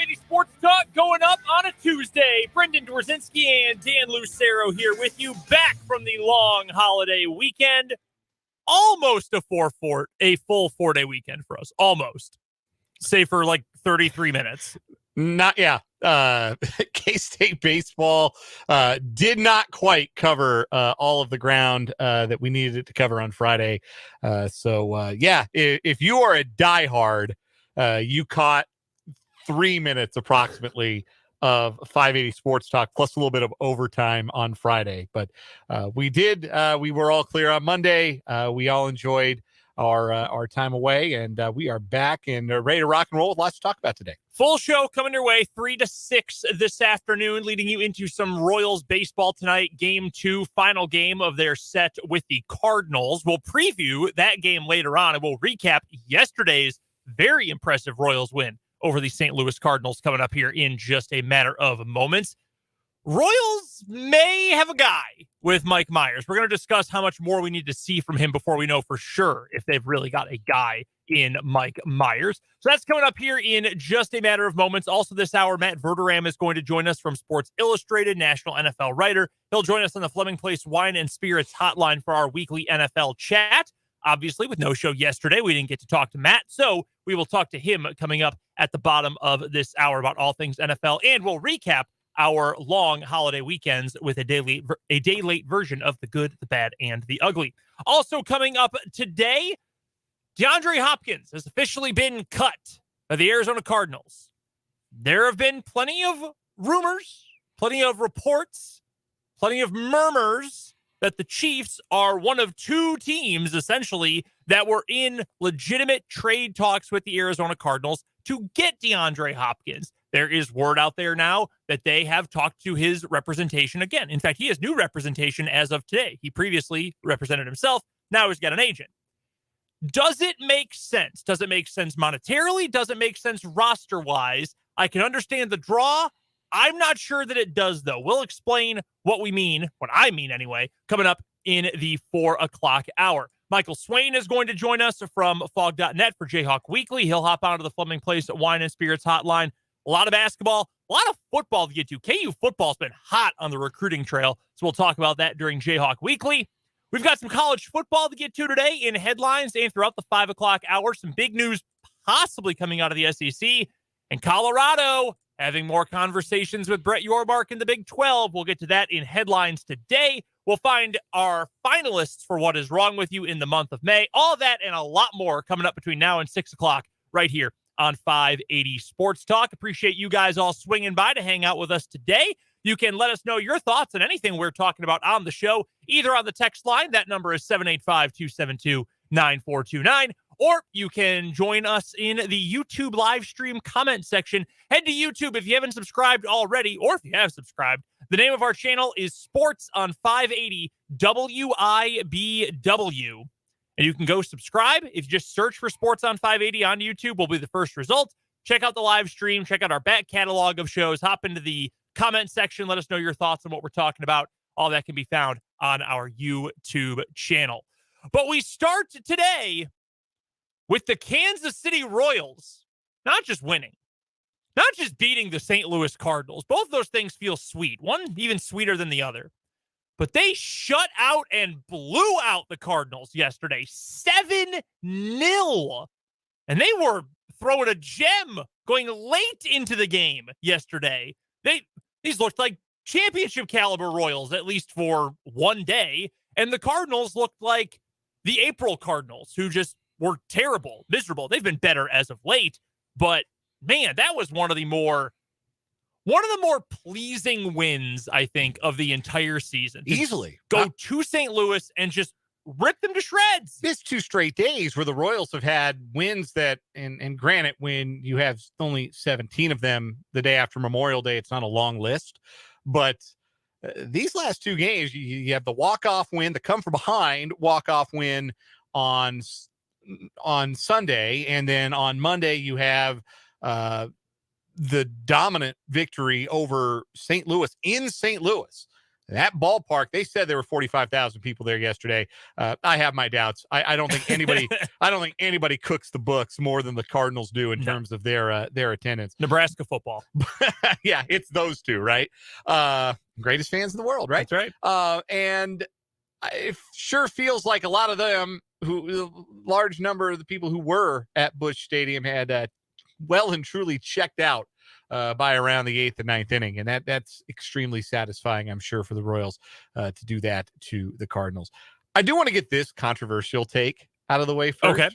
580 Sports Talk going up on a Tuesday. Brendan Dworzinski and Dan Lucero here with you, back from the long holiday weekend. Almost a full 4-day weekend for us. Almost. Save for like 33 minutes. K-State baseball did not quite cover all of the ground that we needed it to cover on Friday. If you are a diehard, you caught 3 minutes approximately of 580 Sports Talk plus a little bit of overtime on Friday. But we were all clear on Monday. We all enjoyed our time away, and we are back and ready to rock and roll with lots to talk about today. Full show coming your way 3 to 6 this afternoon, leading you into some Royals baseball tonight. Game 2, final game of their set with the Cardinals. We'll preview that game later on, and we'll recap yesterday's very impressive Royals win over the St. Louis Cardinals coming up here in just a matter of moments. Royals may have a guy with Mike Myers. We're going to discuss how much more we need to see from him before we know for sure if they've really got a guy in Mike Myers. So that's coming up here in just a matter of moments. Also this hour, Matt Verderame is going to join us from Sports Illustrated, national NFL writer. He'll join us on the Fleming Place Wine and Spirits hotline for our weekly NFL chat. Obviously, with no show yesterday, we didn't get to talk to Matt, so we will talk to him coming up at the bottom of this hour about all things NFL, and we'll recap our long holiday weekends with a day late version of the good, the bad, and the ugly. Also coming up today, Deandre Hopkins has officially been cut by the Arizona Cardinals. There have been plenty of rumors, plenty of reports, plenty of murmurs that the Chiefs are one of 2 teams, essentially, that were in legitimate trade talks with the Arizona Cardinals to get DeAndre Hopkins. There is word out there now that they have talked to his representation again. In fact, he has new representation as of today. He previously represented himself. Now he's got an agent. Does it make sense? Does it make sense monetarily? Does it make sense roster-wise? I can understand the draw. I'm not sure that it does, though. We'll explain what I mean anyway, coming up in the 4 o'clock hour. Michael Swain is going to join us from fog.net for Jayhawk Weekly. He'll hop onto the Fleming Place Wine and Spirits hotline. A lot of basketball, a lot of football to get to. KU football's been hot on the recruiting trail, so we'll talk about that during Jayhawk Weekly. We've got some college football to get to today in headlines and throughout the 5 o'clock hour. Some big news possibly coming out of the SEC. And Colorado having more conversations with Brett Yormark in the Big 12. We'll get to that in headlines today. We'll find our finalists for What Is Wrong With You in the month of May. All that and a lot more coming up between now and 6 o'clock right here on 580 Sports Talk. Appreciate you guys all swinging by to hang out with us today. You can let us know your thoughts on anything we're talking about on the show, either on the text line. That number is 785-272-9429. Or you can join us in the YouTube live stream comment section. Head to YouTube if you haven't subscribed already, or if you have subscribed. The name of our channel is Sports on 580 WIBW. And you can go subscribe. If you just search for Sports on 580 on YouTube, will be the first result. Check out the live stream. Check out our back catalog of shows. Hop into the comment section. Let us know your thoughts on what we're talking about. All that can be found on our YouTube channel. But we start today with the Kansas City Royals not just winning, not just beating the St. Louis Cardinals. Both of those things feel sweet. One even sweeter than the other. But they shut out and blew out the Cardinals yesterday, 7-0. And they were throwing a gem going late into the game yesterday. These looked like championship caliber Royals, at least for one day. And the Cardinals looked like the April Cardinals, who just were terrible, miserable. They've been better as of late. But, man, that was one of the more pleasing wins, I think, of the entire season. Easily. Go to St. Louis and just rip them to shreds. It's 2 straight days where the Royals have had wins that, and granted, when you have only 17 of them the day after Memorial Day, it's not a long list. But these last 2 games, you have the walk-off win, the come-from-behind walk-off win on Sunday, and then on Monday you have the dominant victory over St. Louis in St. Louis. That ballpark, they said there were 45,000 people there yesterday. I have my doubts. I don't think anybody I don't think anybody cooks the books more than the Cardinals do in terms of their attendance. Nebraska football. Yeah, it's those two, right? Greatest fans in the world, right? That's right. And it sure feels like a lot of them, large number of the people who were at Busch Stadium had well and truly checked out by around the 8th and 9th inning. And that's extremely satisfying, I'm sure, for the Royals to do that to the Cardinals. I do want to get this controversial take out of the way first. Okay.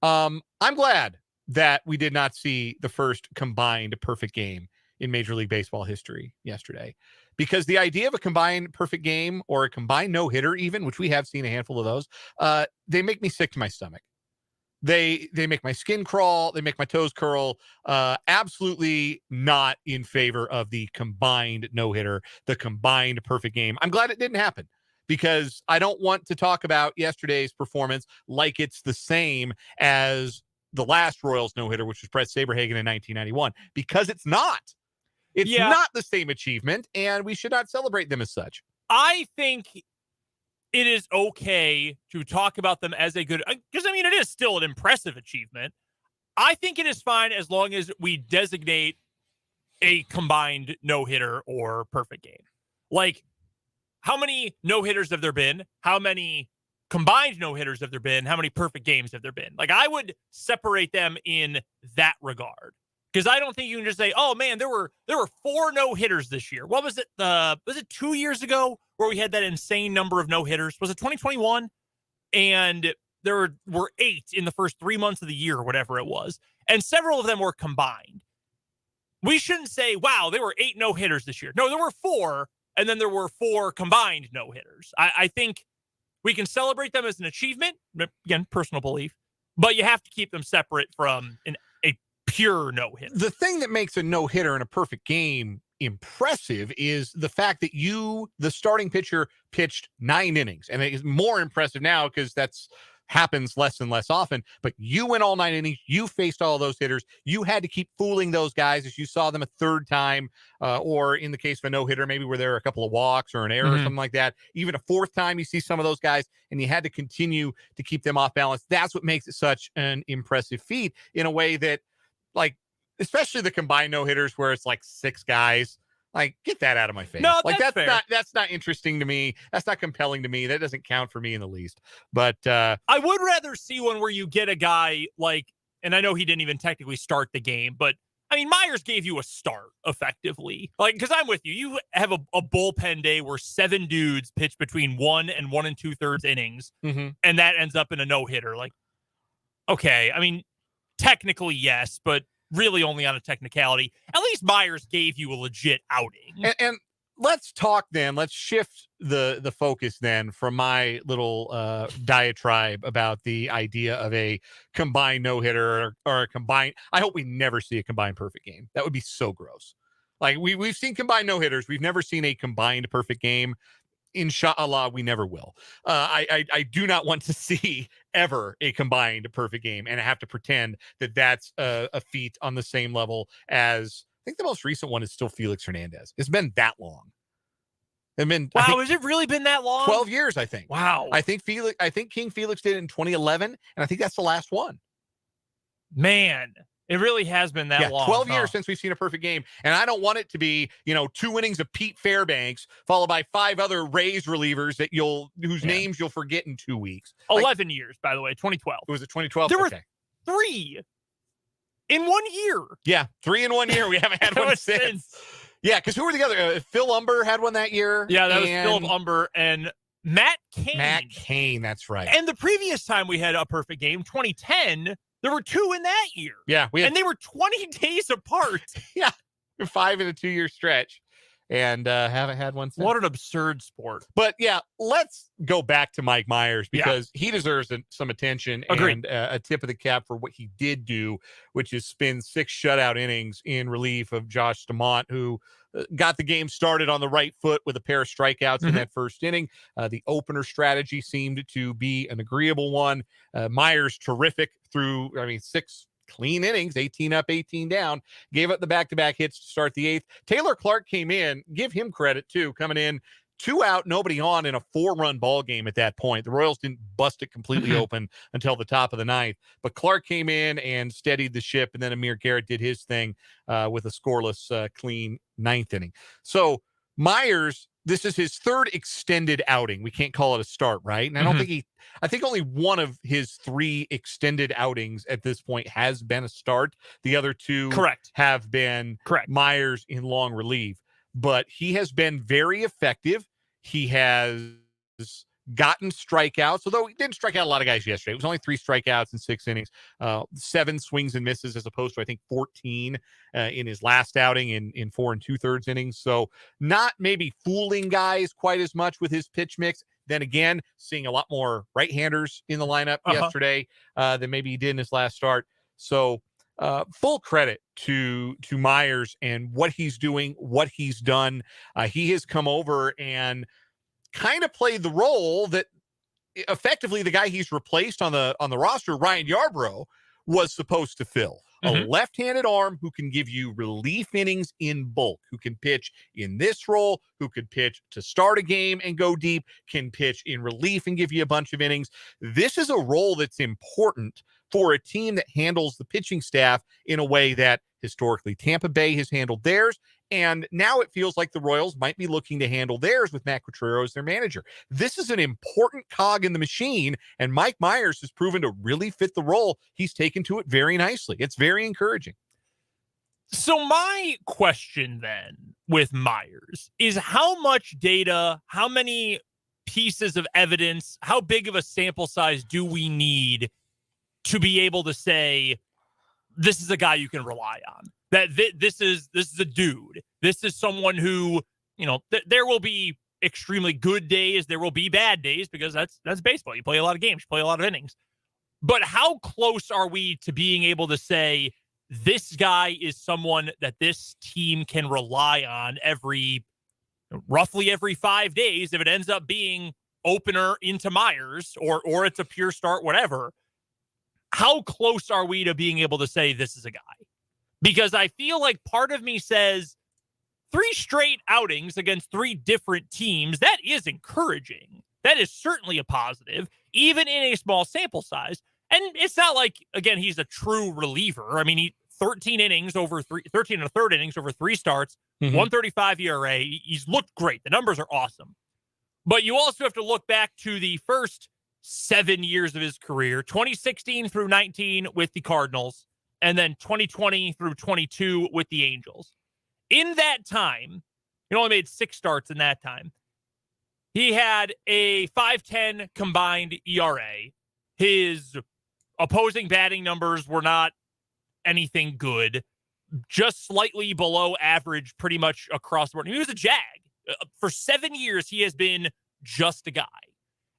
I'm glad that we did not see the first combined perfect game in Major League Baseball history yesterday, because the idea of a combined perfect game or a combined no-hitter even, which we have seen a handful of those, they make me sick to my stomach. They make my skin crawl. They make my toes curl. Absolutely not in favor of the combined no-hitter, the combined perfect game. I'm glad it didn't happen, because I don't want to talk about yesterday's performance like it's the same as the last Royals no-hitter, which was Brett Saberhagen in 1991, because it's not. It's not the same achievement, and we should not celebrate them as such. I think it is okay to talk about them as a good, because I mean, it is still an impressive achievement. I think it is fine as long as we designate a combined no-hitter or perfect game. Like, how many no-hitters have there been? How many combined no-hitters have there been? How many perfect games have there been? Like, I would separate them in that regard, because I don't think you can just say, "Oh man, there were 4 no-hitters this year." What was it? Was it 2 years ago where we had that insane number of no-hitters? Was it 2021? And there were 8 in the first 3 months of the year, or whatever it was, and several of them were combined. We shouldn't say, "Wow, there were 8 no-hitters this year." No, there were 4, and then there were 4 combined no-hitters. I think we can celebrate them as an achievement. Again, personal belief, but you have to keep them separate from a pure no-hitter. The thing that makes a no-hitter in a perfect game impressive is the fact that the starting pitcher, pitched 9 innings. And it is more impressive now because that's happens less and less often. But you went all 9 innings. You faced all those hitters. You had to keep fooling those guys as you saw them a third time, or in the case of a no-hitter, maybe where there are a couple of walks or an error or something like that. Even a fourth time, you see some of those guys, and you had to continue to keep them off balance. That's what makes it such an impressive feat, in a way that, like, especially the combined no-hitters where it's like 6 guys. Like, get that out of my face. No, like, that's fair. That's not interesting to me. That's not compelling to me. That doesn't count for me in the least. But I would rather see one where you get a guy like, and I know he didn't even technically start the game, but I mean, Myers gave you a start effectively. Like, because I'm with you. You have a bullpen day where 7 dudes pitch between 1 and 1 2/3 innings, and that ends up in a no-hitter. Like, okay, I mean, technically yes, but really only on a technicality. At least Myers gave you a legit outing. And let's talk then. Let's shift the focus then from my little diatribe about the idea of a combined no-hitter or a combined. I hope we never see a combined perfect game. That would be so gross. Like, we've seen combined no-hitters. We've never seen a combined perfect game. Inshallah, we never will. I do not want to see ever a combined perfect game and have to pretend that that's a feat on the same level as, I think the most recent one is still Felix Hernandez. It's been that long. Wow, has it really been that long? 12 years, I think. Wow. I think King Felix did it in 2011, and I think that's the last one. Man, it really has been that long. 12 years since we've seen a perfect game. And I don't want it to be, 2 innings of Pete Fairbanks followed by 5 other Rays relievers whose names you'll forget in 2 weeks. 11 years, by the way, 2012. Was it 2012? There were 3 in 1 year. Yeah, 3 in 1 year. We haven't had one since. Yeah, because who were the other? Phil Umber had one that year. Yeah, that was Phil Umber and Matt Cain. Matt Cain, that's right. And the previous time we had a perfect game, 2010, there were 2 in that year. Yeah. And they were 20 days apart. Yeah. 5 in a 2-year stretch. And haven't had one since. What an absurd sport. But yeah, let's go back to Mike Myers, because he deserves some attention. Agreed. And a tip of the cap for what he did do, which is spin 6 shutout innings in relief of Josh Stamont, who got the game started on the right foot with a pair of strikeouts in that first inning. The opener strategy seemed to be an agreeable one. Myers, terrific through, 6 clean innings, 18 up, 18 down, gave up the back-to-back hits to start the 8th. Taylor Clark came in, give him credit too, coming in 2 out, nobody on in a 4-run ball game at that point. The Royals didn't bust it completely open until the top of the 9th, but Clark came in and steadied the ship, and then Amir Garrett did his thing with a scoreless, clean 9th inning. So Myers, this is his 3rd extended outing. We can't call it a start, right? And I think only one of his 3 extended outings at this point has been a start. The other 2 have been Myers in long relief, but he has been very effective. He has gotten strikeouts, although he didn't strike out a lot of guys yesterday. It was only 3 strikeouts in 6 innings, 7 swings and misses as opposed to, I think, 14 in his last outing in 4 2/3 innings. So not maybe fooling guys quite as much with his pitch mix. Then again, seeing a lot more right-handers in the lineup yesterday than maybe he did in his last start. So full credit to Myers and what he's doing, what he's done. He has come over and kind of played the role that effectively the guy he's replaced on the roster, Ryan Yarbrough, was supposed to fill. A left-handed arm who can give you relief innings in bulk, who can pitch in this role, who could pitch to start a game and go deep, can pitch in relief and give you a bunch of innings. This is a role that's important for a team that handles the pitching staff in a way that historically Tampa Bay has handled theirs. And now it feels like the Royals might be looking to handle theirs with Matt Quatrero as their manager. This is an important cog in the machine, and Mike Myers has proven to really fit the role. He's taken to it very nicely. It's very encouraging. So my question then with Myers is how much data, how many pieces of evidence, how big of a sample size do we need to be able to say this is a guy you can rely on? That this is a dude. This is someone who, there will be extremely good days. There will be bad days because that's baseball. You play a lot of games, you play a lot of innings. But how close are we to being able to say this guy is someone that this team can rely on roughly every 5 days if it ends up being opener into Myers or it's a pure start, whatever? How close are we to being able to say this is a guy? Because I feel like part of me says 3 straight outings against 3 different teams, that is encouraging. That is certainly a positive, even in a small sample size. And it's not like, again, he's a true reliever. I mean, he 13 innings over 13 1/3 innings over 3 starts, 135 ERA. He's looked great. The numbers are awesome. But you also have to look back to the first 7 years of his career, 2016 through 19 with the Cardinals, and then 2020 through 22 with the Angels. In that time, he only made 6 starts in that time. He had a 5.10 combined ERA. His opposing batting numbers were not anything good, just slightly below average pretty much across the board. He was a Jag. For 7 years, he has been just a guy.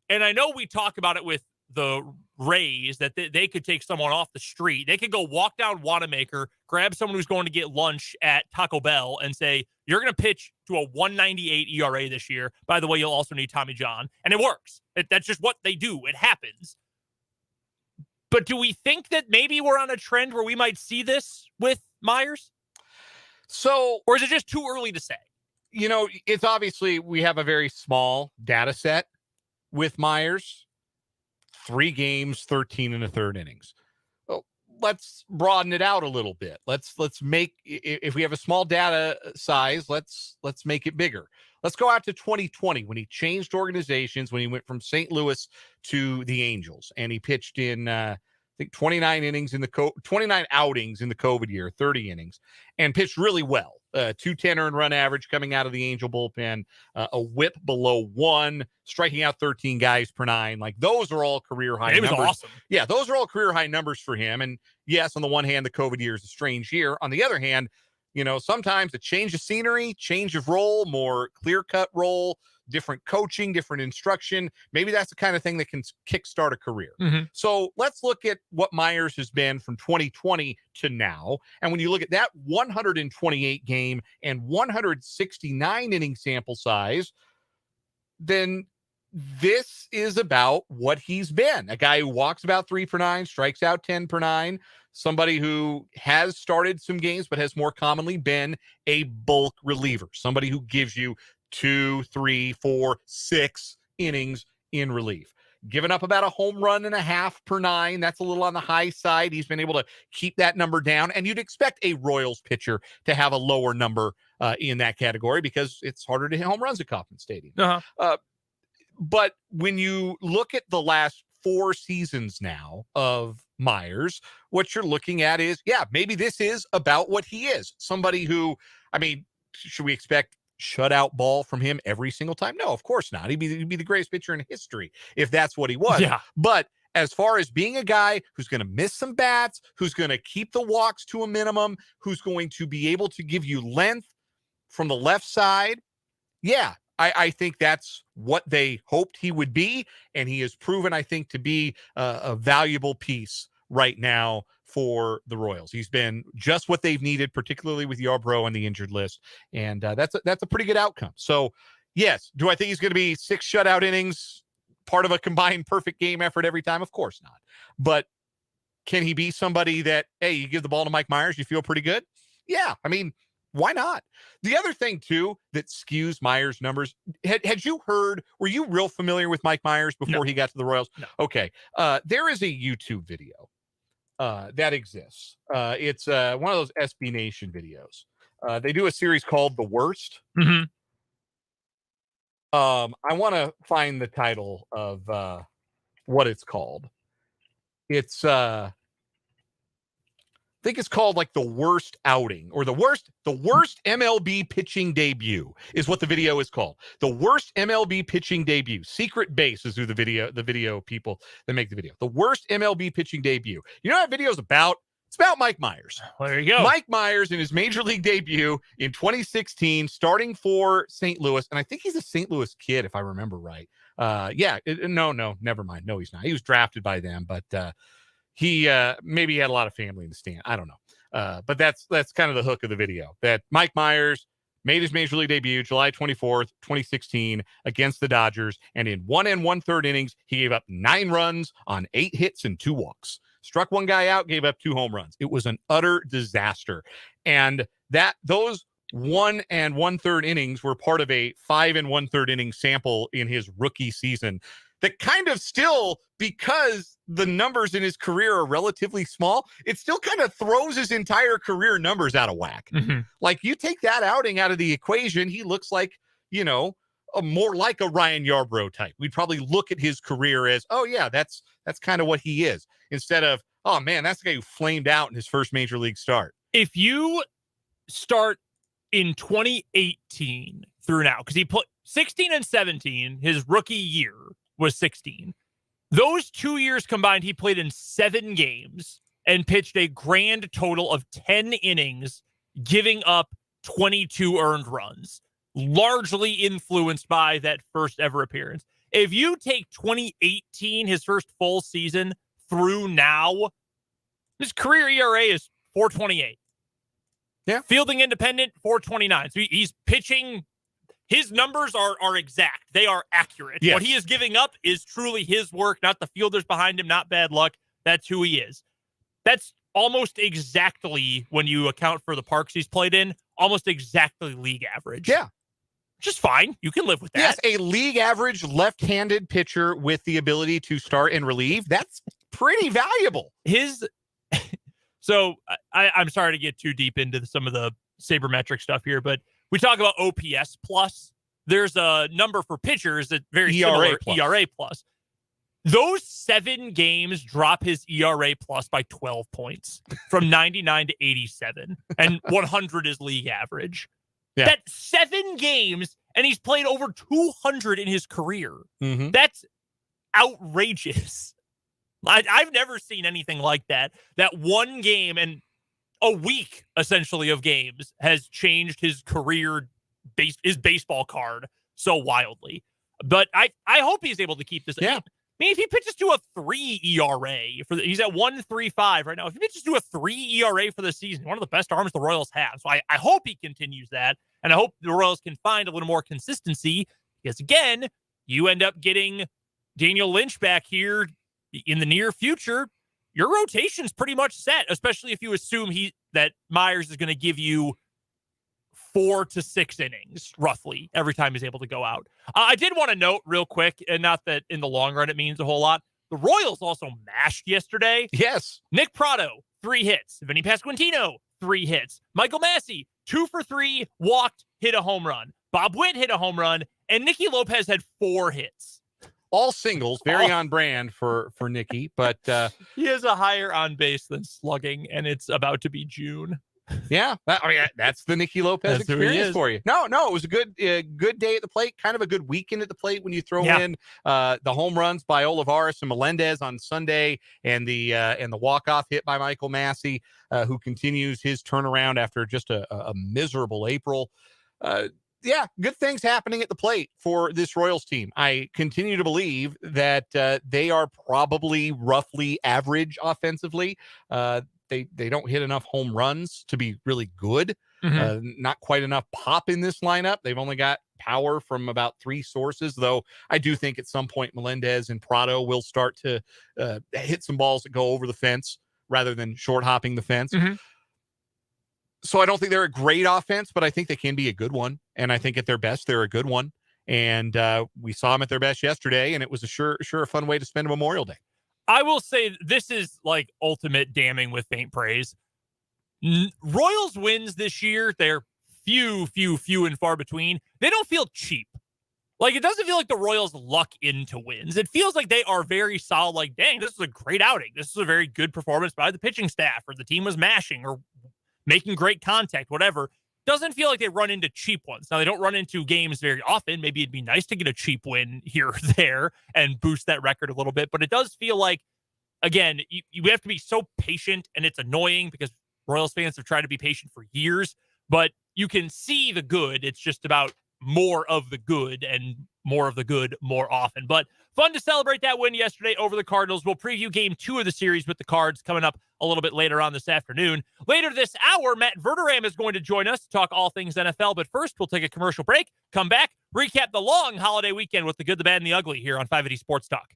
And I know we talk about it with the Rays that they could take someone off the street. They could go walk down Wanamaker, grab someone who's going to get lunch at Taco Bell and say, you're going to pitch to a 198 ERA this year. By the way, you'll also need Tommy John. And it works. That's just what they do. It happens. But do we think that maybe we're on a trend where we might see this with Myers? Or is it just too early to say? It's obviously we have a very small data set with Myers. 3 games, 13 1/3 innings. Well, let's broaden it out a little bit. Let's make, if we have a small data size, let's make it bigger. Let's go out to 2020 when he changed organizations, when he went from St. Louis to the Angels, and he pitched in I think 29 innings in 29 outings in the COVID year, 30 innings, and pitched really well. 210 earned run average coming out of the Angel bullpen, a whip below 1, striking out 13 guys per 9. Like, those are all career high numbers. It was awesome. Yeah, those are all career high numbers for him. And yes, on the one hand, the COVID year is a strange year. On the other hand, sometimes a change of scenery, change of role, more clear-cut role, different coaching, different instruction. Maybe that's the kind of thing that can kickstart a career. So let's look at what Myers has been from 2020 to now. And when you look at that 128 game and 169 inning sample size, then this is about what he's been. A guy who walks about 3 per 9, strikes out 10 per 9, somebody who has started some games but has more commonly been a bulk reliever, somebody who gives you 2, 3, 4, 6 innings in relief. Given up about a home run and a half per 9. That's a little on the high side. He's been able to keep that number down. And you'd expect a Royals pitcher to have a lower number in that category because it's harder to hit home runs at Kauffman Stadium. But when you look at the last 4 seasons now of Myers, what you're looking at is, maybe this is about what he is. Somebody who, should we expect shutout ball from him every single time? No, of course not. He'd be the greatest pitcher in history if that's what he was. Yeah. But as far as being a guy who's going to miss some bats, who's going to keep the walks to a minimum, who's going to be able to give you length from the left side, I think that's what they hoped he would be, and he has proven, I think, to be a valuable piece right now for the Royals. He's been just what they've needed, particularly with Yarbrough on the injured list, and that's a pretty good outcome. So, yes, do I think he's going to be 6 shutout innings, part of a combined perfect game effort every time? Of course not. But can he be somebody that, hey, you give the ball to Mike Myers, you feel pretty good? Yeah, why not? The other thing, too, that skews Myers' numbers, had you heard, were you real familiar with Mike Myers before he got to the Royals? No. Okay. There is a YouTube video that exists. It's one of those SB Nation videos. They do a series called The Worst. Mm-hmm. I want to find the title of what it's called. It's I think it's called like the worst outing or the worst MLB pitching debut is what the video is called. The worst MLB pitching debut. Secret Base is who the video people that make the video. The worst MLB pitching debut. You know what that video is about? It's about Mike Myers. Well, there you go. Mike Myers in his major league debut in 2016, starting for St. Louis. And I think he's a St. Louis kid, if I remember right. No, never mind. No, he's not. He was drafted by them, but he maybe had a lot of family in the stand. I don't know. But that's kind of the hook of the video, that Mike Myers made his major league debut July 24th, 2016 against the Dodgers. And in 1 1/3 innings, he gave up 9 runs on 8 hits and 2 walks. Struck one guy out, gave up 2 home runs. It was an utter disaster. And those 1 1/3 innings were part of a 5 1/3 inning sample in his rookie season. That kind of still, because the numbers in his career are relatively small, it still kind of throws his entire career numbers out of whack. Mm-hmm. Like, you take that outing out of the equation, he looks like, more like a Ryan Yarbrough type. We'd probably look at his career as, oh yeah, that's kind of what he is, instead of, oh man, that's the guy who flamed out in his first major league start. If you start in 2018 through now, because he put 16 and 17, his rookie year was 16. Those 2 years combined, he played in 7 games and pitched a grand total of 10 innings, giving up 22 earned runs, largely influenced by that first ever appearance. If you take 2018, his first full season, through now, his career ERA is 4.28. Yeah. Fielding independent, 4.29. So he's pitching. His numbers are exact. They are accurate. Yes. What he is giving up is truly his work, not the fielders behind him, not bad luck. That's who he is. That's almost exactly, when you account for the parks he's played in, almost exactly league average. Yeah. Just fine. You can live with that. Yes, a league average left-handed pitcher with the ability to start and relieve. That's pretty valuable. So I'm sorry to get too deep into some of the sabermetric stuff here, but we talk about OPS plus. There's a number for pitchers that very similar, ERA plus. Those 7 games drop his ERA plus by 12 points from 99 to 87, and 100 is league average. Yeah. That's 7 games, and he's played over 200 in his career. Mm-hmm. That's outrageous. I've never seen anything like that. That one game and a week, essentially, of games has changed his career, his baseball card so wildly. But I hope he's able to keep this. Yeah. I mean, if he pitches to a 3 ERA, he's at 1.35 right now. If he pitches to a 3 ERA for the season, one of the best arms the Royals have. So I hope he continues that. And I hope the Royals can find a little more consistency, because, again, you end up getting Daniel Lynch back here in the near future. Your rotation's pretty much set, especially if you assume that Myers is going to give you 4 to 6 innings, roughly, every time he's able to go out. I did want to note real quick, and not that in the long run it means a whole lot, the Royals also mashed yesterday. Yes. Nick Pratto, 3 hits. Vinny Pasquantino, 3 hits. Michael Massey, 2 for 3, walked, hit a home run. Bob Witt hit a home run, and Nicky Lopez had 4 hits. All singles, very on brand for Nicky, but he has a higher on base than slugging, and it's about to be June. Yeah, that's the Nicky Lopez experience for you. No, it was a good day at the plate, kind of a good weekend at the plate when you throw in the home runs by Olivares and Melendez on Sunday, and the walk-off hit by Michael Massey, who continues his turnaround after just a miserable April. Good things happening at the plate for this Royals team. I continue to believe that they are probably roughly average offensively. They don't hit enough home runs to be really good. Not quite enough pop in this lineup. They've only got power from about 3 sources, though I do think at some point Melendez and Pratto will start to hit some balls that go over the fence rather than short hopping the fence. So I don't think they're a great offense, but I think they can be a good one. And I think at their best, they're a good one. And we saw them at their best yesterday, and it was a sure a fun way to spend a Memorial Day. I will say this is like ultimate damning with faint praise. Royals wins this year, they're few and far between. They don't feel cheap. Like, it doesn't feel like the Royals luck into wins. It feels like they are very solid, like, dang, this is a great outing. This is a very good performance by the pitching staff, or the team was mashing or making great contact, whatever. Doesn't feel like they run into cheap ones. Now, they don't run into games very often. Maybe it'd be nice to get a cheap win here or there and boost that record a little bit. But it does feel like, again, you have to be so patient, and it's annoying because Royals fans have tried to be patient for years. But you can see the good. It's just about more of the good and more of the good more often. But fun to celebrate that win yesterday over the Cardinals. We'll preview game 2 of the series with the Cards coming up a little bit later on this afternoon. Later this hour, Matt Verderame is going to join us to talk all things NFL. But first, we'll take a commercial break, come back, recap the long holiday weekend with the good, the bad, and the ugly here on 580 Sports Talk.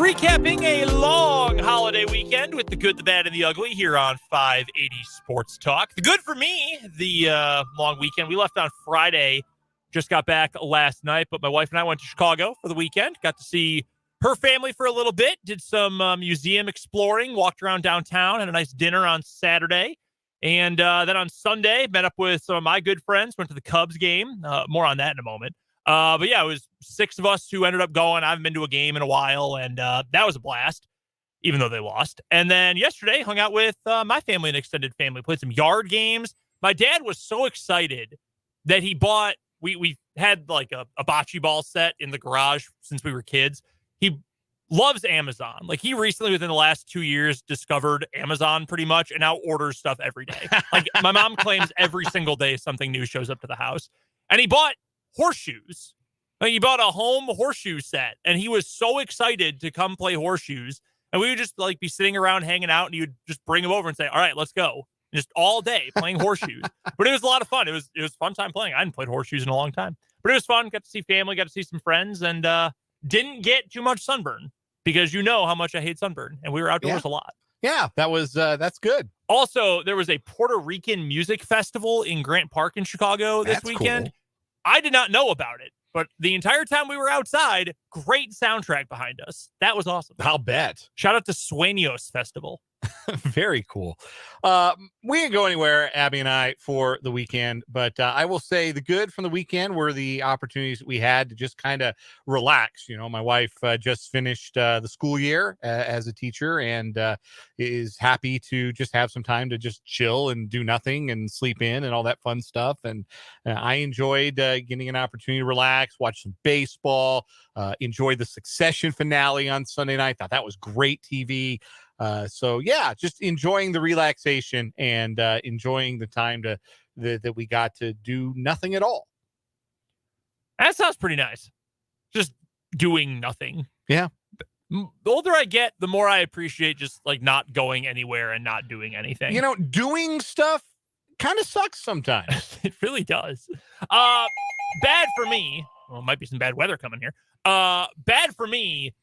Recapping a long holiday weekend with the good, the bad, and the ugly here on 580 Sports Talk. The good for me, the long weekend. We left on Friday, just got back last night, but my wife and I went to Chicago for the weekend. Got to see her family for a little bit, did some museum exploring, walked around downtown, had a nice dinner on Saturday. And then on Sunday, met up with some of my good friends, went to the Cubs game. More on that in a moment. But yeah, it was 6 of us who ended up going. I haven't been to a game in a while, and that was a blast, even though they lost. And then yesterday, hung out with my family and extended family, played some yard games. My dad was so excited that he bought, we had like a bocce ball set in the garage since we were kids. He loves Amazon. Like, he recently, within the last 2 years, discovered Amazon pretty much and now orders stuff every day. Like, my mom claims every single day something new shows up to the house. And he bought horseshoes. Like, he bought a home horseshoe set, and he was so excited to come play horseshoes. And we would just like be sitting around hanging out, and he would just bring them over and say, "All right, let's go." Just all day playing horseshoes. But it was a lot of fun. It was a fun time playing. I hadn't played horseshoes in a long time, but it was fun. Got to see family, got to see some friends, and didn't get too much sunburn, because you know how much I hate sunburn, and we were outdoors a lot. Yeah, that was that's good. Also, there was a Puerto Rican music festival in Grant Park in Chicago this weekend. Cool. I did not know about it, but the entire time we were outside, great soundtrack behind us. That was awesome. I'll bet. Shout out to Swainios Festival. Very cool. We didn't go anywhere, Abby and I, for the weekend, but I will say the good from the weekend were the opportunities that we had to just kind of relax. You know, my wife just finished the school year as a teacher, and is happy to just have some time to just chill and do nothing and sleep in and all that fun stuff. And I enjoyed getting an opportunity to relax, watch some baseball, enjoy the Succession finale on Sunday night. Thought that was great TV. So yeah, just enjoying the relaxation and enjoying the time that we got to do nothing at all. That sounds pretty nice. Just doing nothing. Yeah. The older I get, the more I appreciate just like not going anywhere and not doing anything. You know, doing stuff kind of sucks sometimes. It really does. Bad for me. Well, might be some bad weather coming here. Bad for me.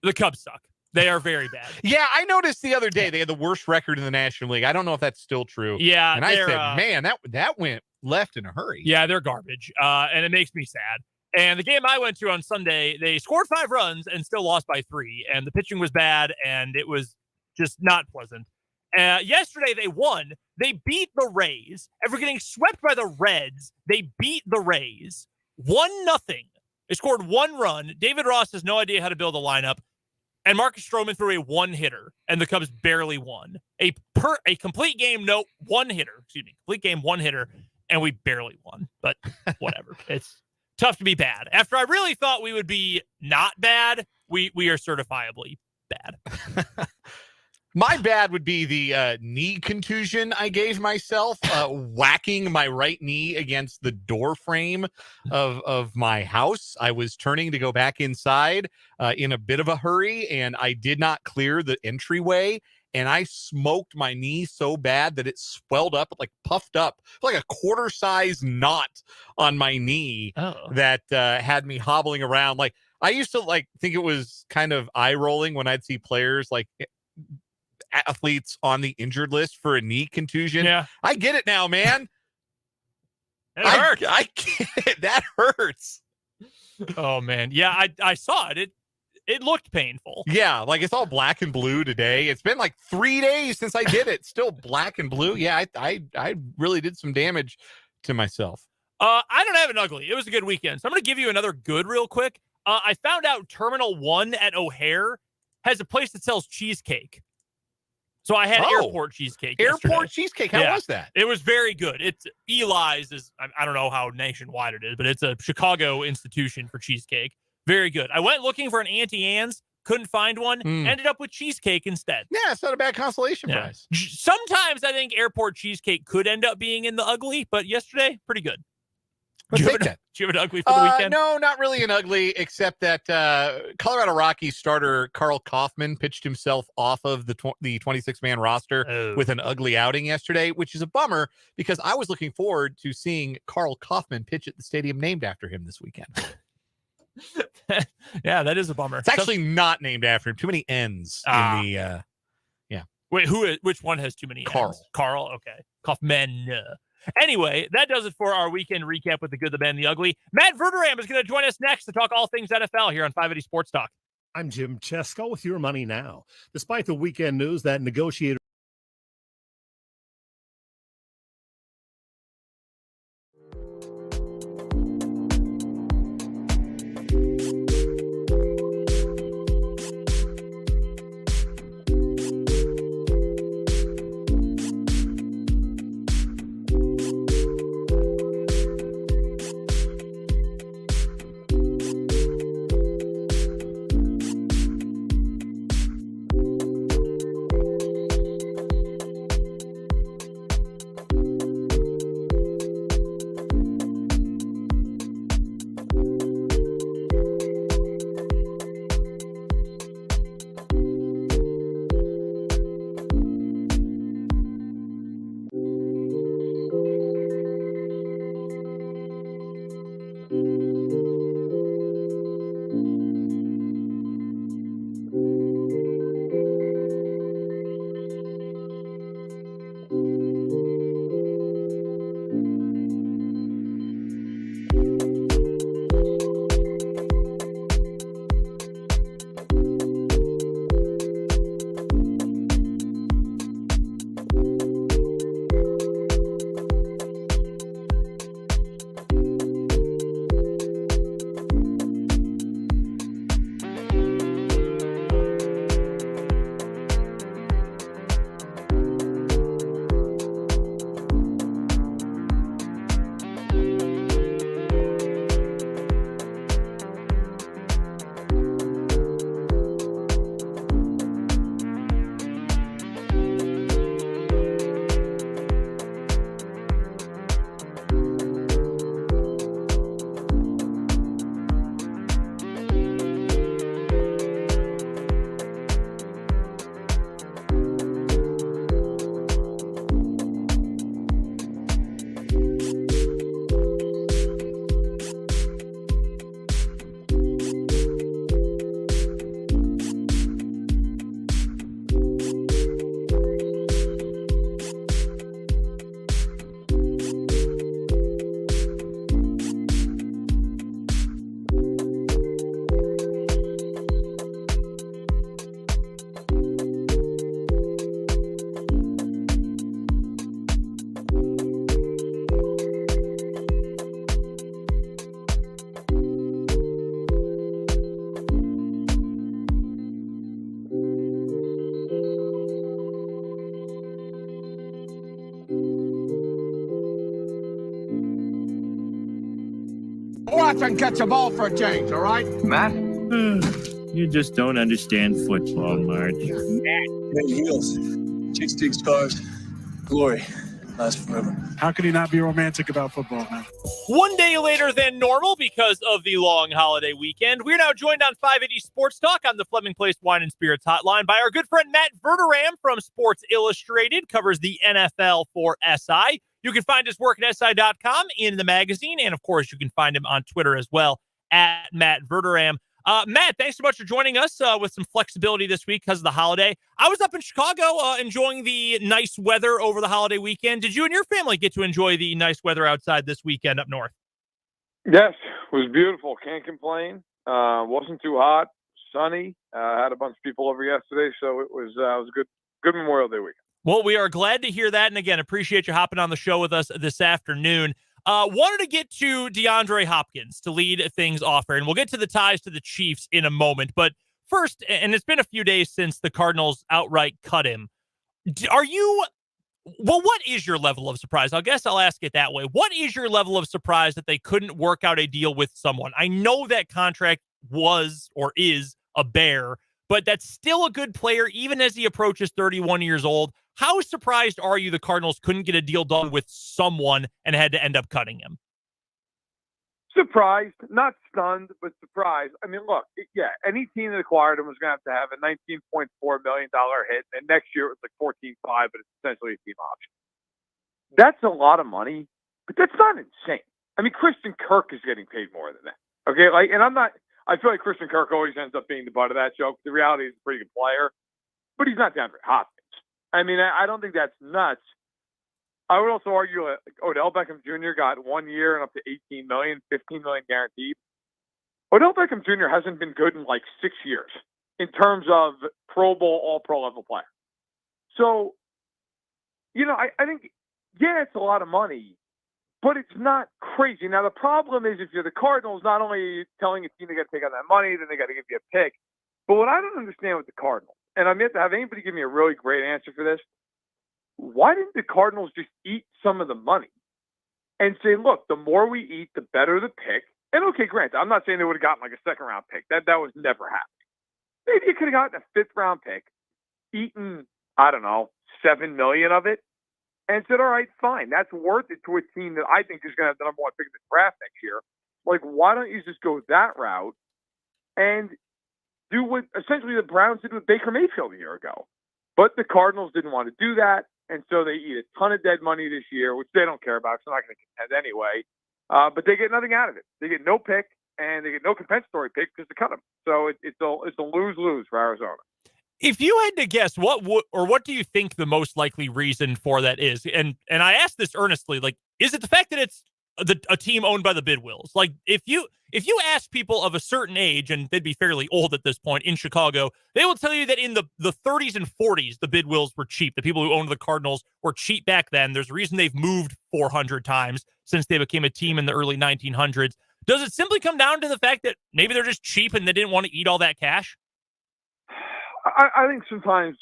The Cubs suck. They are very bad. Yeah, I noticed the other day they had the worst record in the National League. I don't know if that's still true. Yeah, and I said, man, that went left in a hurry. Yeah, they're garbage, and it makes me sad. And the game I went to on Sunday, they scored 5 runs and still lost by 3, and the pitching was bad, and it was just not pleasant. Yesterday they won. They beat the Rays. After getting swept by the Reds, they beat the Rays 1-0. They scored 1 run. David Ross has no idea how to build a lineup. And Marcus Stroman threw a 1-hitter, and the Cubs barely won. A complete game, complete game, 1-hitter, and we barely won. But whatever. It's tough to be bad. After I really thought we would be not bad, we are certifiably bad. My bad would be the knee contusion I gave myself, whacking my right knee against the door frame of my house. I was turning to go back inside in a bit of a hurry, and I did not clear the entryway, and I smoked my knee so bad that it swelled up, like puffed up, like a quarter-size knot on my knee that had me hobbling around. Like, I used to like think it was kind of eye-rolling when I'd see players like athletes on the injured list for a knee contusion. Yeah, I get it now, man. It hurts. I get it. That hurts. Oh man, yeah, I saw it. It looked painful. Yeah, like it's all black and blue today. It's been like 3 days since I did it. Still black and blue. Yeah, I really did some damage to myself. I don't have an ugly. It was a good weekend, so I'm going to give you another good real quick. I found out Terminal 1 at O'Hare has a place that sells cheesecake. So I had airport cheesecake. Airport cheesecake. How was that? It was very good. It's Eli's is, I don't know how nationwide it is, but it's a Chicago institution for cheesecake. Very good. I went looking for an Auntie Anne's, couldn't find one, ended up with cheesecake instead. Yeah, it's not a bad consolation prize. Sometimes I think airport cheesecake could end up being in the ugly, but yesterday, pretty good. Did you have an ugly for the weekend? No, not really an ugly, except that Colorado Rockies starter Carl Kaufman pitched himself off of the 26-man roster with an ugly outing yesterday, which is a bummer because I was looking forward to seeing Carl Kaufman pitch at the stadium named after him this weekend. Yeah, that is a bummer. It's actually not named after him. Too many N's in the. Wait, which one has too many Carl. N's? Carl. Okay. Kaufman. Anyway, that does it for our weekend recap with the good, the bad, and the ugly. Matt Verderame is going to join us next to talk all things NFL here on 580 Sports Talk. I'm Jim Chesko with your money now. Despite the weekend news that negotiator Watch and catch a ball for a change, all right? Matt? You just don't understand football, Marge. Great heels, chicks, dig scars, glory lasts forever. How could he not be romantic about football, man? One day later than normal because of the long holiday weekend. We're now joined on 580 Sports Talk on the Fleming Place Wine and Spirits Hotline by our good friend Matt Verderame from Sports Illustrated, covers the NFL for SI. You can find his work at SI.com in the magazine, and of course, you can find him on Twitter as well at Matt Verderame. Matt, thanks so much for joining us with some flexibility this week because of the holiday. I was up in Chicago enjoying the nice weather over the holiday weekend. Did you and your family get to enjoy the nice weather outside this weekend up north? Yes, it was beautiful. Can't complain. Wasn't too hot, sunny. Had a bunch of people over yesterday, so it was a good Memorial Day weekend. Well, we are glad to hear that, and again, appreciate you hopping on the show with us this afternoon. Wanted to get to Deandre Hopkins to lead things off here, and we'll get to the ties to the Chiefs in a moment. But first, and it's been a few days since the Cardinals outright cut him. What is your level of surprise? I guess I'll ask it that way. What is your level of surprise that they couldn't work out a deal with someone? I know that contract was or is a bear, but that's still a good player, even as he approaches 31 years old. How surprised are you the Cardinals couldn't get a deal done with someone and had to end up cutting him? Surprised, not stunned, but surprised. I mean, look, yeah, any team that acquired him was going to have a $19.4 million hit, and next year it was like $14.5, but it's essentially a team option. That's a lot of money, but that's not insane. I mean, Christian Kirk is getting paid more than that. Okay, and I'm not I feel like Christian Kirk always ends up being the butt of that joke. The reality is he's a pretty good player, but he's not Deandre Hopkins. I mean, I don't think that's nuts. I would also argue that Odell Beckham Jr. got 1 year and up to $18 million, $15 million guaranteed. Odell Beckham Jr. hasn't been good in like 6 years in terms of Pro Bowl, All-Pro level player. So, I think, yeah, it's a lot of money, but it's not crazy. Now, the problem is if you're the Cardinals, not only are you telling a team they got to take out that money, then they got to give you a pick. But what I don't understand with the Cardinals, and I'm yet to have anybody give me a really great answer for this, why didn't the Cardinals just eat some of the money and say, look, the more we eat, the better the pick? And okay, granted, I'm not saying they would have gotten like a second-round pick. That was never happening. Maybe you could have gotten a fifth-round pick, eaten, I don't know, $7 million of it, and said, all right, fine, that's worth it to a team that I think is going to have the number one pick in the draft next year. Like, why don't you just go that route and do what essentially the Browns did with Baker Mayfield a year ago? But the Cardinals didn't want to do that, and so they eat a ton of dead money this year, which they don't care about because they're not going to contend anyway. But they get nothing out of it. They get no pick, and they get no compensatory pick because they cut them. So it's a lose-lose for Arizona. If you had to guess, what do you think the most likely reason for that is? And I ask this earnestly, like, is it the fact that it's a team owned by the Bidwills? Like, if you ask people of a certain age, and they'd be fairly old at this point in Chicago, they will tell you that in the 30s and 40s, the Bidwills were cheap. The people who owned the Cardinals were cheap back then. There's a reason they've moved 400 times since they became a team in the early 1900s. Does it simply come down to the fact that maybe they're just cheap and they didn't want to eat all that cash? I think sometimes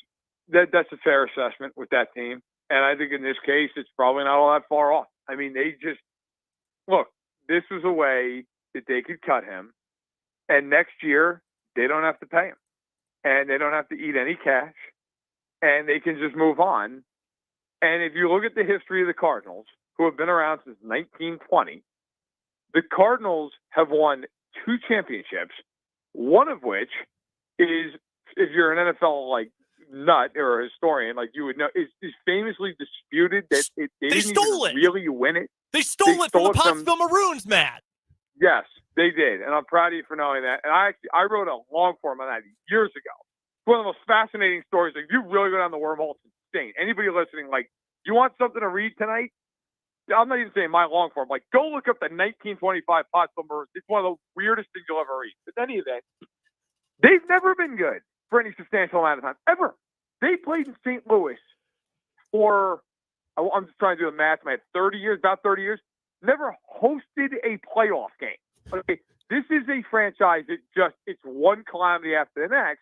that's a fair assessment with that team. And I think in this case, it's probably not all that far off. I mean, they just, look, this was a way that they could cut him. And next year, they don't have to pay him. And they don't have to eat any cash. And they can just move on. And if you look at the history of the Cardinals, who have been around since 1920, the Cardinals have won 2 championships, one of which is, if you're an NFL like nut or a historian, like you would know, is famously disputed that they didn't even really win it. They stole it from the Pottsville Maroons, Matt. Yes, they did, and I'm proud of you for knowing that. And I wrote a long form on that years ago. It's one of the most fascinating stories. Like, you really go down the wormhole, it's insane. Anybody listening, like, you want something to read tonight? I'm not even saying my long form. Like, go look up the 1925 Pottsville Maroons. It's one of the weirdest things you'll ever read. But in any event, they've never been good for any substantial amount of time, ever. They played in St. Louis for, I'm just trying to do the math, man, 30 years, about 30 years, never hosted a playoff game. Okay, this is a franchise that it's one calamity after the next.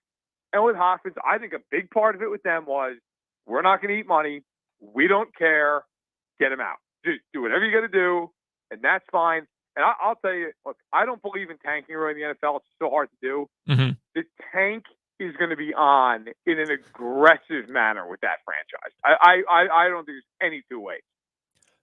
And with Hopkins, I think a big part of it with them was, we're not going to eat money. We don't care. Get him out. Just do whatever you got to do, and that's fine. And I'll tell you, look, I don't believe in tanking really in the NFL. It's so hard to do. Mm-hmm. The tank is going to be on in an aggressive manner with that franchise. I don't think there's any two ways.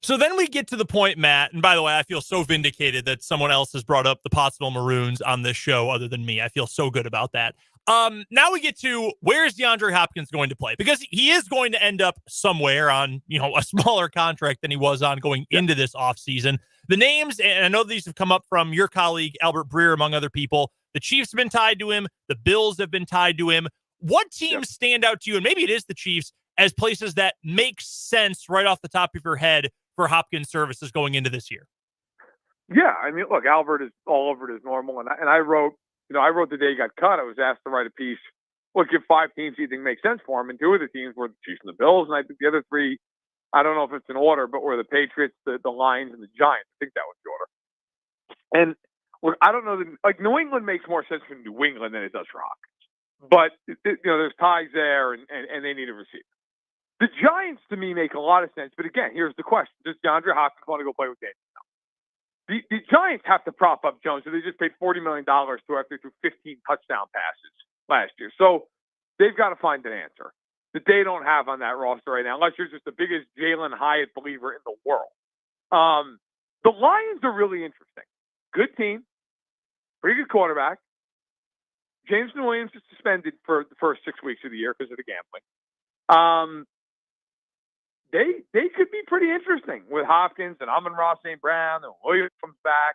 So then we get to the point, Matt, and by the way, I feel so vindicated that someone else has brought up the Pottsville Maroons on this show other than me. I feel so good about that. Now we get to, where is DeAndre Hopkins going to play? Because he is going to end up somewhere on, a smaller contract than he was on going into this offseason. The names, and I know these have come up from your colleague, Albert Breer, among other people. The Chiefs have been tied to him. The Bills have been tied to him. What teams stand out to you, and maybe it is the Chiefs, as places that make sense right off the top of your head for Hopkins services going into this year? Yeah, I mean, look, Albert is all over it as normal. And I wrote, I wrote the day he got cut. I was asked to write a piece. Look, if 5 teams you think make sense for him, and 2 of the teams were the Chiefs and the Bills, and I think the other 3, I don't know if it's in order, but were the Patriots, the Lions, and the Giants. I think that was the order. And look, I don't know, like, New England makes more sense for New England than it does for Hopkins. But, there's ties there, and they need a receiver. The Giants, to me, make a lot of sense. But again, here's the question. Does DeAndre Hopkins want to go play with Daniel? The Giants have to prop up Jones. So they just paid $40 million to after threw 15 touchdown passes last year. So they've got to find an answer that they don't have on that roster right now, unless you're just the biggest Jalen Hyatt believer in the world. The Lions are really interesting. Good team. Pretty good quarterback. Jameson Williams is suspended for the first 6 weeks of the year because of the gambling. They could be pretty interesting with Hopkins and Amon-Ra St. Brown, and Williams comes back,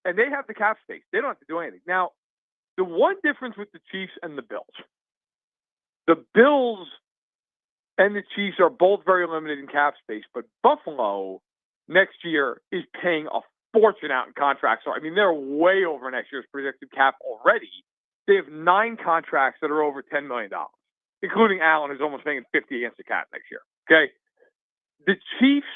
and they have the cap space. They don't have to do anything. Now, The one difference with the Chiefs and the Bills and the Chiefs are both very limited in cap space, but Buffalo next year is paying a fortune out in contracts. So, I mean, they're way over next year's projected cap already. They have 9 contracts that are over $10 million, including Allen, who's almost paying 50 against the cap next year. Okay. The Chiefs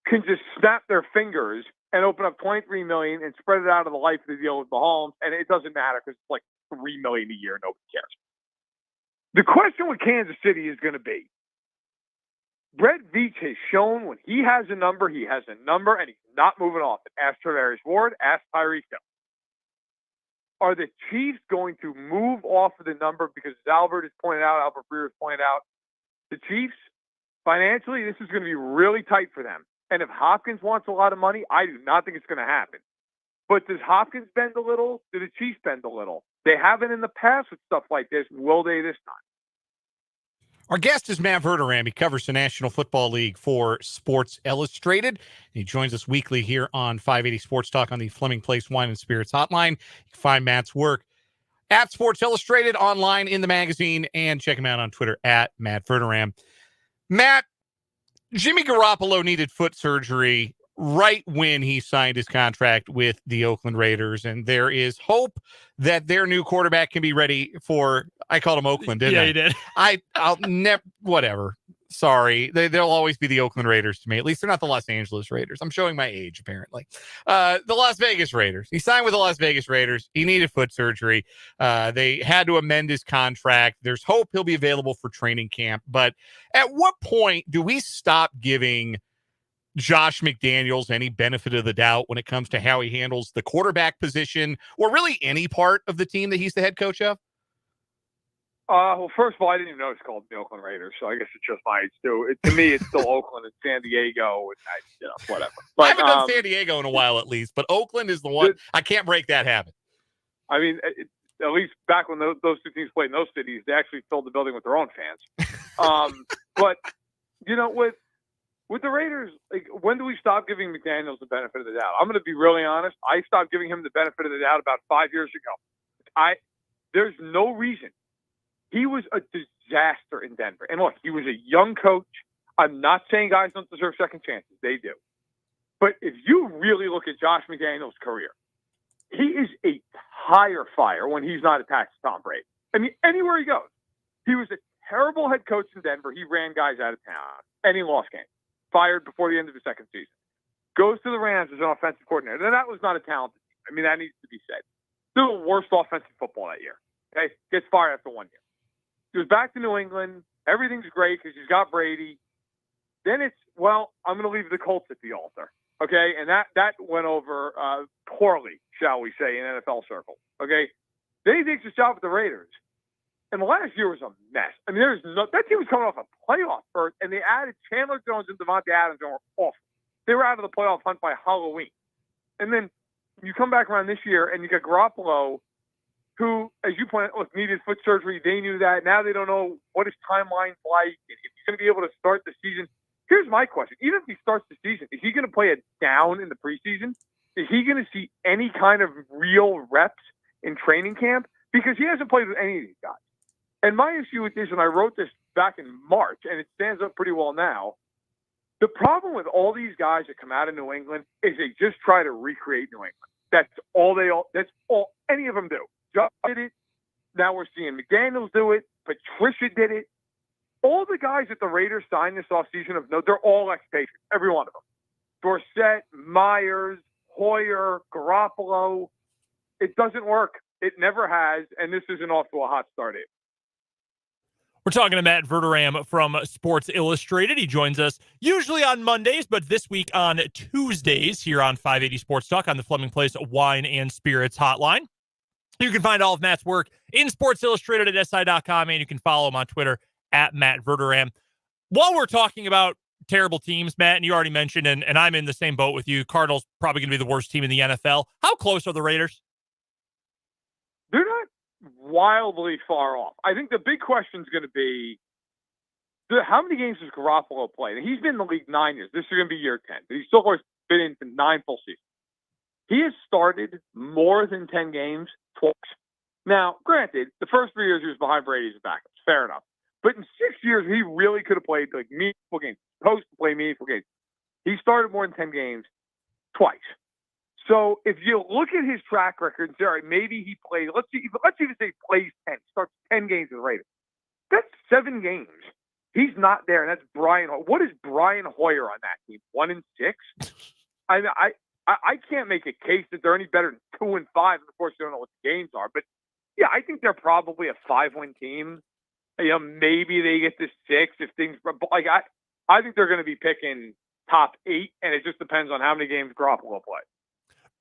can just snap their fingers and open up $23 million and spread it out of the life of the deal with Mahomes, and it doesn't matter because it's like $3 million a year. Nobody cares. The question with Kansas City is going to be, Brett Veach has shown when he has a number, he has a number, and he's not moving off it. Ask Travarius Ward, ask Tyreek Hill. Are the Chiefs going to move off of the number? Because as Albert Breer has pointed out, the Chiefs, financially, this is going to be really tight for them. And if Hopkins wants a lot of money, I do not think it's going to happen. But does Hopkins bend a little? Do the Chiefs bend a little? They haven't in the past with stuff like this. Will they this time? Our guest is Matt Verderame. He covers the National Football League for Sports Illustrated. He joins us weekly here on 580 Sports Talk on the Fleming Place Wine and Spirits Hotline. You can find Matt's work at Sports Illustrated, online in the magazine, and check him out on Twitter at Matt Verderame. Matt, Jimmy Garoppolo needed foot surgery right when he signed his contract with the Oakland Raiders, and there is hope that their new quarterback can be ready for, I called him Oakland, didn't I? Yeah, you did. I'll never, whatever. Sorry. They'll always be the Oakland Raiders to me. At least they're not the Los Angeles Raiders. I'm showing my age, apparently. The Las Vegas Raiders. He signed with the Las Vegas Raiders. He needed foot surgery. They had to amend his contract. There's hope he'll be available for training camp. But at what point do we stop giving Josh McDaniels any benefit of the doubt when it comes to how he handles the quarterback position or really any part of the team that he's the head coach of? Well, first of all, I didn't even know it's called the Oakland Raiders, so I guess it's just my age too. To me, it's still Oakland and San Diego, and whatever. But, I haven't done San Diego in a while, at least, but Oakland is the one. I can't break that habit. I mean, at least back when those two teams played in those cities, they actually filled the building with their own fans. But with the Raiders, like, when do we stop giving McDaniels the benefit of the doubt? I'm going to be really honest. I stopped giving him the benefit of the doubt about 5 years ago. There's no reason. He was a disaster in Denver. And look, he was a young coach. I'm not saying guys don't deserve second chances. They do. But if you really look at Josh McDaniels' career, he is a tire fire when he's not attached to Tom Brady. I mean, anywhere he goes. He was a terrible head coach in Denver. He ran guys out of town, and he lost games. Fired before the end of the second season. Goes to the Rams as an offensive coordinator. And that was not a talented team. I mean, that needs to be said. Still the worst offensive football that year. Okay? Gets fired after 1 year. Goes back to New England. Everything's great because he's got Brady. Then it's, well, I'm going to leave the Colts at the altar. Okay? And that went over poorly, shall we say, in NFL circles. Okay? Then he takes a job with the Raiders. And the last year was a mess. I mean, that team was coming off a playoff berth, and they added Chandler Jones and Devontae Adams, and were awful. They were out of the playoff hunt by Halloween. And then you come back around this year, and you got Garoppolo, who, as you pointed out, needed foot surgery. They knew that. Now they don't know what his timeline's like. If he's going to be able to start the season. Here's my question. Even if he starts the season, is he going to play it down in the preseason? Is he going to see any kind of real reps in training camp? Because he hasn't played with any of these guys. And my issue with this, and I wrote this back in March, and it stands up pretty well now, the problem with all these guys that come out of New England is they just try to recreate New England. That's all any of them do. Josh did it. Now we're seeing McDaniels do it. Patricia did it. All the guys that the Raiders signed this offseason they're all ex-Patriots, every one of them. Dorsett, Myers, Hoyer, Garoppolo. It doesn't work. It never has, and this isn't off to a hot start either. We're talking to Matt Verderame from Sports Illustrated. He joins us usually on Mondays, but this week on Tuesdays here on 580 Sports Talk on the Fleming Place Wine and Spirits Hotline. You can find all of Matt's work in Sports Illustrated at SI.com, and you can follow him on Twitter at Matt Verderame. While we're talking about terrible teams, Matt, and you already mentioned, and I'm in the same boat with you, Cardinals probably going to be the worst team in the NFL. How close are the Raiders? They're not wildly far off. I think the big question is going to be how many games has Garoppolo played? And he's been in the league 9 years. This is going to be year 10. But he's still been in for 9 full seasons. He has started more than 10 games twice. Now, granted, the first 3 years he was behind Brady as a backup. Fair enough. But in 6 years, he really could have played like meaningful games, supposed to play meaningful games. He started more than 10 games twice. So if you look at his track record and say, all right, maybe he played, let's even say he plays 10, starts 10 games with the Raiders. That's 7 games. He's not there, and that's Brian. What is Brian Hoyer on that team? 1-6? I can't make a case that they're any better than 2-5. Of course, you don't know what the games are, but yeah, I think they're probably a 5-win team. You know, maybe they get to 6 if things like I think they're going to be picking top 8, and it just depends on how many games Garoppolo play.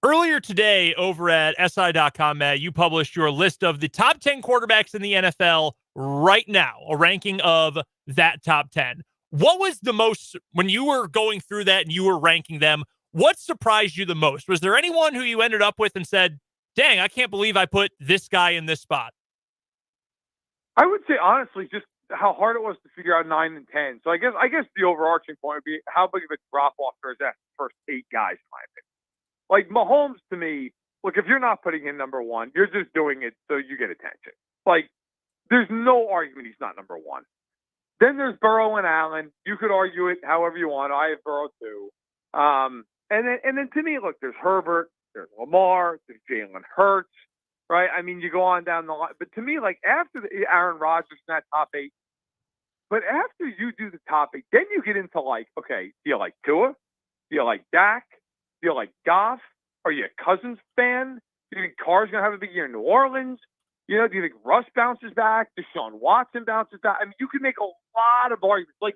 Earlier today over at SI.com, Matt, you published your list of the top 10 quarterbacks in the NFL right now, a ranking of that top 10. What was the most, when you were going through that and you were ranking them, what surprised you the most? Was there anyone who you ended up with and said, dang, I can't believe I put this guy in this spot? I would say, honestly, just how hard it was to figure out 9 and 10. So I guess the overarching point would be how big of a drop-off there is that first 8 guys, in my opinion. Like Mahomes, to me, look, if you're not putting in number 1, you're just doing it so you get attention. Like, there's no argument he's not number 1. Then there's Burrow and Allen. You could argue it however you want. I have Burrow too. And then to me, look, there's Herbert, there's Lamar, there's Jalen Hurts, right? I mean, you go on down the line. But to me, like after Aaron Rodgers in that top 8, but after you do the top 8, then you get into like, okay, do you like Tua? Do you like Dak? Do you like Goff? Are you a Cousins fan? Do you think Carr's going to have a big year in New Orleans? You know, do you think Russ bounces back? Deshaun Watson bounces back? I mean, you could make a lot of arguments. Like,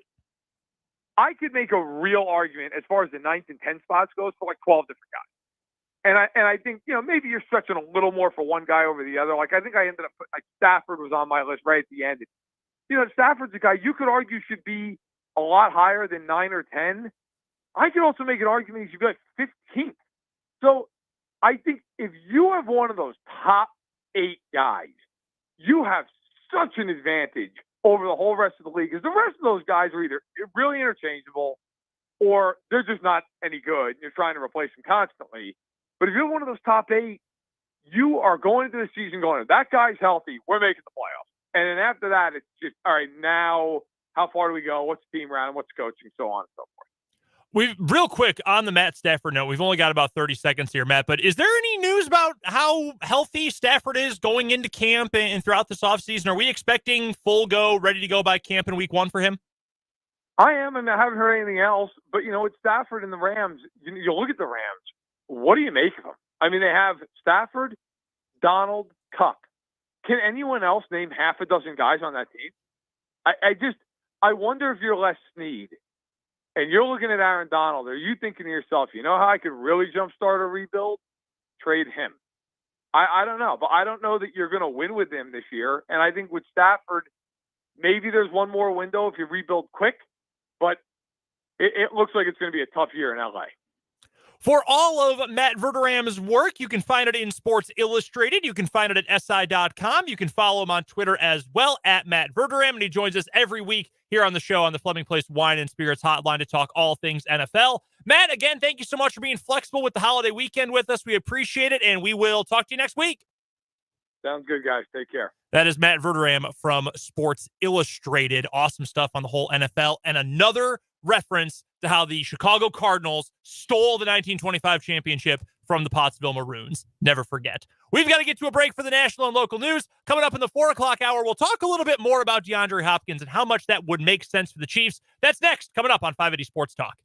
I could make a real argument as far as the 9th and 10th spots goes for like 12 different guys. And I think, you know, maybe you're stretching a little more for one guy over the other. Like, I think I ended up putting, like, Stafford was on my list right at the end. You know, Stafford's a guy you could argue should be a lot higher than 9 or 10. I could also make an argument he should be like 15th. So I think if you have one of those top 8 guys, you have such an advantage over the whole rest of the league, because the rest of those guys are either really interchangeable or they're just not any good. You're trying to replace them constantly. But if you're one of those top 8, you are going into the season going, if that guy's healthy, we're making the playoffs. And then after that, it's just, all right, now how far do we go? What's the team around? What's coaching? So on and so forth. We've real quick on the Matt Stafford note. We've only got about 30 seconds here, Matt, but is there any news about how healthy Stafford is going into camp and throughout this offseason? Are we expecting full go, ready to go by camp in week 1 for him? I am, and I haven't heard anything else. But, you know, it's Stafford and the Rams. You look at the Rams. What do you make of them? I mean, they have Stafford, Donald, Cup. Can anyone else name half a dozen guys on that team? I wonder if you're Les Snead and you're looking at Aaron Donald, are you thinking to yourself, you know how I could really jumpstart a rebuild? Trade him. I don't know, but I don't know that you're going to win with him this year. And I think with Stafford, maybe there's one more window if you rebuild quick, but it looks like it's going to be a tough year in LA. For all of Matt Verderame's work, you can find it in Sports Illustrated. You can find it at SI.com. You can follow him on Twitter as well, at Matt Verderame. And he joins us every week here on the show on the Fleming Place Wine and Spirits Hotline to talk all things NFL. Matt, again, thank you so much for being flexible with the holiday weekend with us. We appreciate it, and we will talk to you next week. Sounds good, guys. Take care. That is Matt Verderame from Sports Illustrated. Awesome stuff on the whole NFL. And another reference to how the Chicago Cardinals stole the 1925 championship from the Pottsville Maroons. Never forget. We've got to get to a break for the national and local news. Coming up in the 4 o'clock hour, we'll talk a little bit more about Deandre Hopkins and how much that would make sense for the Chiefs. That's next, coming up on 580 Sports Talk.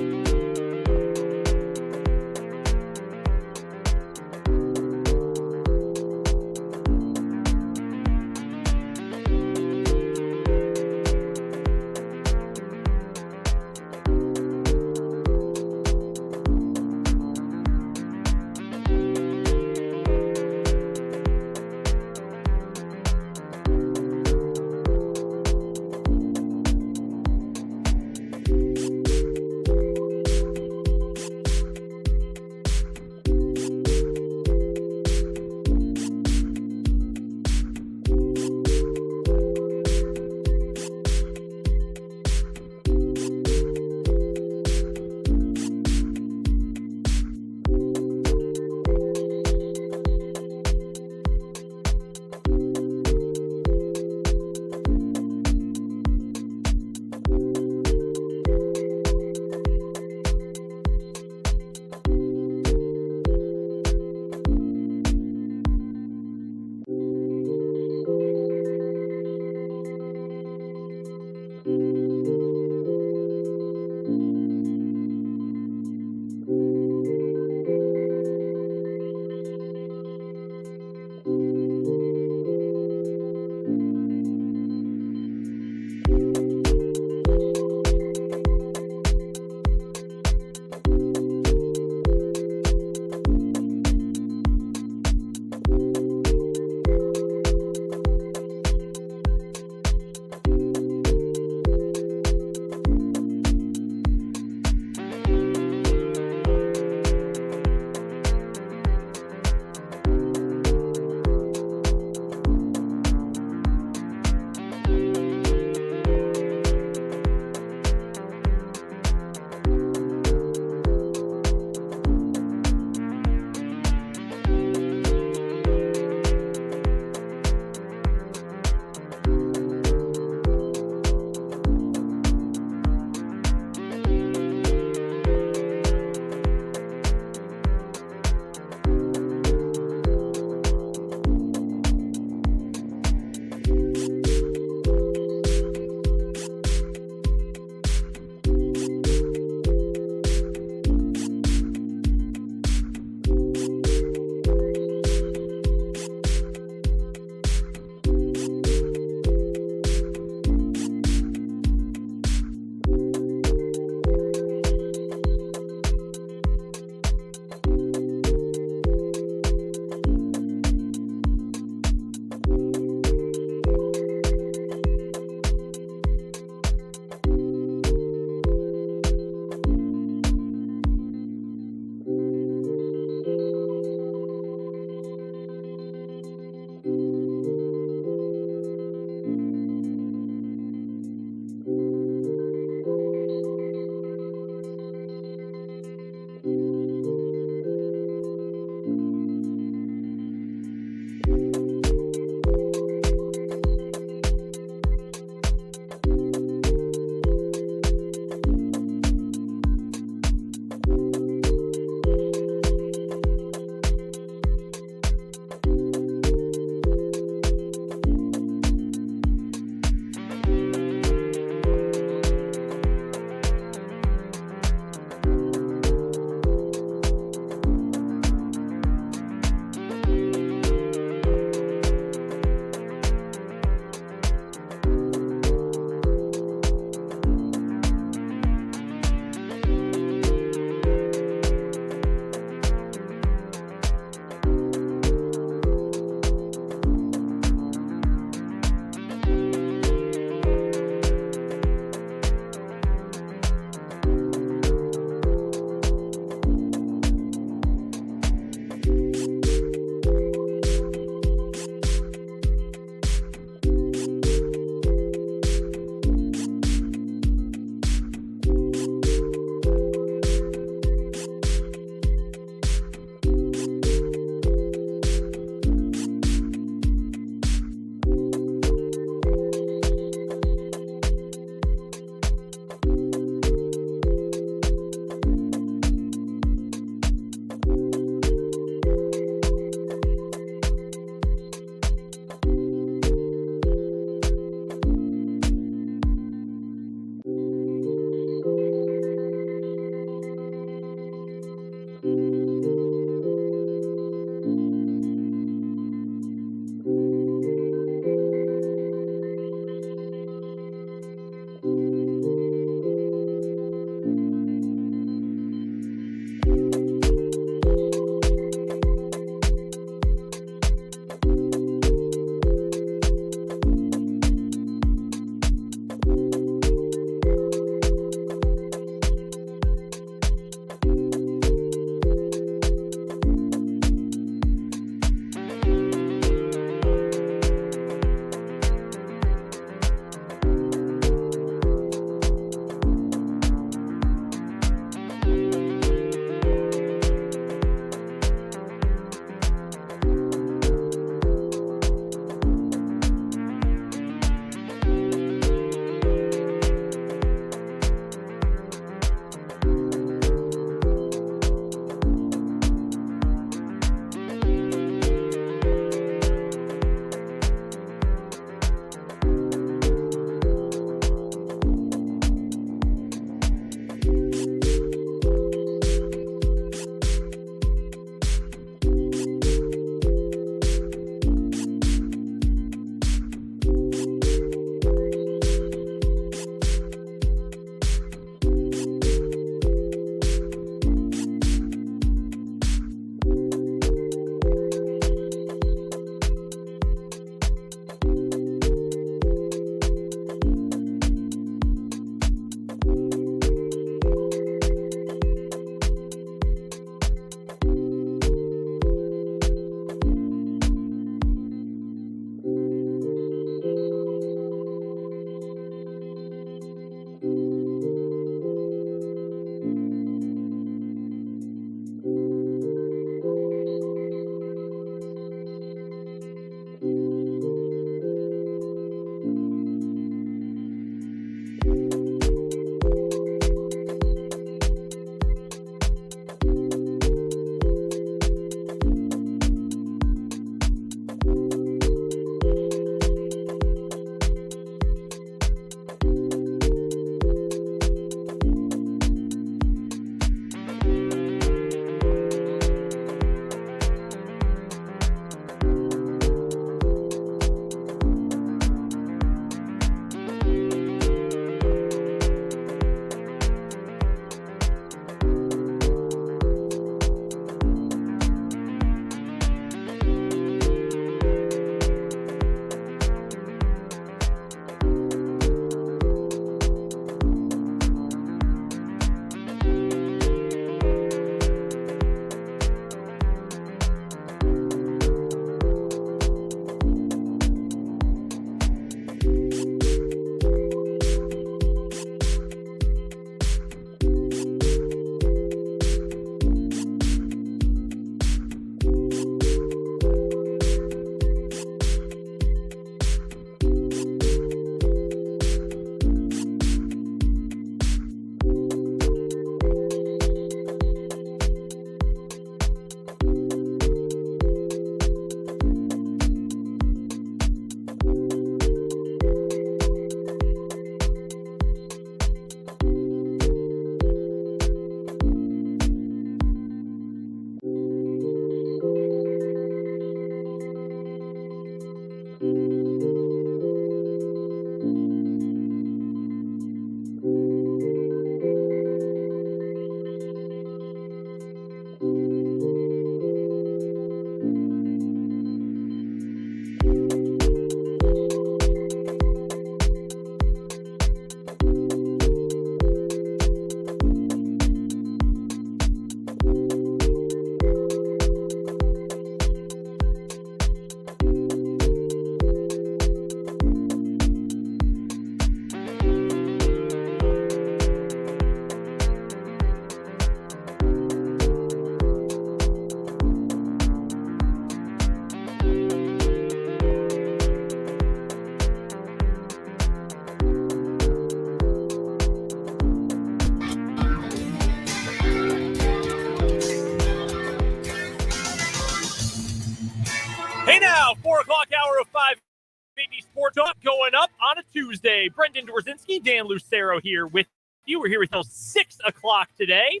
now, 4 o'clock hour of 580 Sports Talk going up on a Tuesday. Brendan Dworzinski, Dan Lucero here with you. We're here until 6 o'clock today.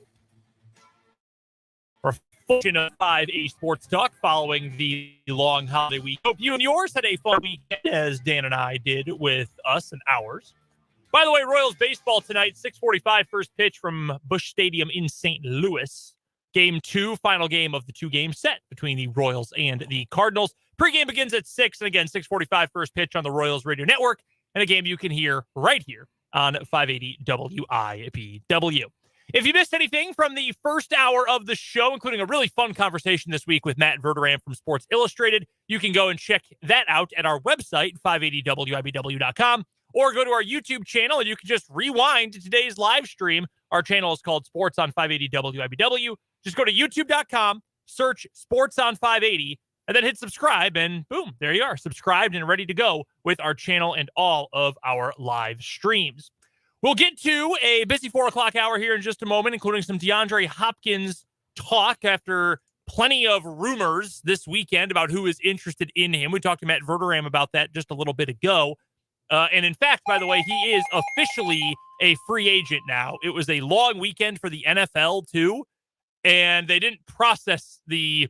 For function of 580 Sports Talk following the long holiday week. Hope you and yours had a fun weekend, as Dan and I did with us and ours. By the way, Royals baseball tonight, 6:45 first pitch from Busch Stadium in St. Louis. Game 2, final game of the 2-game set between the Royals and the Cardinals. Pregame begins at 6, and again, 6:45 first pitch on the Royals Radio Network, and a game you can hear right here on 580 WIBW. If you missed anything from the first hour of the show, including a really fun conversation this week with Matt Verderame from Sports Illustrated, you can go and check that out at our website, 580WIBW.com, or go to our YouTube channel, and you can just rewind to today's live stream. Our channel is called Sports on 580 WIBW. Just go to youtube.com, search Sports on 580, and then hit subscribe, and boom, there you are, subscribed and ready to go with our channel and all of our live streams. We'll get to a busy 4 o'clock hour here in just a moment, including some Deandre Hopkins talk after plenty of rumors this weekend about who is interested in him. We talked to Matt Verderame about that just a little bit ago. And in fact, by the way, he is officially a free agent now. It was a long weekend for the NFL, too. And they didn't process the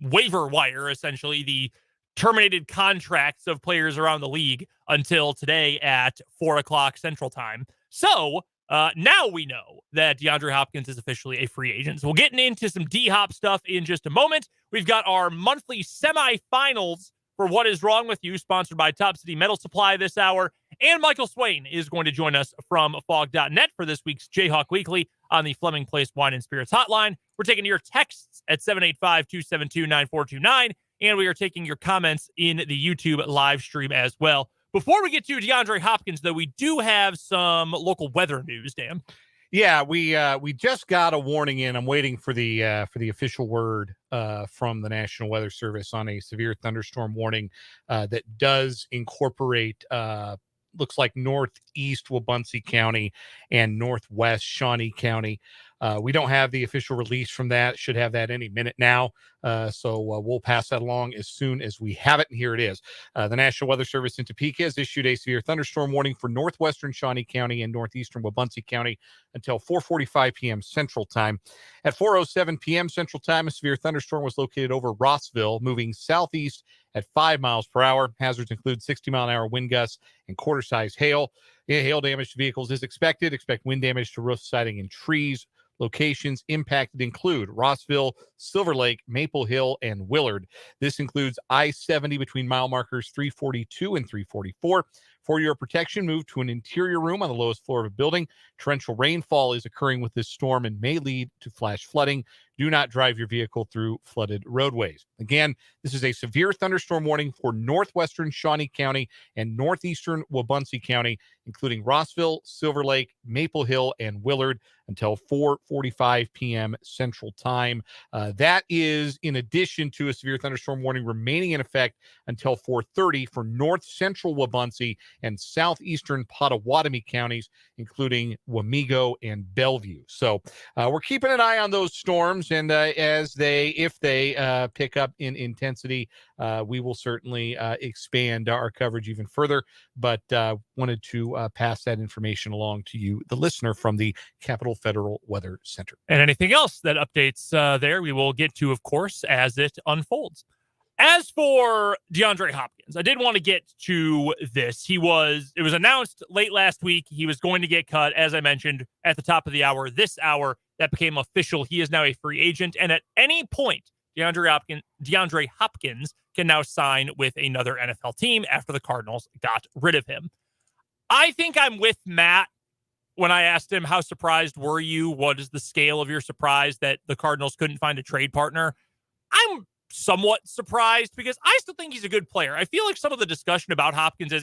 waiver wire, essentially, the terminated contracts of players around the league until today at 4 o'clock Central Time. So now we know that Deandre Hopkins is officially a free agent. So we'll get into some D-Hop stuff in just a moment. We've got our monthly semifinals for What Is Wrong With You, sponsored by Top City Metal Supply this hour. And Michael Swain is going to join us from fog.net for this week's Jayhawk Weekly on the Fleming Place Wine and Spirits hotline. We're taking your texts at 785-272-9429, and we are taking your comments in the YouTube live stream as well. Before we get to Deandre Hopkins, though, we do have some local weather news, Dan. Yeah, we just got a warning in. I'm waiting for the official word from the National Weather Service on a severe thunderstorm warning that does incorporate looks like northeast Wabunsee County and northwest Shawnee County. We don't have the official release from that. Should have that any minute now. So we'll pass that along as soon as we have it. And here it is. The National Weather Service in Topeka has issued a severe thunderstorm warning for northwestern Shawnee County and northeastern Wabunsee County until 4:45 p.m. Central Time. At 4:07 p.m. Central Time, a severe thunderstorm was located over Rossville, moving southeast at 5 miles per hour. Hazards include 60-mile-an-hour wind gusts and quarter-size hail. Hail damage to vehicles is expected. Expect wind damage to roof siding and trees. Locations impacted include Rossville, Silver Lake, Maple Hill, and Willard. This includes I-70 between mile markers 342 and 344. For your protection, move to an interior room on the lowest floor of a building. Torrential rainfall is occurring with this storm and may lead to flash flooding. Do not drive your vehicle through flooded roadways. Again, this is a severe thunderstorm warning for northwestern Shawnee County and northeastern Wabunsee County, including Rossville, Silver Lake, Maple Hill, and Willard until 4:45 p.m. Central Time. That is in addition to a severe thunderstorm warning remaining in effect until 4:30 for north central Wabunsee and southeastern Pottawatomie counties, including Wamego and Bellevue. So we're keeping an eye on those storms, and if they pick up in intensity, we will certainly expand our coverage even further. But wanted to pass that information along to you, the listener, from the Capital Federal Weather Center. And anything else that updates there, we will get to, of course, as it unfolds. As for Deandre Hopkins, I did want to get to this. It was announced late last week he was going to get cut, as I mentioned, at the top of the hour. This hour, that became official. He is now a free agent, and at any point, Deandre Hopkins can now sign with another NFL team after the Cardinals got rid of him. I think I'm with Matt when I asked him, how surprised were you? What is the scale of your surprise that the Cardinals couldn't find a trade partner? I'm somewhat surprised because I still think he's a good player. I feel like some of the discussion about Hopkins is,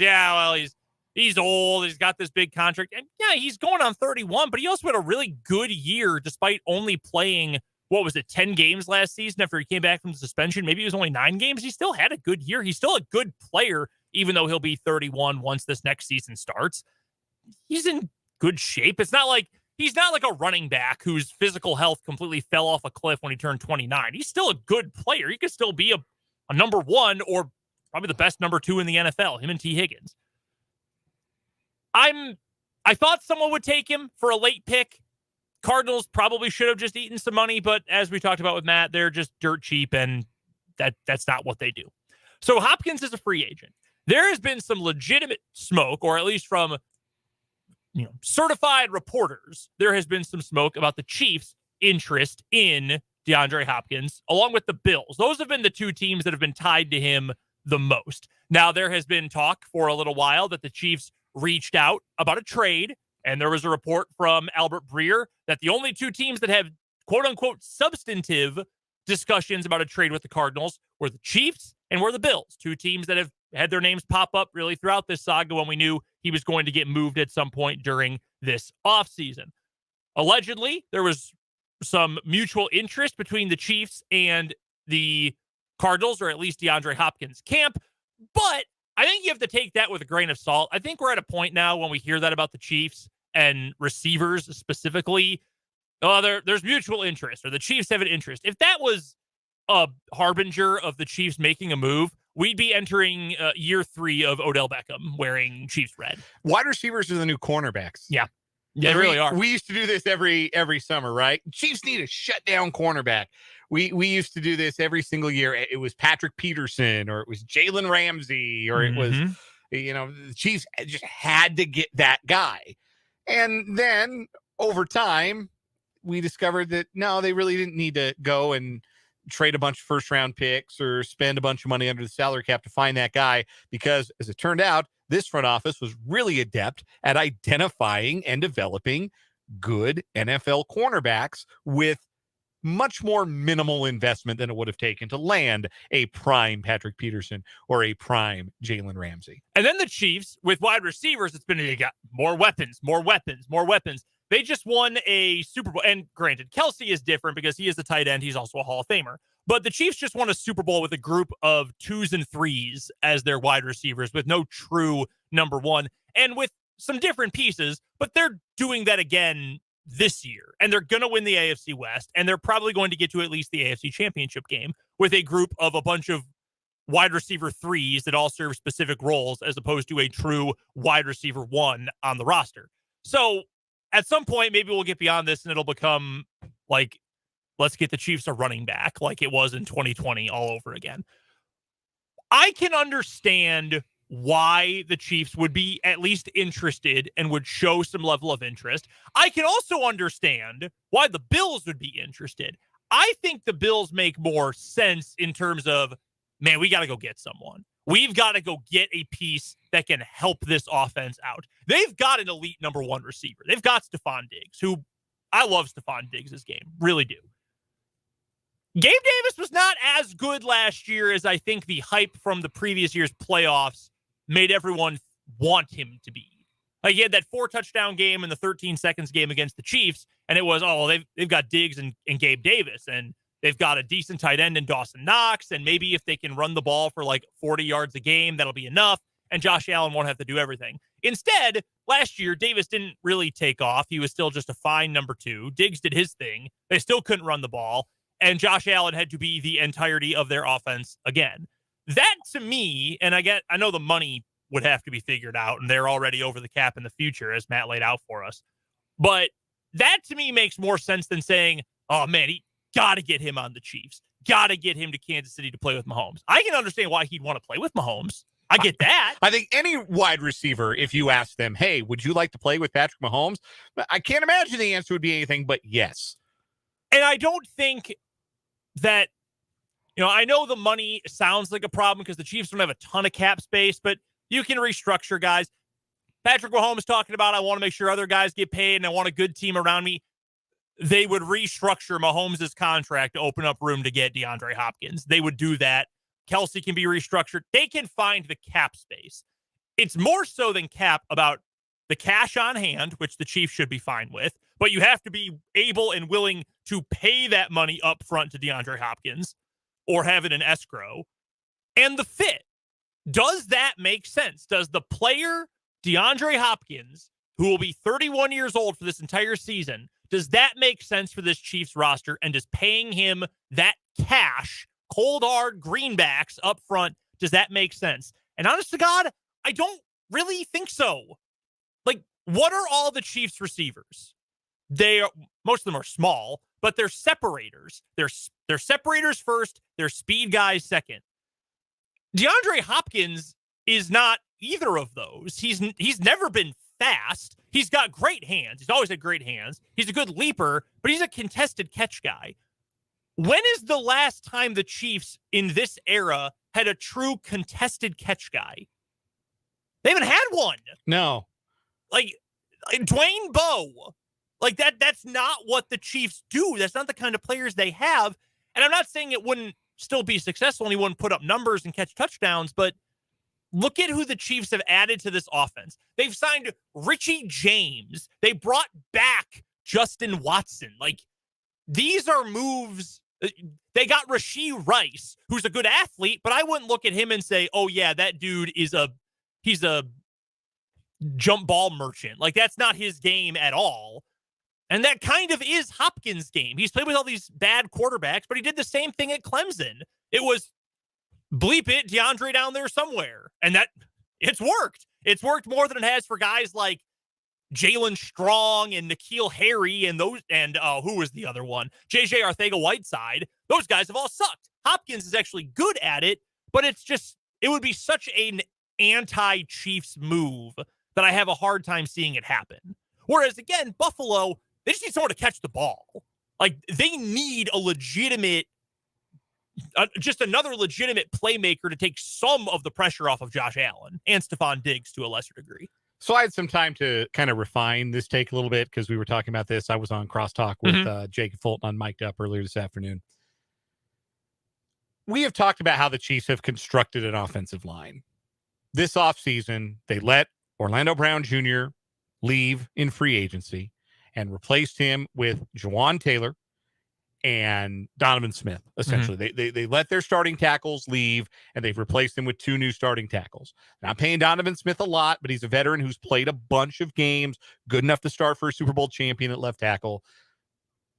he's old, he's got this big contract, and he's going on 31, but he also had a really good year despite only playing, 10 games last season after he came back from suspension. Maybe it was only 9 games. He still had a good year. He's still a good player, even though he'll be 31 once this next season starts. He's in good shape. He's not like a running back whose physical health completely fell off a cliff when he turned 29. He's still a good player. He could still be a number one or probably the best number two in the NFL, him and T. Higgins. I thought someone would take him for a late pick. Cardinals probably should have just eaten some money, but as we talked about with Matt, they're just dirt cheap, and that's not what they do. So Hopkins is a free agent. There has been some legitimate smoke, or at least from certified reporters, there has been some smoke about the Chiefs' interest in DeAndre Hopkins, along with the Bills. Those have been the two teams that have been tied to him the most. Now, there has been talk for a little while that the Chiefs reached out about a trade, and there was a report from Albert Breer that the only two teams that have quote-unquote substantive discussions about a trade with the Cardinals were the Chiefs and were the Bills, two teams that have had their names pop up really throughout this saga when we knew he was going to get moved at some point during this offseason. Allegedly, there was some mutual interest between the Chiefs and the Cardinals, or at least DeAndre Hopkins' camp, but I think you have to take that with a grain of salt. I think we're at a point now when we hear that about the Chiefs and receivers specifically, there's mutual interest, or the Chiefs have an interest. If that was a harbinger of the Chiefs making a move, we'd be entering year 3 of Odell Beckham wearing Chiefs red. Wide receivers are the new cornerbacks. Yeah, they really are. We used to do this every summer, right? Chiefs need a shutdown cornerback. We used to do this every single year. It was Patrick Peterson, or it was Jalen Ramsey, or it was, the Chiefs just had to get that guy. And then over time, we discovered that no, they really didn't need to go and trade a bunch of first-round picks or spend a bunch of money under the salary cap to find that guy, because as it turned out, this front office was really adept at identifying and developing good NFL cornerbacks with much more minimal investment than it would have taken to land a prime Patrick Peterson or a prime Jalen Ramsey. And then the Chiefs, with wide receivers, it's been, they got more weapons. They just won a Super Bowl. And granted, Kelsey is different because he is the tight end. He's also a Hall of Famer. But the Chiefs just won a Super Bowl with a group of 2s and 3s as their wide receivers, with no true number one, and with some different pieces. But they're doing that again this year, and they're going to win the AFC West, and they're probably going to get to at least the AFC Championship game with a group of a bunch of wide receiver 3s that all serve specific roles, as opposed to a true wide receiver 1 on the roster. So at some point, maybe we'll get beyond this and it'll become like, let's get the Chiefs a running back like it was in 2020 all over again. I can understand why the Chiefs would be at least interested and would show some level of interest. I can also understand why the Bills would be interested. I think the Bills make more sense in terms of, man, we got to go get someone. We've got to go get a piece that can help this offense out. They've got an elite number 1 receiver. They've got Stephon Diggs, who I love Stephon Diggs' game. Really do. Gabe Davis was not as good last year as I think the hype from the previous year's playoffs made everyone want him to be. Like, he had that 4-touchdown game in the 13 seconds game against the Chiefs, and it was, they've got Diggs and Gabe Davis, and they've got a decent tight end in Dawson Knox, and maybe if they can run the ball for like 40 yards a game, that'll be enough, and Josh Allen won't have to do everything. Instead, last year, Davis didn't really take off. He was still just a fine number 2. Diggs did his thing. They still couldn't run the ball, and Josh Allen had to be the entirety of their offense again. That, to me, and I know the money would have to be figured out, and they're already over the cap in the future, as Matt laid out for us. But that, to me, makes more sense than saying, oh, man, he got to get him on the Chiefs. Got to get him to Kansas City to play with Mahomes. I can understand why he'd want to play with Mahomes. I get that. I think any wide receiver, if you ask them, hey, would you like to play with Patrick Mahomes? I can't imagine the answer would be anything but yes. And I don't think that, I know the money sounds like a problem because the Chiefs don't have a ton of cap space, but you can restructure guys. Patrick Mahomes talking about, I want to make sure other guys get paid and I want a good team around me. They would restructure Mahomes' contract to open up room to get DeAndre Hopkins. They would do that. Kelsey can be restructured. They can find the cap space. It's more so than cap about the cash on hand, which the Chiefs should be fine with, but you have to be able and willing to pay that money up front to DeAndre Hopkins or have it in escrow. And the fit. Does that make sense? Does the player, DeAndre Hopkins, who will be 31 years old for this entire season, does that make sense for this Chiefs roster? And does paying him that cash cold, hard greenbacks up front. Does that make sense? And honest to God, I don't really think so. Like, what are all the Chiefs receivers? Most of them are small, but they're separators. They're separators first. They're speed guys second. Deandre Hopkins is not either of those. He's never been fast. He's got great hands. He's always had great hands. He's a good leaper, but he's a contested catch guy. When is the last time the Chiefs in this era had a true contested catch guy? They haven't had one. No. Like Dwayne Bowe. Like that's not what the Chiefs do. That's not the kind of players they have. And I'm not saying it wouldn't still be successful and he wouldn't put up numbers and catch touchdowns, but look at who the Chiefs have added to this offense. They've signed Richie James. They brought back Justin Watson. Like, these are moves. They got Rashee Rice, who's a good athlete, but I wouldn't look at him and say, oh yeah, that dude he's a jump ball merchant. Like, that's not his game at all. And that kind of is Hopkins' game. He's played with all these bad quarterbacks, but he did the same thing at Clemson. It was bleep it, DeAndre down there somewhere. And it's worked. It's worked more than it has for guys like Jalen Strong and N'Keal Harry and who was the other one? JJ Arcega-Whiteside. Those guys have all sucked. Hopkins is actually good at it, but it would be such an anti-Chiefs move that I have a hard time seeing it happen. Whereas, again, Buffalo, they just need someone to catch the ball. Like, they need a legitimate, just another legitimate playmaker to take some of the pressure off of Josh Allen and Stephon Diggs to a lesser degree. So I had some time to kind of refine this take a little bit because we were talking about this. I was on Crosstalk with Jake Fulton on Mic'd Up earlier this afternoon. We have talked about how the Chiefs have constructed an offensive line. This offseason, they let Orlando Brown Jr. leave in free agency and replaced him with Jawan Taylor and Donovan Smith, essentially. They let their starting tackles leave, and they've replaced them with two new starting tackles. Not paying Donovan Smith a lot, but he's a veteran who's played a bunch of games, good enough to start for a Super Bowl champion at left tackle.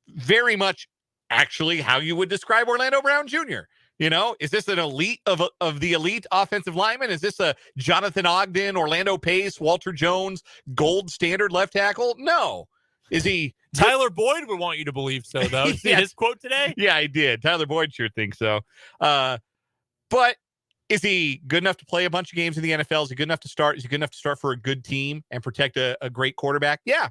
Very much actually how you would describe Orlando Brown Jr. You know, is this an elite of the elite offensive lineman? Is this a Jonathan Ogden, Orlando Pace, Walter Jones, gold standard left tackle? No. Is he? Tyler Boyd would want you to believe so, though. Did you see his quote today? Yeah, I did. Tyler Boyd sure thinks so. But is he good enough to play a bunch of games in the NFL? Is he good enough to start? Is he good enough to start for a good team and protect a great quarterback? Yeah,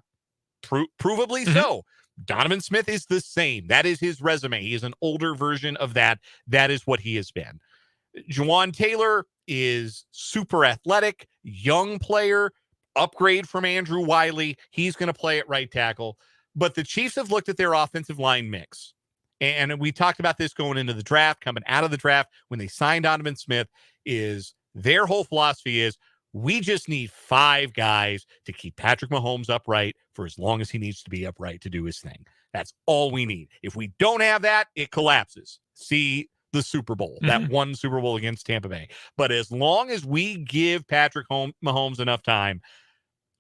provably so. Donovan Smith is the same. That is his resume. He is an older version of that. That is what he has been. Jawan Taylor is super athletic, young player, upgrade from Andrew Wiley. He's going to play at right tackle. But the Chiefs have looked at their offensive line mix. And we talked about this going into the draft, coming out of the draft, when they signed Donovan Smith, is their whole philosophy is, we just need 5 guys to keep Patrick Mahomes upright for as long as he needs to be upright to do his thing. That's all we need. If we don't have that, it collapses. See the Super Bowl, that one Super Bowl against Tampa Bay. But as long as we give Patrick Mahomes enough time,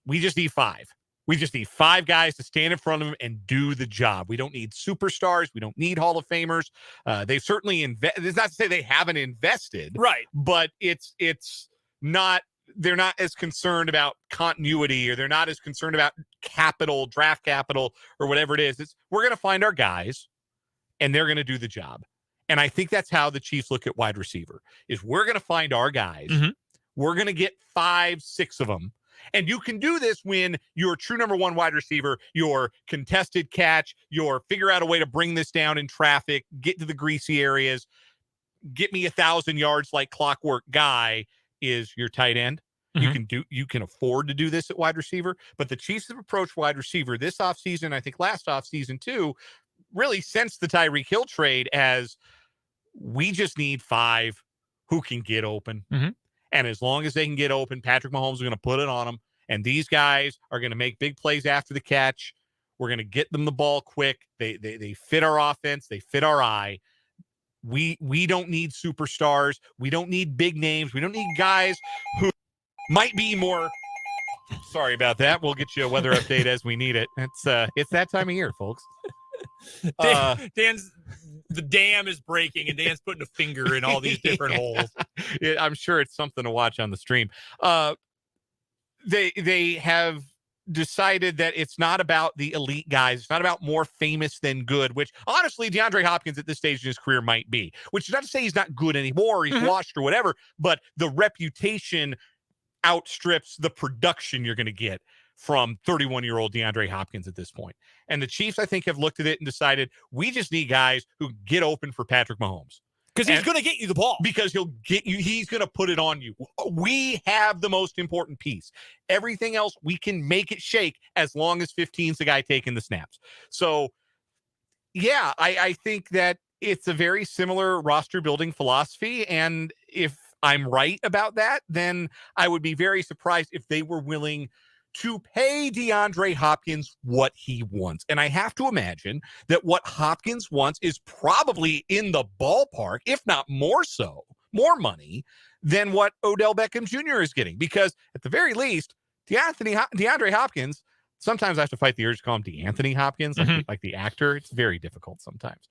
we just need 5. We just need 5 guys to stand in front of him and do the job. We don't need superstars. We don't need Hall of Famers. They've certainly invested. It's not to say they haven't invested. Right. But it's not. They're not as concerned about continuity, or they're not as concerned about capital, draft capital, or whatever it is. We're going to find our guys, and they're going to do the job. And I think that's how the Chiefs look at wide receiver, is we're going to find our guys. We're going to get 5, 6 of them. And you can do this when you're true number 1 wide receiver, your contested catch, your figure out a way to bring this down in traffic, get to the greasy areas, get me 1,000 yards like clockwork guy is your tight end. You can afford to do this at wide receiver, but the Chiefs have approached wide receiver this offseason, I think last offseason too, really since the Tyreek Hill trade, as we just need 5 who can get open. And as long as they can get open, Patrick Mahomes is going to put it on them. And these guys are going to make big plays after the catch. We're going to get them the ball quick. They fit our offense. They fit our eye. We don't need superstars. We don't need big names. We don't need guys who might be more. Sorry about that. We'll get you a weather update as we need it. It's that time of year, folks. Dan's the dam is breaking and Dan's putting a finger in all these different holes. Yeah, I'm sure it's something to watch on the stream. They have decided that it's not about the elite guys. It's not about more famous than good, which honestly, DeAndre Hopkins at this stage in his career might be, which is not to say he's not good anymore. He's washed or whatever, but the reputation outstrips the production you're going to get from 31-year-old DeAndre Hopkins at this point. And the Chiefs, I think, have looked at it and decided we just need guys who get open for Patrick Mahomes. Because he's going to get you the ball. Because he'll get you. He's going to put it on you. We have the most important piece. Everything else, we can make it shake as long as 15's the guy taking the snaps. So, yeah, I think that it's a very similar roster building philosophy. And if I'm right about that, then I would be very surprised if they were willing to pay DeAndre Hopkins what he wants. And I have to imagine that what Hopkins wants is probably in the ballpark, if not more so, more money than what Odell Beckham Jr. is getting. Because at the very least, DeAndre Hopkins, sometimes I have to fight the urge to call him DeAnthony Hopkins, like the actor. It's very difficult sometimes.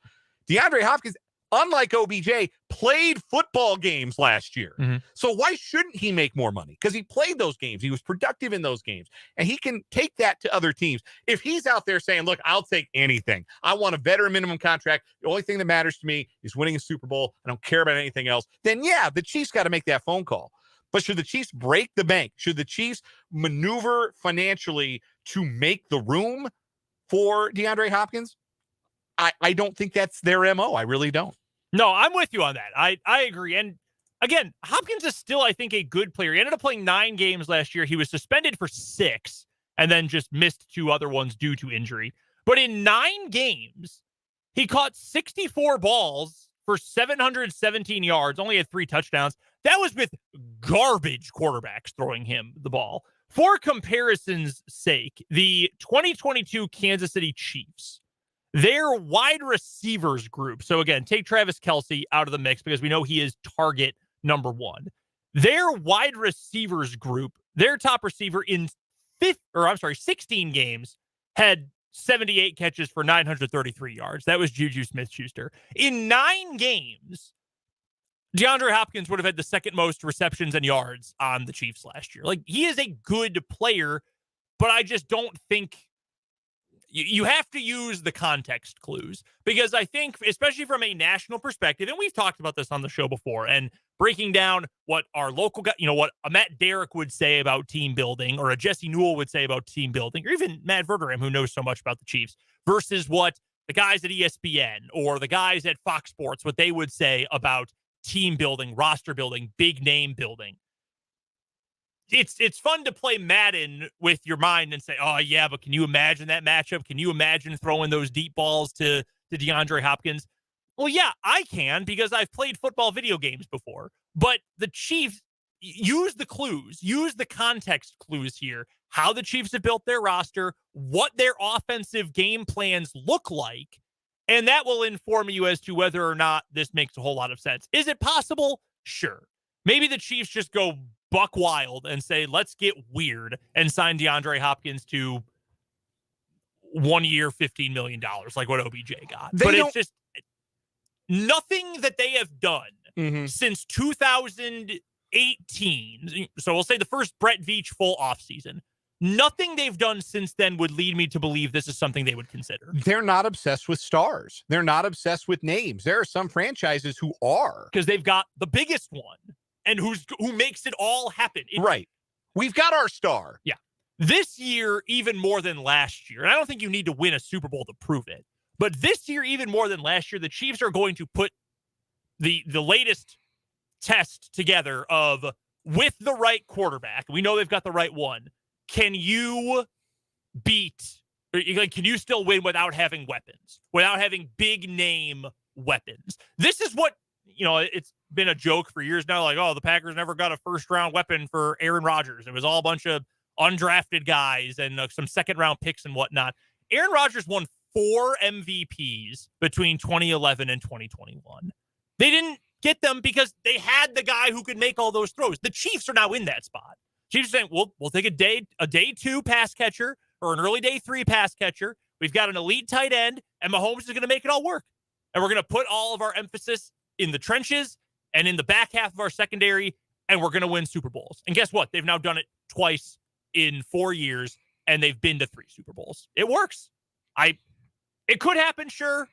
DeAndre Hopkins, unlike OBJ, played football games last year. So why shouldn't he make more money? Because he played those games. He was productive in those games. And he can take that to other teams. If he's out there saying, look, I'll take anything. I want a veteran minimum contract. The only thing that matters to me is winning a Super Bowl. I don't care about anything else. Then, yeah, the Chiefs got to make that phone call. But should the Chiefs break the bank? Should the Chiefs maneuver financially to make the room for DeAndre Hopkins? I don't think that's their MO. I really don't. No, I'm with you on that. I agree. And again, Hopkins is still, I think, a good player. He ended up playing 9 games last year. He was suspended for 6 and then just missed 2 other ones due to injury. But in 9 games, he caught 64 balls for 717 yards, only had 3 touchdowns. That was with garbage quarterbacks throwing him the ball. For comparison's sake, the 2022 Kansas City Chiefs, their wide receivers group. So again, take Travis Kelce out of the mix because we know he is target number 1. Their wide receivers group, their top receiver in 16 games had 78 catches for 933 yards. That was Juju Smith-Schuster. In 9 games, DeAndre Hopkins would have had the second most receptions and yards on the Chiefs last year. Like, he is a good player, but I just don't think you have to use the context clues, because I think, especially from a national perspective, and we've talked about this on the show before, and breaking down what our local guy, what a Matt Derrick would say about team building, or a Jesse Newell would say about team building, or even Matt Verderame, who knows so much about the Chiefs, versus what the guys at ESPN or the guys at Fox Sports, what they would say about team building, roster building, big name building. It's fun to play Madden with your mind and say, oh, yeah, but can you imagine that matchup? Can you imagine throwing those deep balls to DeAndre Hopkins? Well, yeah, I can, because I've played football video games before. But the Chiefs, use the clues, use the context clues here, how the Chiefs have built their roster, what their offensive game plans look like, and that will inform you as to whether or not this makes a whole lot of sense. Is it possible? Sure. Maybe the Chiefs just go buck wild and say, let's get weird and sign DeAndre Hopkins to 1 year, $15 million, like what OBJ got. It's just nothing that they have done since 2018. So we'll say the first Brett Veach full offseason. Nothing they've done since then would lead me to believe this is something they would consider. They're not obsessed with stars. They're not obsessed with names. There are some franchises who are. Because they've got the biggest one. And who makes it all happen. Right. We've got our star. Yeah. This year, even more than last year, and I don't think you need to win a Super Bowl to prove it, but this year, even more than last year, the Chiefs are going to put the latest test together of, with the right quarterback, we know they've got the right one, can you can you still win without having weapons, without having big name weapons? This is what, it's been a joke for years now, like, oh, the Packers never got a first-round weapon for Aaron Rodgers. It was all a bunch of undrafted guys and some second-round picks and whatnot. Aaron Rodgers won 4 MVPs between 2011 and 2021. They didn't get them because they had the guy who could make all those throws. The Chiefs are now in that spot. Chiefs are saying, we'll take a day 2 pass catcher or an early day 3 pass catcher. We've got an elite tight end, and Mahomes is going to make it all work. And we're going to put all of our emphasis in the trenches and in the back half of our secondary, and we're going to win Super Bowls. And guess what? They've now done it twice in 4 years, and they've been to 3 Super Bowls. It works. It could happen, sure.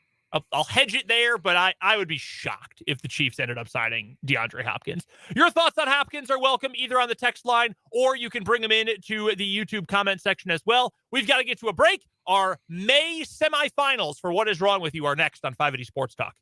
I'll hedge it there, but I would be shocked if the Chiefs ended up signing DeAndre Hopkins. Your thoughts on Hopkins are welcome either on the text line, or you can bring them in to the YouTube comment section as well. We've got to get to a break. Our May semifinals for What Is Wrong With You are next on 580 Sports Talk.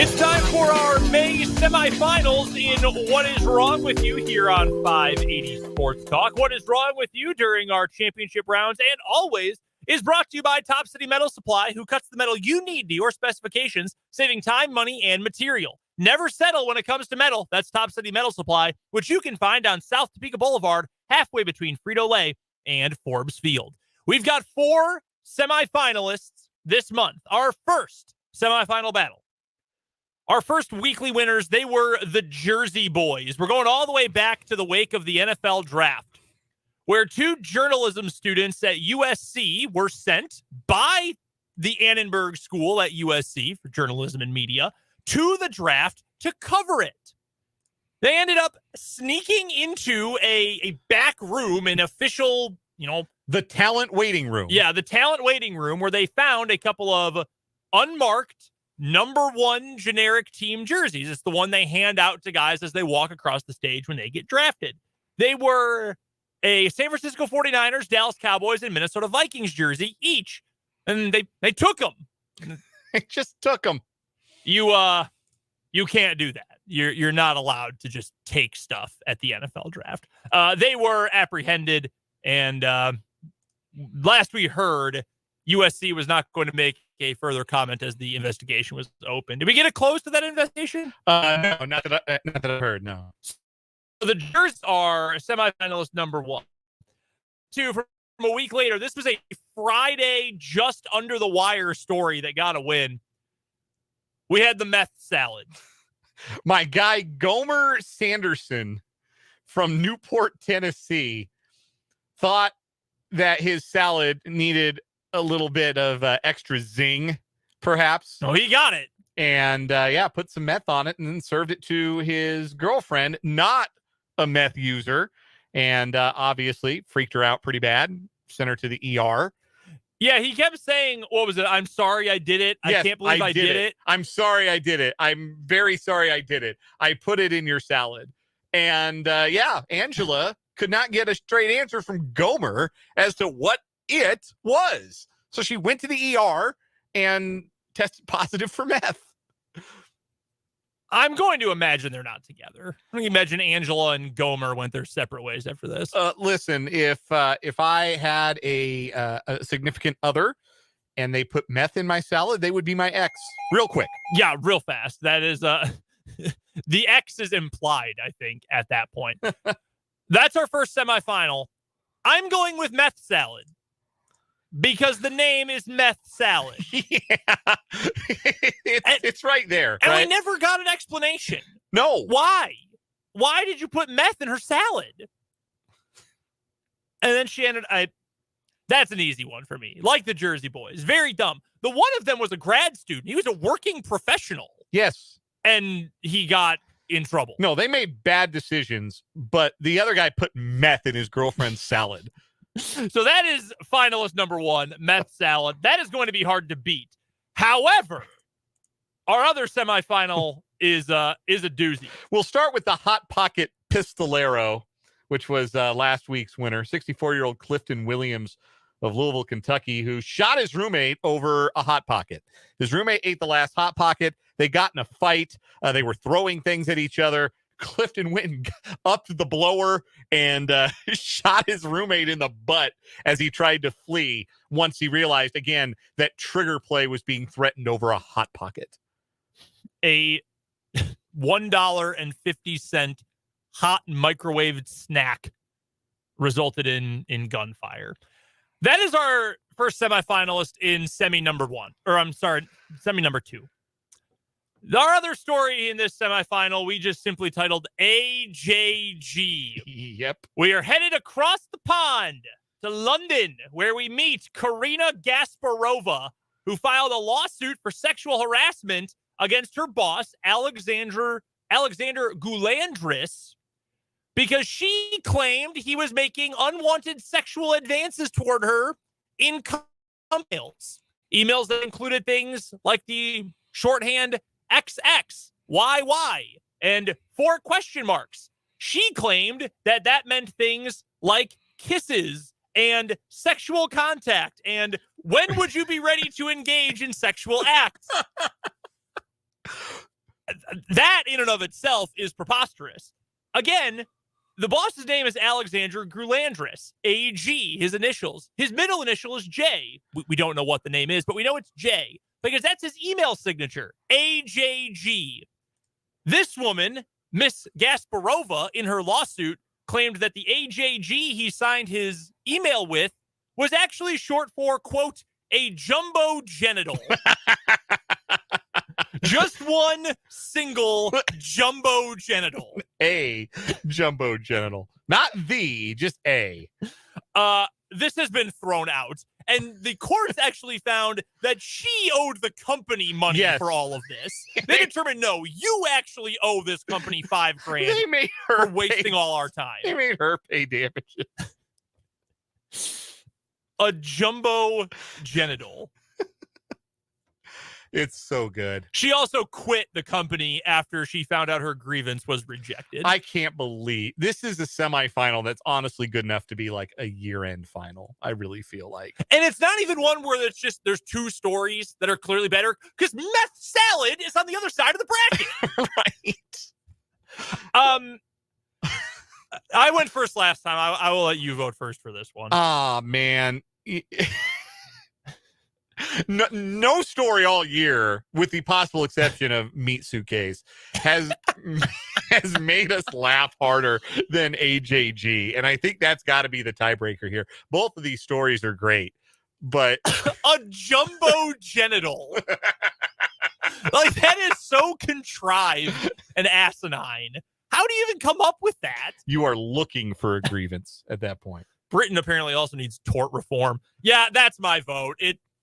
It's time for our May semifinals in What Is Wrong With You here on 580 Sports Talk. What is wrong with you during our championship rounds and always is brought to you by Top City Metal Supply, who cuts the metal you need to your specifications, saving time, money, and material. Never settle when it comes to metal. That's Top City Metal Supply, which you can find on South Topeka Boulevard, halfway between Frito-Lay and Forbes Field. We've got 4 semifinalists this month. Our first semifinal battle. Our first weekly winners, they were the Jersey Boys. We're going all the way back to the wake of the NFL draft, where 2 journalism students at USC were sent by the Annenberg School at USC for journalism and media to the draft to cover it. They ended up sneaking into a back room, an official, The talent waiting room. Yeah, the talent waiting room, where they found a couple of unmarked number 1 generic team jerseys. It's the one they hand out to guys as they walk across the stage when they get drafted. They were a San Francisco 49ers, Dallas Cowboys, and Minnesota Vikings jersey each. And they took them. They just took them. You can't do that. You're not allowed to just take stuff at the NFL draft. They were apprehended, and last we heard, USC was not going to make a further comment as the investigation was open. Did we get it close to that investigation? No, not that I've heard. No. So the jerseys are semifinalist number 1. 2 from a week later. This was a Friday just under the wire story that got a win. We had the meth salad. My guy Gomer Sanderson from Newport, Tennessee, thought that his salad needed a little bit of extra zing, perhaps. Oh, he got it. And put some meth on it and then served it to his girlfriend, not a meth user, and obviously freaked her out pretty bad, sent her to the ER. Yeah, he kept saying, what was it? I'm sorry I did it. Yes, I can't believe I did it. I'm sorry I did it. I'm very sorry I did it. I put it in your salad. And Angela could not get a straight answer from Gomer as to what it was. So she went to the ER and tested positive for meth. I'm going to imagine they're not together. I can imagine Angela and Gomer went their separate ways after this. Listen, if I had a significant other and they put meth in my salad, they would be my ex real quick. Yeah, real fast. That is the X is implied, I think, at that point. That's our first semifinal. I'm going with meth salad because the name is meth salad. Yeah. It's right there. And right? we never got an explanation. No. Why? Why did you put meth in her salad? And then she ended that's an easy one for me. Like the Jersey Boys. Very dumb. The one of them was a grad student. He was a working professional. Yes. And he got in trouble. No, they made bad decisions, but the other guy put meth in his girlfriend's salad. So that is finalist number 1, meth salad. That is going to be hard to beat. However, our other semifinal is a doozy. We'll start with the Hot Pocket Pistolero, which was last week's winner, 64-year-old Clifton Williams of Louisville, Kentucky, who shot his roommate over a Hot Pocket. His roommate ate the last Hot Pocket. They got in a fight. They were throwing things at each other. Clifton went and upped the blower and shot his roommate in the butt as he tried to flee once he realized, again, that trigger play was being threatened over a Hot Pocket. A $1.50 hot microwaved snack resulted in gunfire. That is our first semifinalist in semi number 2. Our other story in this semifinal, we just simply titled AJG. Yep. We are headed across the pond to London, where we meet Karina Gasparova, who filed a lawsuit for sexual harassment against her boss, Alexander Goulandris, because she claimed he was making unwanted sexual advances toward her in emails. Emails that included things like the shorthand XX, YY, and 4 question marks. She claimed that meant things like kisses and sexual contact and when would you be ready to engage in sexual acts? That in and of itself is preposterous. Again, the boss's name is Alexander Grulandris, AG, his initials. His middle initial is J. We don't know what the name is, but we know it's J because that's his email signature, AJG. This woman, Miss Gasparova, in her lawsuit, claimed that the AJG he signed his email with was actually short for, quote, a jumbo genital. Just one single jumbo genital. A jumbo genital. Not the, just a. This has been thrown out. And the courts actually found that she owed the company money for all of this. They determined, no, you actually owe this company $5,000 They made her for wasting all our time. They made her pay damages. A jumbo genital. It's so good. She also quit the company after she found out her grievance was rejected. I can't believe this is a semifinal that's honestly good enough to be like a year-end final. I really feel like. And it's not even one where it's just there's two stories that are clearly better because meth salad is on the other side of the bracket. Right. I went first last time. I will let you vote first for this one. Ah, man. No story all year, with the possible exception of Meat Suitcase, has made us laugh harder than AJG. And I think that's got to be the tiebreaker here. Both of these stories are great, but a jumbo genital. Like, that is so contrived and asinine. How do you even come up with that? You are looking for a grievance at that point. Britain apparently also needs tort reform. Yeah, that's my vote.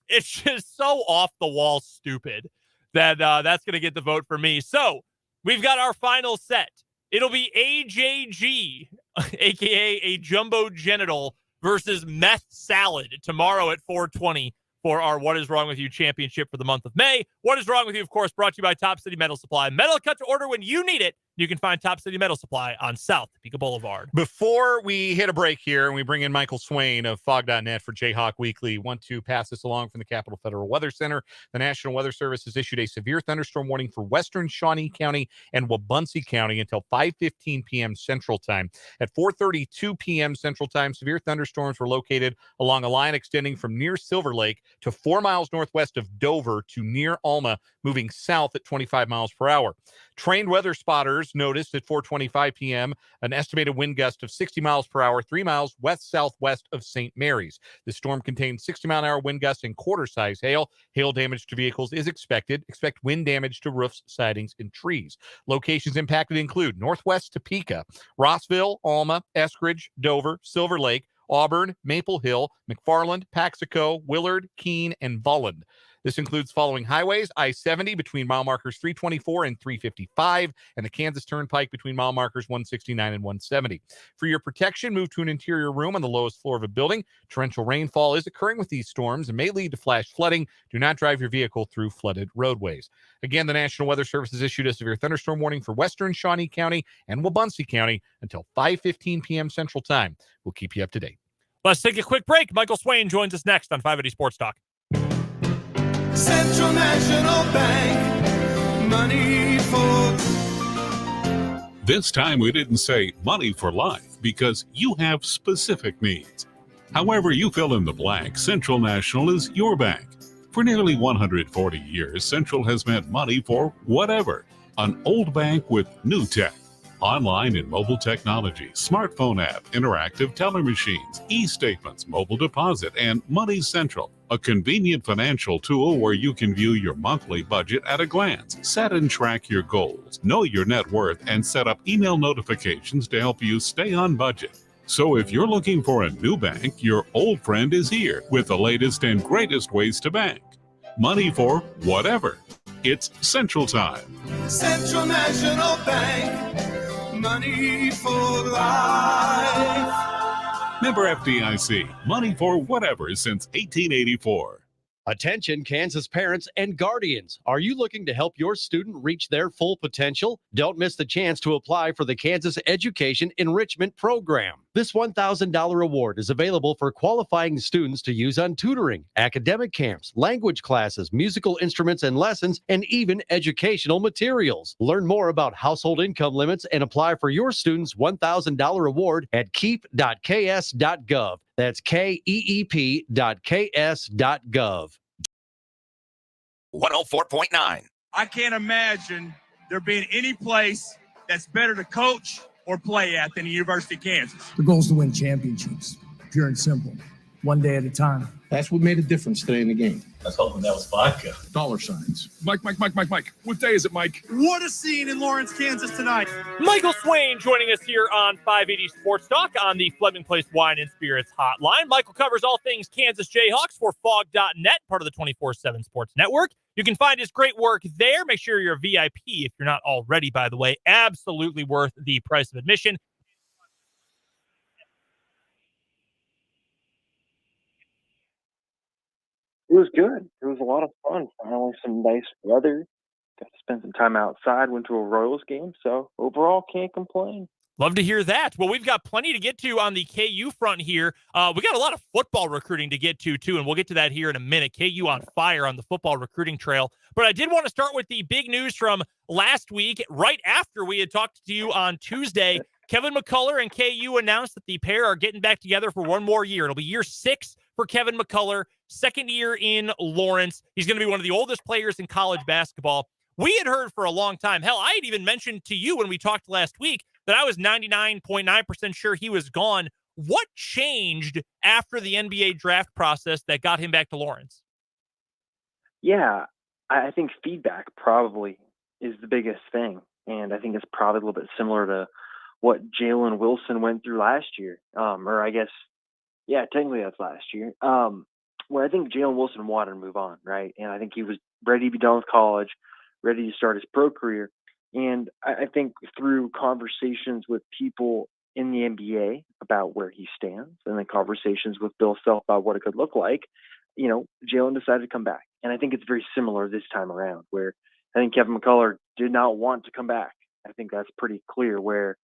It's just so off the wall stupid that that's going to get the vote for me. So we've got our final set. It'll be AJG, a.k.a. a jumbo genital, versus meth salad tomorrow at 4:20 for our What Is Wrong With You championship for the month of May. What Is Wrong With You, of course, brought to you by Top City Metal Supply. Metal cut to order when you need it. You can find Top City Metal Supply on South Topeka Boulevard. Before we hit a break here and we bring in Michael Swain of Fog.net for Jayhawk Weekly, want to pass this along from the Capital Federal Weather Center. The National Weather Service has issued a severe thunderstorm warning for western Shawnee County and Wabunsee County until 5:15 p.m. Central Time. At 4:32 p.m. Central Time, severe thunderstorms were located along a line extending from near Silver Lake to 4 miles northwest of Dover to near Alma, moving south at 25 miles per hour. Trained weather spotters noticed at 4:25 p.m. an estimated wind gust of 60 miles per hour, 3 miles west-southwest of St. Mary's. The storm contained 60-mile-an-hour wind gusts and quarter-size hail. Hail damage to vehicles is expected. Expect wind damage to roofs, sidings, and trees. Locations impacted include northwest Topeka, Rossville, Alma, Eskridge, Dover, Silver Lake, Auburn, Maple Hill, McFarland, Paxico, Willard, Keene, and Volland. This includes following highways: I-70 between mile markers 324 and 355, and the Kansas Turnpike between mile markers 169 and 170. For your protection, move to an interior room on the lowest floor of a building. Torrential rainfall is occurring with these storms and may lead to flash flooding. Do not drive your vehicle through flooded roadways. Again, the National Weather Service has issued a severe thunderstorm warning for western Shawnee County and Wabunsee County until 5:15 p.m. Central Time. We'll keep you up to date. Let's take a quick break. Michael Swain joins us next on 580 Sports Talk. Central National Bank, money for... This time we didn't say money for life because you have specific needs. However you fill in the blank, Central National is your bank. For nearly 140 years, Central has meant money for whatever. An old bank with new tech. Online and mobile technology, smartphone app, interactive teller machines, e-statements, mobile deposit, and Money Central, a convenient financial tool where you can view your monthly budget at a glance, set and track your goals, know your net worth, and set up email notifications to help you stay on budget. So if you're looking for a new bank, your old friend is here with the latest and greatest ways to bank. Money for whatever. It's Central Time. Central National Bank. Money for life. Member FDIC. Money for whatever since 1884. Attention, Kansas parents and guardians. Are you looking to help your student reach their full potential? Don't miss the chance to apply for the Kansas Education Enrichment Program. This $1,000 award is available for qualifying students to use on tutoring, academic camps, language classes, musical instruments and lessons, and even educational materials. Learn more about household income limits and apply for your student's $1,000 award at keep.ks.gov. That's keep.ks.gov. 104.9. I can't imagine there being any place that's better to coach or play at than the University of Kansas. The goal is to win championships, pure and simple, one day at a time. That's what made a difference today in the game. I was hoping that was vodka. Dollar signs. Mike. What day is it, Mike? What a scene in Lawrence, Kansas tonight. Michael Swain joining us here on 580 Sports Talk on the Fleming Place Wine and Spirits Hotline. Michael covers all things Kansas Jayhawks for Fog.net, part of the 24/7 Sports Network. You can find his great work there. Make sure you're a VIP if you're not already, by the way. Absolutely worth the price of admission. It was good. It was a lot of fun. Finally, some nice weather. Got to spend some time outside. Went to a Royals game. So overall, can't complain. Love to hear that. Well, we've got plenty to get to on the KU front here. We got a lot of football recruiting to get to, too, and we'll get to that here in a minute. KU on fire on the football recruiting trail. But I did want to start with the big news from last week, right after we had talked to you on Tuesday. Kevin McCullough and KU announced that the pair are getting back together for one more year. It'll be year 6 for Kevin McCullough, second year in Lawrence. He's going to be one of the oldest players in college basketball. We had heard for a long time. Hell, I had even mentioned to you when we talked last week that I was 99.9% sure he was gone. What changed after the NBA draft process that got him back to Lawrence? Yeah, I think feedback probably is the biggest thing. And I think it's probably a little bit similar to what Jalen Wilson went through last year. Or I guess, yeah, technically that's last year. Where I think Jalen Wilson wanted to move on, right? And I think he was ready to be done with college, ready to start his pro career. And I think through conversations with people in the NBA about where he stands, and then conversations with Bill Self about what it could look like, Jalen decided to come back. And I think it's very similar this time around, where I think Kevin McCullough did not want to come back. I think that's pretty clear, where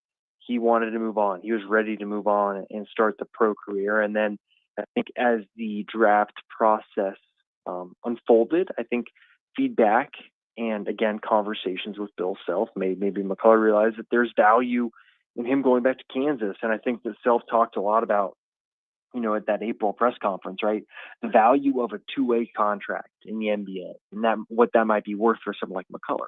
he wanted to move on. He was ready to move on and start the pro career. And then I think as the draft process unfolded, I think feedback and, again, conversations with Bill Self made maybe McCullough realize that there's value in him going back to Kansas. And I think that Self talked a lot about, at that April press conference, right, the value of a two-way contract in the NBA and that what that might be worth for someone like McCullough.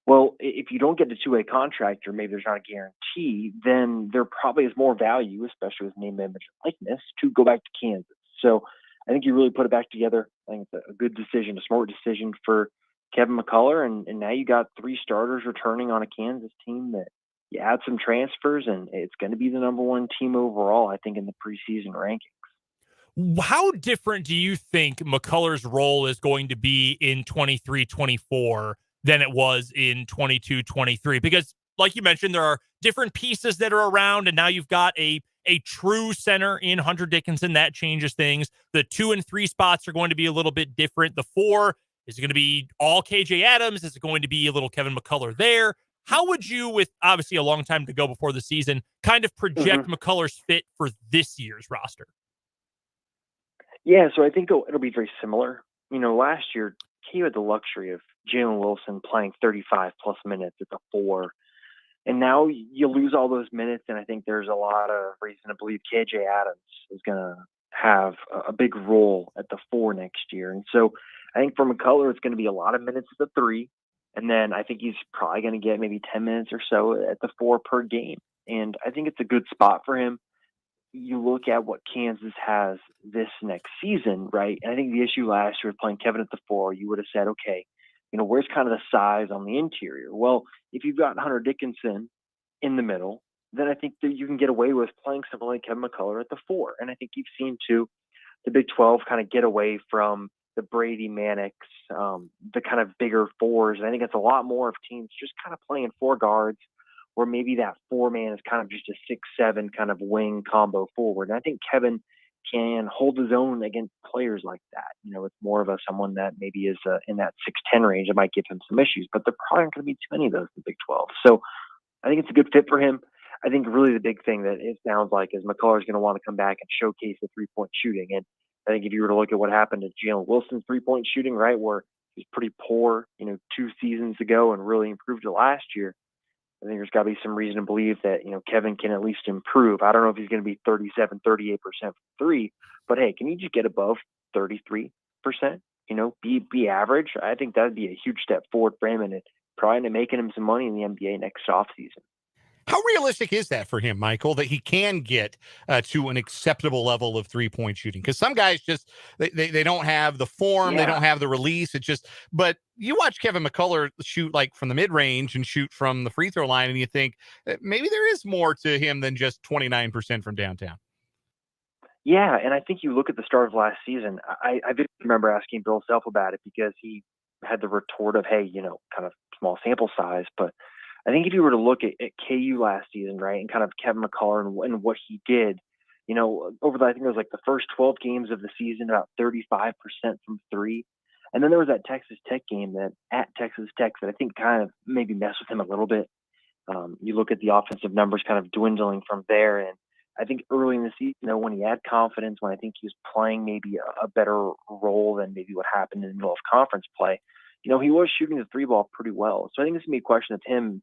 Well, if you don't get a two-way contract, or maybe there's not a guarantee, then there probably is more value, especially with name, image, and likeness, to go back to Kansas. So I think you really put it back together. I think it's a good decision, a smart decision for Kevin McCullough. And now you got 3 starters returning on a Kansas team that you add some transfers, and it's going to be the number 1 team overall, I think, in the preseason rankings. How different do you think McCullough's role is going to be in 23-24 than it was in 22-23? Because, like you mentioned, there are different pieces that are around, and now you've got a true center in Hunter Dickinson. That changes things. The 2 and 3 spots are going to be a little bit different. The 4, is it going to be all KJ Adams? Is it going to be a little Kevin McCullough there? How would you, with obviously a long time to go before the season, kind of project McCullough's fit for this year's roster? Yeah, so I think it'll be very similar. Last year, KU had the luxury of Jalen Wilson playing 35-plus minutes at the 4. And now you lose all those minutes, and I think there's a lot of reason to believe KJ Adams is going to have a big role at the 4 next year. And so I think for McCullough, it's going to be a lot of minutes at the 3. And then I think he's probably going to get maybe 10 minutes or so at the 4 per game. And I think it's a good spot for him. You look at what Kansas has this next season, right? And I think the issue last year with playing Kevin at the 4, you would have said, okay, where's kind of the size on the interior? Well, if you've got Hunter Dickinson in the middle, then I think that you can get away with playing someone like Kevin McCullough at the 4. And I think you've seen, too, the Big 12 kind of get away from the Brady Mannix, the kind of bigger 4s. And I think it's a lot more of teams just kind of playing 4 guards, where maybe that 4-man is kind of just a 6-7 kind of wing combo forward. And I think Kevin can hold his own against players like that. It's more of someone that maybe is in that 6'10" range. It might give him some issues, but there probably aren't going to be too many of those in the Big 12. So I think it's a good fit for him. I think really the big thing that it sounds like is McCullough's going to want to come back and showcase the 3-point shooting. And I think if you were to look at what happened to Jalen Wilson's 3-point shooting, right, where he was pretty poor, 2 seasons ago and really improved it last year, I think there's got to be some reason to believe that, Kevin can at least improve. I don't know if he's going to be 37, 38% from 3, but hey, can he just get above 33%? Be average? I think that'd be a huge step forward for him, and it probably end up making him some money in the NBA next offseason. How realistic is that for him, Michael, that he can get to an acceptable level of 3-point shooting? Because some guys just, they don't have the form, they don't have the release. But you watch Kevin McCullough shoot like from the mid range and shoot from the free throw line, and you think maybe there is more to him than just 29% from downtown. Yeah, and I think you look at the start of last season, I remember asking Bill Self about it because he had the retort of, hey, kind of small sample size, but I think if you were to look at KU last season, right, and kind of Kevin McCullough and what he did, over I think it was like the first 12 games of the season, about 35% from 3. And then there was that Texas Tech game at Texas Tech that I think kind of maybe messed with him a little bit. You look at the offensive numbers kind of dwindling from there. And I think early in the season, when he had confidence, when I think he was playing maybe a better role than maybe what happened in the middle of conference play, he was shooting the 3 ball pretty well. So I think this is going to be a question of him.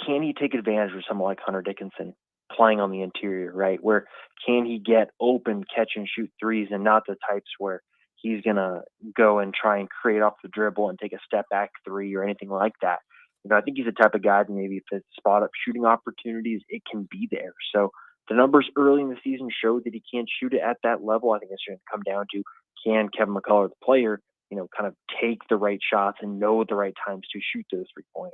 Can he take advantage of someone like Hunter Dickinson playing on the interior, right? Where can he get open, catch and shoot threes and not the types where he's going to go and try and create off the dribble and take a step back 3 or anything like that. I think he's the type of guy that maybe if it's spot up shooting opportunities, it can be there. So the numbers early in the season showed that he can't shoot it at that level. I think it's going to come down to, can Kevin McCullough, the player, kind of take the right shots and know the right times to shoot those 3-pointers.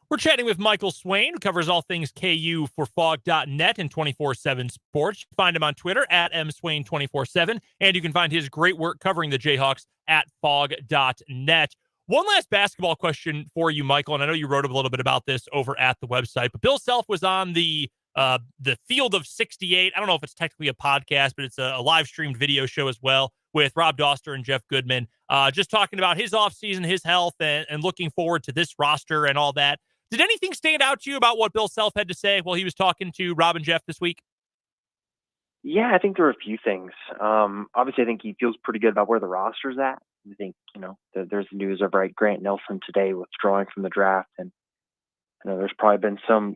We're chatting with Michael Swain, who covers all things KU for Fog.net and 24/7 Sports. Find him on Twitter at mswain247, and you can find his great work covering the Jayhawks at Fog.net. One last basketball question for you, Michael, and I know you wrote a little bit about this over at the website, but Bill Self was on the Field of 68. I don't know if it's technically a podcast, but it's a live streamed video show as well with Rob Doster and Jeff Goodman, just talking about his offseason, his health, and looking forward to this roster and all that. Did anything stand out to you about what Bill Self had to say while he was talking to Rob and Jeff this week? Yeah, I think there were a few things. Obviously, I think he feels pretty good about where the roster's at. I think, there's news of Grant Nelson today withdrawing from the draft. And there's probably been some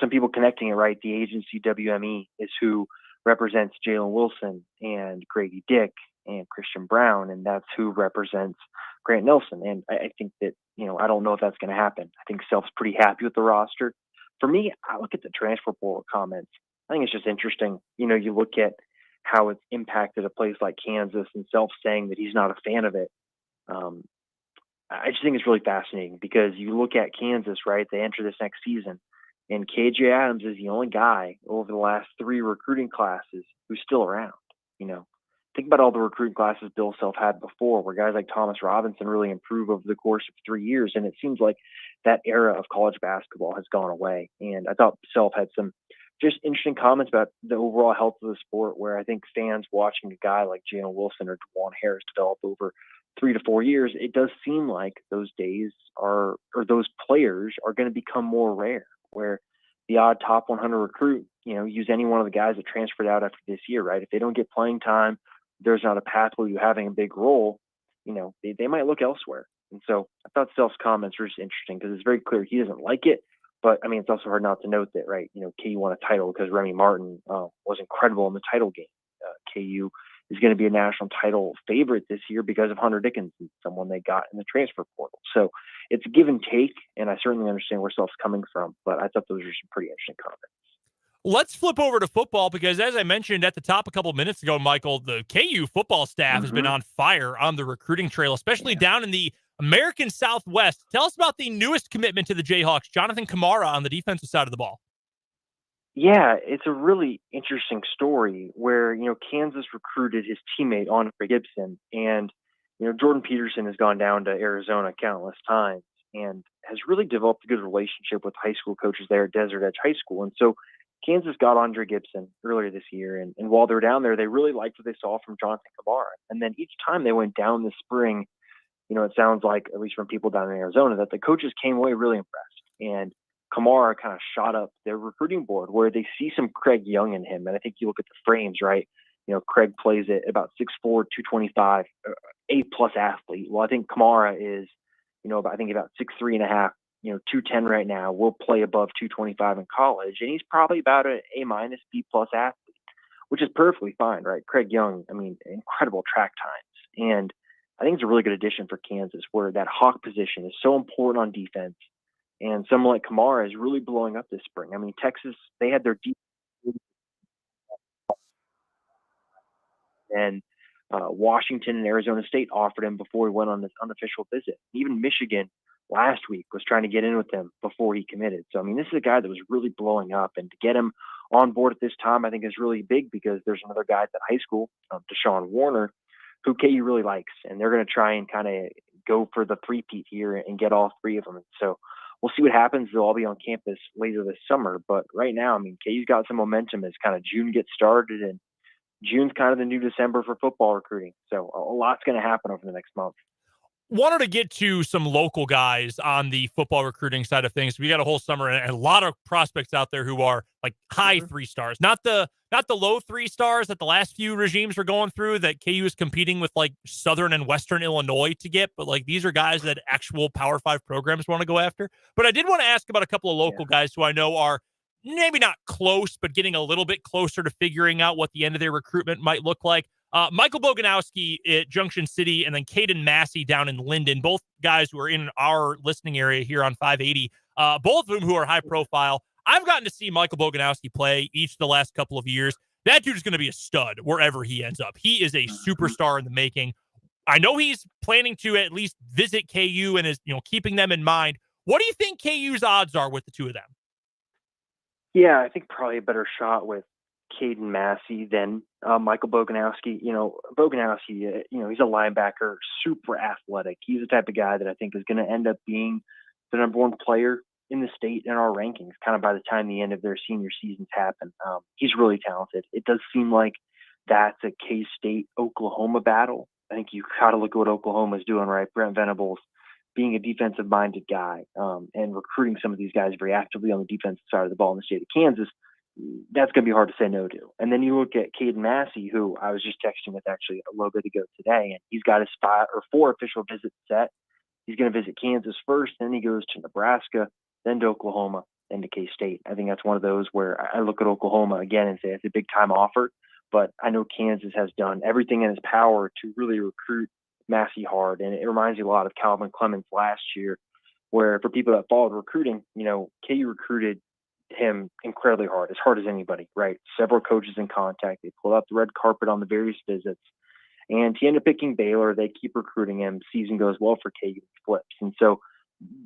people connecting it, right? The agency WME is who represents Jalen Wilson and Grady Dick and Christian Brown, and that's who represents Grant Nelson. And I think that, I don't know if that's going to happen. I think Self's pretty happy with the roster. For me, I look at the transfer portal comments. I think it's just interesting. You look at how it's impacted a place like Kansas and Self saying that he's not a fan of it. I just think it's really fascinating because you look at Kansas, right? They enter this next season, and KJ Adams is the only guy over the last 3 recruiting classes who's still around. Think about all the recruiting classes Bill Self had before, where guys like Thomas Robinson really improve over the course of 3 years, and it seems like that era of college basketball has gone away. And I thought Self had some just interesting comments about the overall health of the sport, where I think fans watching a guy like Jalen Wilson or DeJuan Harris develop over 3 to 4 years, it does seem like those days or those players are going to become more rare, where the odd top 100 recruit, use any one of the guys that transferred out after this year, right? If they don't get playing time, there's not a pathway to having a big role, they might look elsewhere. And so I thought Self's comments were just interesting because it's very clear he doesn't like it. But, it's also hard not to note that, right, KU won a title because Remy Martin was incredible in the title game. KU is going to be a national title favorite this year because of Hunter Dickinson, someone they got in the transfer portal. So it's a give and take, and I certainly understand where Self's coming from. But I thought those were some pretty interesting comments. Let's flip over to football because, as I mentioned at the top a couple minutes ago, Michael, the KU football staff has been on fire on the recruiting trail, especially down in the American Southwest. Tell us about the newest commitment to the Jayhawks, Jonathan Kamara, on the defensive side of the ball. Yeah, it's a really interesting story where, Kansas recruited his teammate, Andre Gibson, and, Jordan Peterson has gone down to Arizona countless times and has really developed a good relationship with high school coaches there at Desert Edge High School. And so Kansas got Andre Gibson earlier this year, and while they were down there, they really liked what they saw from Jonathan Kamara. And then each time they went down this spring, it sounds like, at least from people down in Arizona, that the coaches came away really impressed. And Kamara kind of shot up their recruiting board where they see some Craig Young in him. And I think you look at the frames, right? Craig plays at about 6'4", 225, A-plus athlete. Well, I think Kamara is, I think about 6'3.5", 210 right now. Will play above 225 in college. And he's probably about an A-minus, B-plus athlete, which is perfectly fine, right? Craig Young, incredible track times. And I think it's a really good addition for Kansas where that Hawk position is so important on defense. And someone like Kamara is really blowing up this spring. Texas, they had their deep and Washington and Arizona State offered him before he went on this unofficial visit. Even Michigan last week was trying to get in with him before he committed. So, this is a guy that was really blowing up. And to get him on board at this time, I think is really big because there's another guy at that high school, Deshaun Warner, who KU really likes. And they're going to try and kind of go for the three-peat here and get all three of them. And so we'll see what happens. They'll all be on campus later this summer. But right now, KU's got some momentum as kind of June gets started, and June's kind of the new December for football recruiting. So a lot's going to happen over the next month. Wanted to get to some local guys on the football recruiting side of things. We got a whole summer and a lot of prospects out there who are like high 3 stars, not the low 3 stars that the last few regimes were going through that KU is competing with like Southern and Western Illinois to get. But like these are guys that actual Power 5 programs want to go after. But I did want to ask about a couple of local guys who I know are maybe not close, but getting a little bit closer to figuring out what the end of their recruitment might look like. Michael Boganowski at Junction City and then Caden Massey down in Linden, both guys who are in our listening area here on 580, both of them who are high profile. I've gotten to see Michael Boganowski play each of the last couple of years. That dude is going to be a stud wherever he ends up. He is a superstar in the making. I know he's planning to at least visit KU and is keeping them in mind. What do you think KU's odds are with the two of them? Yeah, I think probably a better shot with Caden Massey than Michael Boganowski. Boganowski, he's a linebacker, super athletic. He's the type of guy that I think is going to end up being the number 1 player in the state in our rankings kind of by the time the end of their senior seasons happen. He's really talented. It does seem like that's a K-State Oklahoma battle. I think you got to look at what Oklahoma's doing, right? Brent Venables being a defensive-minded guy and recruiting some of these guys very actively on the defensive side of the ball in the state of Kansas, that's going to be hard to say no to. And then you look at Caden Massey, who I was just texting with actually a little bit ago today, and he's got his 5 or 4 official visits set. He's going to visit Kansas first, then he goes to Nebraska, then to Oklahoma, then to K-State. I think that's one of those where I look at Oklahoma again and say it's a big-time offer, but I know Kansas has done everything in its power to really recruit Massey hard. And it reminds me a lot of Calvin Clemens last year, where for people that followed recruiting, KU recruited him incredibly hard as anybody, right? Several coaches in contact. They pulled out the red carpet on the various visits. And he ended up picking Baylor. They keep recruiting him. Season goes well for KU, flips. And so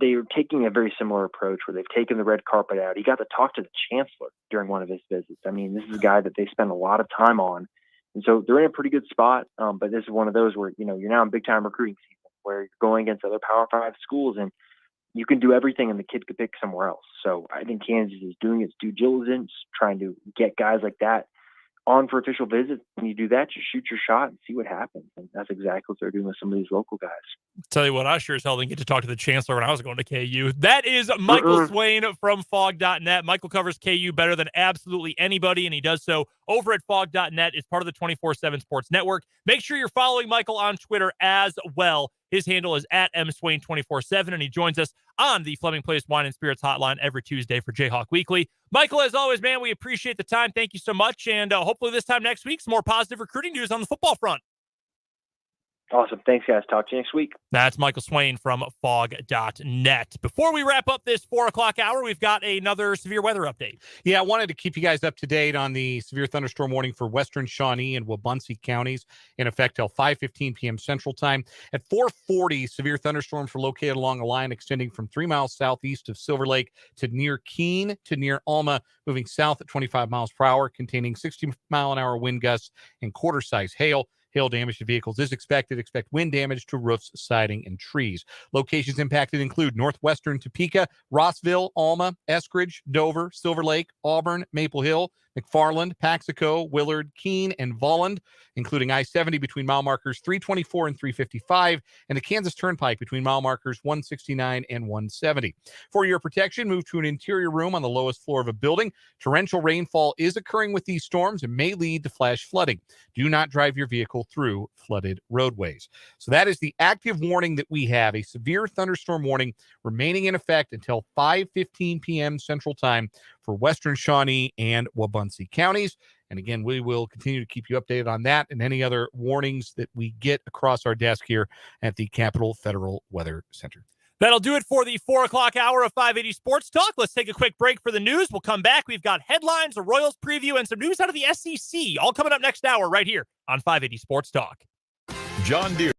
they're taking a very similar approach where they've taken the red carpet out. He got to talk to the chancellor during one of his visits. This is a guy that they spend a lot of time on. And so they're in a pretty good spot. But this is one of those where, you're now in big time recruiting season where you're going against other Power 5 schools and you can do everything and the kid could pick somewhere else. So I think Kansas is doing its due diligence, trying to get guys like that on for official visits. When you do that, you shoot your shot and see what happens. And that's exactly what they're doing with some of these local guys. Tell you what, I sure as hell didn't get to talk to the chancellor when I was going to KU. That is Michael Swain from Fog.net. Michael covers KU better than absolutely anybody, and he does so over at Fog.net. It's part of the 24/7 Sports Network. Make sure you're following Michael on Twitter as well. His handle is at mswain247, and he joins us on the Fleming Place Wine and Spirits Hotline every Tuesday for Jayhawk Weekly. Michael, as always, man, we appreciate the time. Thank you so much, and hopefully this time next week, some more positive recruiting news on the football front. Awesome. Thanks, guys. Talk to you next week. That's Michael Swain from Fog.net. Before we wrap up this 4 o'clock hour, we've got another severe weather update. Yeah, I wanted to keep you guys up to date on the severe thunderstorm warning for western Shawnee and Wabunsee counties in effect till 5:15 p.m. Central Time. At 4:40, severe thunderstorms were located along a line extending from 3 miles southeast of Silver Lake to near Keene to near Alma, moving south at 25 miles per hour, containing 60-mile-an-hour wind gusts and quarter-size hail. Hail damage to vehicles is expected. Expect wind damage to roofs, siding, and trees. Locations impacted include northwestern Topeka, Rossville, Alma, Eskridge, Dover, Silver Lake, Auburn, Maple Hill, McFarland, Paxico, Willard, Keene, and Volland, including I-70 between mile markers 324 and 355, and the Kansas Turnpike between mile markers 169 and 170. For your protection, move to an interior room on the lowest floor of a building. Torrential rainfall is occurring with these storms and may lead to flash flooding. Do not drive your vehicle through flooded roadways. So that is the active warning that we have, a severe thunderstorm warning remaining in effect until 5:15 p.m. Central Time for Western Shawnee and Wabunsee counties. And again, we will continue to keep you updated on that and any other warnings that we get across our desk here at the Capital Federal Weather Center. That'll do it for the 4 o'clock hour of 580 Sports Talk. Let's take a quick break for the news. We'll come back. We've got headlines, a Royals preview, and some news out of the SEC, all coming up next hour right here on 580 Sports Talk. John Deere.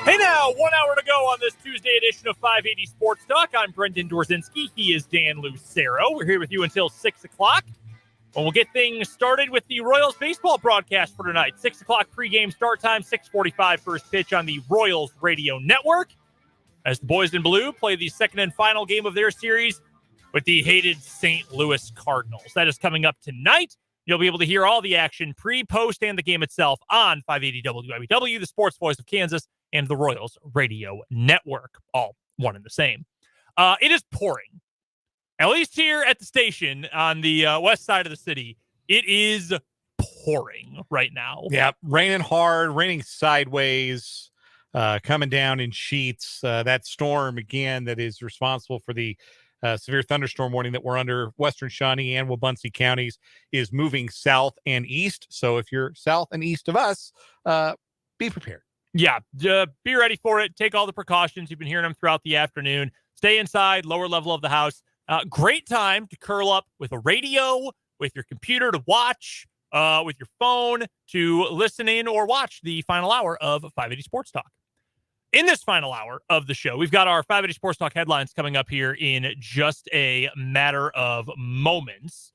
Hey now, 1 hour to go on this Tuesday edition of 580 Sports Talk. I'm Brendan Dorzinski. He is Dan Lucero. We're here with you until 6 o'clock. Well, we'll get things started with the Royals baseball broadcast for tonight. 6 o'clock pregame start time, 6:45 first pitch on the Royals radio network. As the boys in blue play the second and final game of their series with the hated St. Louis Cardinals. That is coming up tonight. You'll be able to hear all the action pre, post, and the game itself on 580 WIBW, the sports voice of Kansas, and the Royals radio network, all one and the same. It is pouring, at least here at the station on the west side of the city. It is pouring right now. Yeah, raining hard, raining sideways, coming down in sheets. That storm, again, that is responsible for the severe thunderstorm warning that we're under, Western Shawnee and Wabunsee counties, is moving south and east. So if you're south and east of us, be prepared. Yeah, be ready for it. Take all the precautions. You've been hearing them throughout the afternoon. Stay inside, lower level of the house. Great time to curl up with a radio, with your computer to watch, with your phone to listen in or watch the final hour of 580 Sports Talk. In this final hour of the show, we've got our 580 Sports Talk headlines coming up here in just a matter of moments.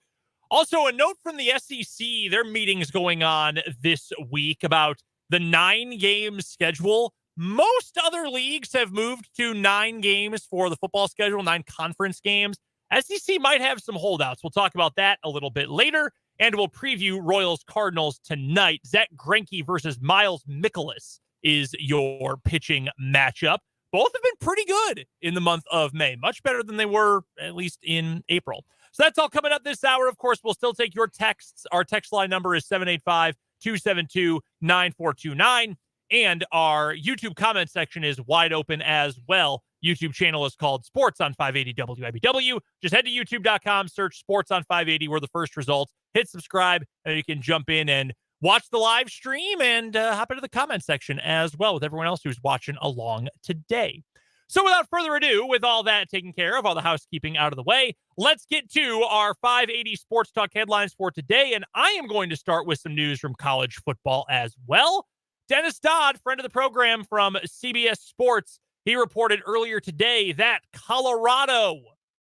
Also, a note from the SEC, their meetings going on this week about the 9-game schedule. Most other leagues have moved to 9 games for the football schedule, 9 conference games. SEC might have some holdouts. We'll talk about that a little bit later, and we'll preview Royals Cardinals tonight. Zach Greinke versus Miles Mikolas is your pitching matchup. Both have been pretty good in the month of May, much better than they were at least in April. So that's all coming up this hour. Of course, we'll still take your texts. Our text line number is 785-272-9429. And our YouTube comment section is wide open as well. YouTube channel is called Sports on 580 WIBW. Just head to youtube.com, search Sports on 580. We're the first results. Hit subscribe, and you can jump in and watch the live stream and hop into the comment section as well with everyone else who's watching along today. So without further ado, with all that taken care of, all the housekeeping out of the way, let's get to our 580 Sports Talk headlines for today. And I am going to start with some news from college football as well. Dennis Dodd, friend of the program from CBS Sports, he reported earlier today that Colorado,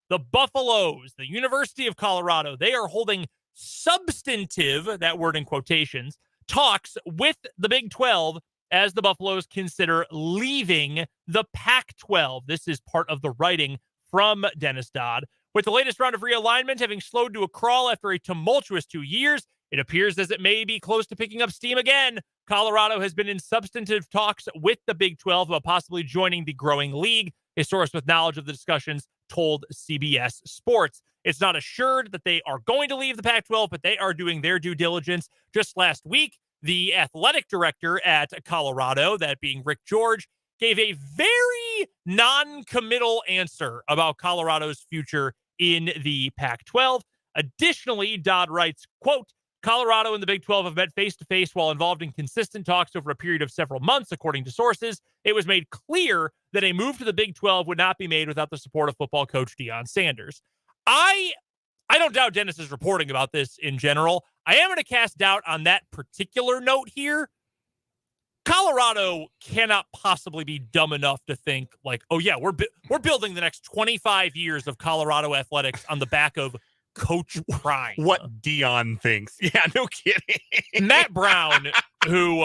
the Buffaloes, the University of Colorado, they are holding substantive, that word in quotations, talks with the Big 12 as the Buffaloes consider leaving the Pac-12. This is part of the writing from Dennis Dodd. With the latest round of realignment having slowed to a crawl after a tumultuous 2 years, it appears as it may be close to picking up steam again. Colorado has been in substantive talks with the Big 12 about possibly joining the growing league. A source with knowledge of the discussions told CBS Sports. It's not assured that they are going to leave the Pac-12, but they are doing their due diligence. Just last week, the athletic director at Colorado, that being Rick George, gave a very non-committal answer about Colorado's future in the Pac-12. Additionally, Dodd writes, quote, Colorado and the Big 12 have met face-to-face while involved in consistent talks over a period of several months, according to sources. It was made clear that a move to the Big 12 would not be made without the support of football coach Deion Sanders. I don't doubt Dennis's reporting about this in general. I am going to cast doubt on that particular note here. Colorado cannot possibly be dumb enough to think like, oh yeah, we're building the next 25 years of Colorado athletics on the back of Coach Prime. What Deion thinks. Yeah, no kidding. Matt Brown, who,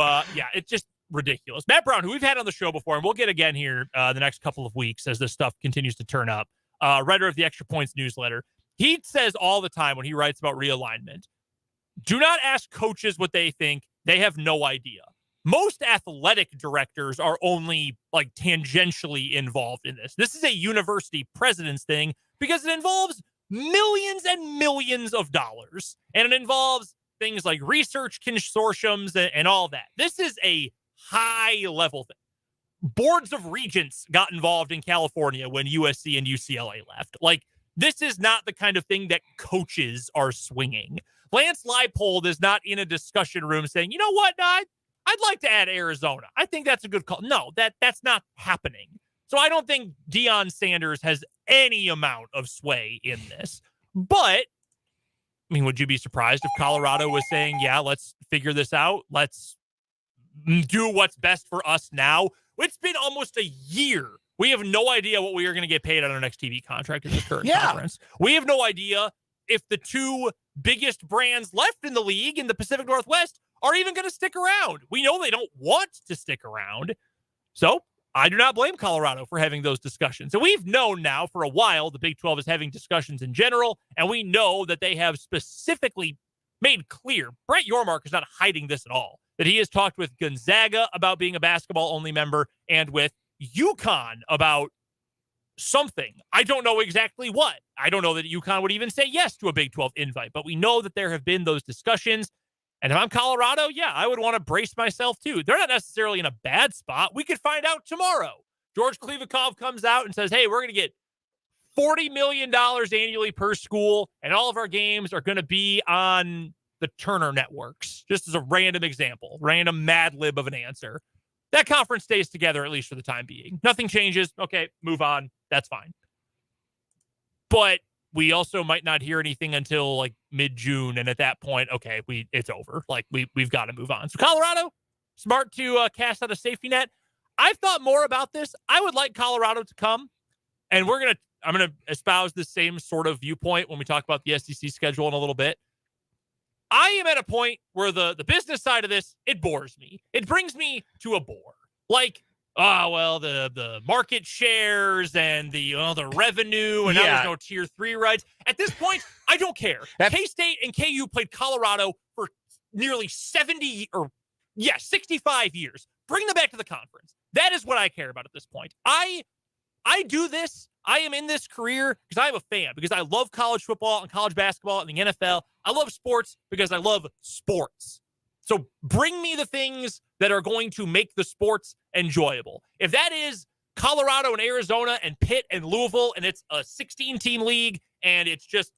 it's just ridiculous. Matt Brown, who we've had on the show before, and we'll get again here the next couple of weeks as this stuff continues to turn up, writer of the Extra Points newsletter. He says all the time when he writes about realignment, do not ask coaches what they think. They have no idea. Most athletic directors are only like tangentially involved in this. This is a university president's thing because it involves millions and millions of dollars, and it involves things like research consortiums and all that. This is a high level thing. Boards of regents got involved in California when USC and UCLA left. Like, this is not the kind of thing that coaches are swinging. Lance Leipold is not in a discussion room saying, you know what, I'd like to add Arizona. I think that's a good call. No, that's not happening. So I don't think Deion Sanders has any amount of sway in this. But, I mean, would you be surprised if Colorado was saying, yeah, let's figure this out. Let's do what's best for us now. It's been almost a year. We have no idea what we are going to get paid on our next TV contract in this current conference. We have no idea if the two biggest brands left in the league in the Pacific Northwest are even going to stick around. We know they don't want to stick around. So I do not blame Colorado for having those discussions. And we've known now for a while the Big 12 is having discussions in general, and we know that they have specifically made clear, Brett Yormark is not hiding this at all, that he has talked with Gonzaga about being a basketball-only member and with UConn about something. I don't know exactly what. I don't know that UConn would even say yes to a Big 12 invite, but we know that there have been those discussions. And if I'm Colorado, yeah, I would want to brace myself too. They're not necessarily in a bad spot. We could find out tomorrow. George Kliavkoff comes out and says, hey, we're going to get $40 million annually per school, and all of our games are going to be on the Turner networks. Just as a random example, random Mad Lib of an answer. That conference stays together, at least for the time being. Nothing changes. Okay, move on. That's fine. But we also might not hear anything until like mid-June. And at that point, okay, it's over. Like we've got to move on. So Colorado, smart to cast out a safety net. I've thought more about this. I would like Colorado to come, and I'm going to espouse the same sort of viewpoint when we talk about the SEC schedule in a little bit. I am at a point where the business side of this, it bores me. It brings me to a bore. Like, the market shares and the revenue, and now there's no tier 3 rights. At this point, I don't care. K-State and KU played Colorado for nearly 65 years. Bring them back to the conference. That is what I care about at this point. I do this. I am in this career because I am a fan, because I love college football and college basketball and the NFL. I love sports because I love sports. So bring me the things that are going to make the sports enjoyable. If that is Colorado and Arizona and Pitt and Louisville, and it's a 16-team league and it's just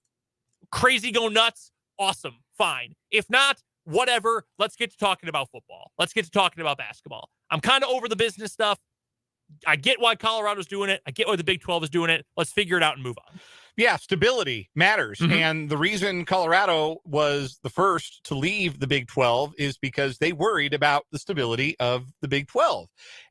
crazy go nuts, awesome, fine. If not, whatever, let's get to talking about football. Let's get to talking about basketball. I'm kind of over the business stuff. I get why Colorado's doing it. I get why the Big 12 is doing it. Let's figure it out and move on. Yeah, stability matters. Mm-hmm. And the reason Colorado was the first to leave the Big 12 is because they worried about the stability of the Big 12.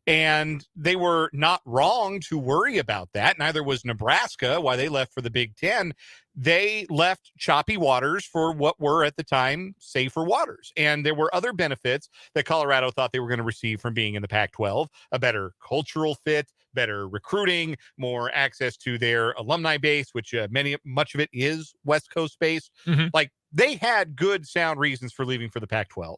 And they were not wrong to worry about that. Neither was Nebraska, why they left for the Big 10. They left choppy waters for what were at the time safer waters. And there were other benefits that Colorado thought they were going to receive from being in the Pac-12, a better cultural fit, better recruiting, more access to their alumni base, which much of it is West Coast based. Mm-hmm. Like, they had good, sound reasons for leaving for the Pac-12.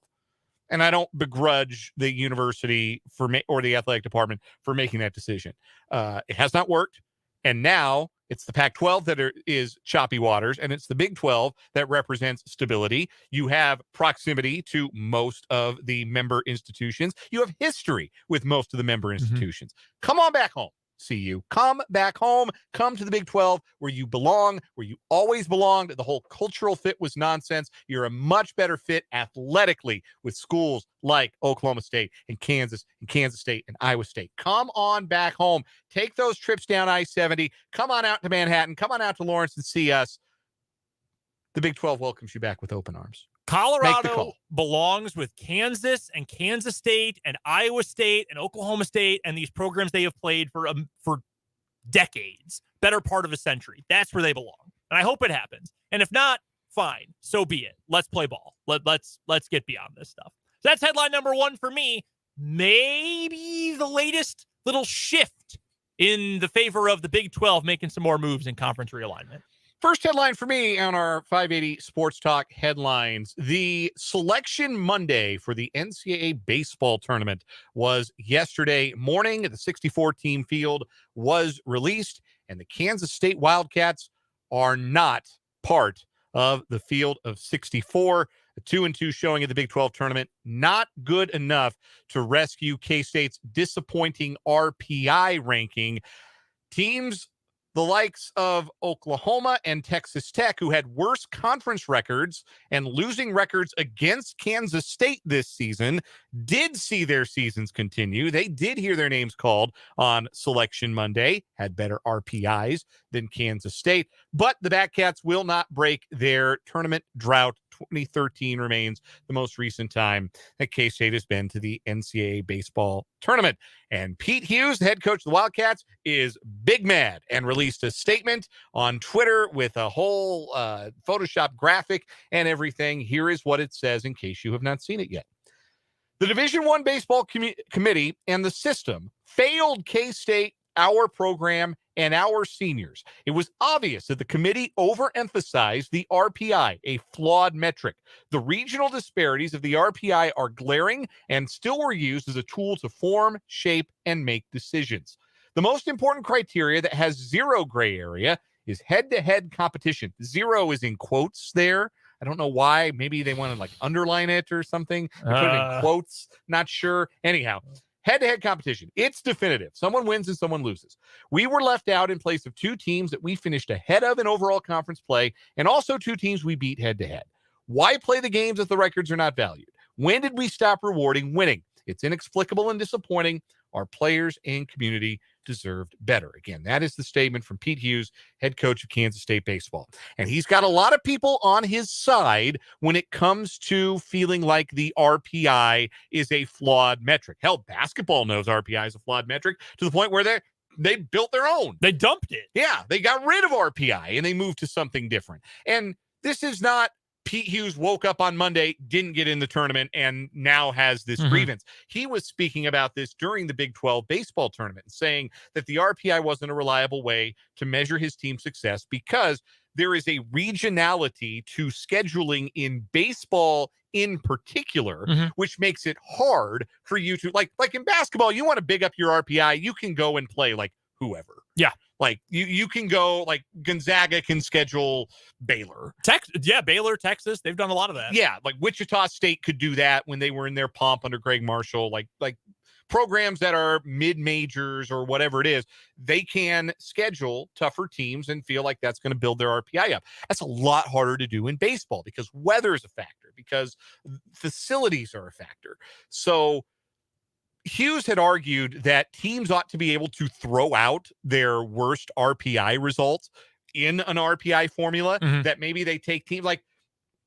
And I don't begrudge the university or the athletic department for making that decision. It has not worked. And now it's the Pac-12 that is choppy waters, and it's the Big 12 that represents stability. You have proximity to most of the member institutions. You have history with most of the member institutions. Mm-hmm. Come on back home. CU. Come back home. Come to the Big 12 where you belong, where you always belonged. The whole cultural fit was nonsense. You're a much better fit athletically with schools like Oklahoma State and Kansas State and Iowa State. Come on back home. Take those trips down I-70. Come on out to Manhattan. Come on out to Lawrence and see us. The Big 12 welcomes you back with open arms. Colorado belongs with Kansas and Kansas State and Iowa State and Oklahoma State and these programs they have played for decades, better part of a century. That's where they belong. And I hope it happens. And if not, fine. So be it. Let's play ball. Let's get beyond this stuff. So that's headline number 1 for me. Maybe the latest little shift in the favor of the Big 12 making some more moves in conference realignment. First headline for me on our 580 Sports Talk headlines. The selection Monday for the NCAA baseball tournament was yesterday morning. The 64-team field was released, and the Kansas State Wildcats are not part of the field of 64. A 2-2 showing at the Big 12 tournament, not good enough to rescue K-State's disappointing RPI ranking. Teams the likes of Oklahoma and Texas Tech, who had worse conference records and losing records against Kansas State this season, did see their seasons continue. They did hear their names called on Selection Monday, had better RPIs than Kansas State, but the Batcats will not break their tournament drought 2013 remains the most recent time that K-State has been to the NCAA baseball tournament. And Pete Hughes, the head coach of the Wildcats, is big mad and released a statement on Twitter with a whole Photoshop graphic and everything. Here is what it says in case you have not seen it yet. The Division I Baseball Committee and the system failed K-State, our program, and our seniors. It was obvious that the committee overemphasized the RPI, a flawed metric. The regional disparities of the RPI are glaring and still were used as a tool to form, shape, and make decisions. The most important criteria that has zero gray area is head-to-head competition. Zero is in quotes there. I don't know why. Maybe they want to like underline it or something. They put it in quotes. Not sure. Anyhow, head-to-head competition. It's definitive. Someone wins and someone loses. We were left out in place of two teams that we finished ahead of in overall conference play, and also two teams we beat head-to-head. Why play the games if the records are not valued? When did we stop rewarding winning? It's inexplicable and disappointing. Our players and community deserved better. Again, that is the statement from Pete Hughes, head coach of Kansas State baseball. And he's got a lot of people on his side when it comes to feeling like the RPI is a flawed metric. Hell, basketball knows RPI is a flawed metric to the point where they built their own. They dumped it. Yeah, they got rid of RPI and they moved to something different. And this is not Pete Hughes woke up on Monday, didn't get in the tournament, and now has this grievance. He was speaking about this during the Big 12 baseball tournament, saying that the RPI wasn't a reliable way to measure his team's success because there is a regionality to scheduling in baseball in particular, which makes it hard for you to, like in basketball, you want to big up your RPI, you can go and play like whoever. Yeah. Like you can go, like Gonzaga can schedule Baylor. Baylor, Texas. They've done a lot of that. Yeah, like Wichita State could do that when they were in their pomp under Greg Marshall. Like programs that are mid-majors or whatever it is, they can schedule tougher teams and feel like that's going to build their RPI up. That's a lot harder to do in baseball because weather is a factor, because facilities are a factor. So Hughes had argued that teams ought to be able to throw out their worst RPI results in an RPI formula, that maybe they take teams like,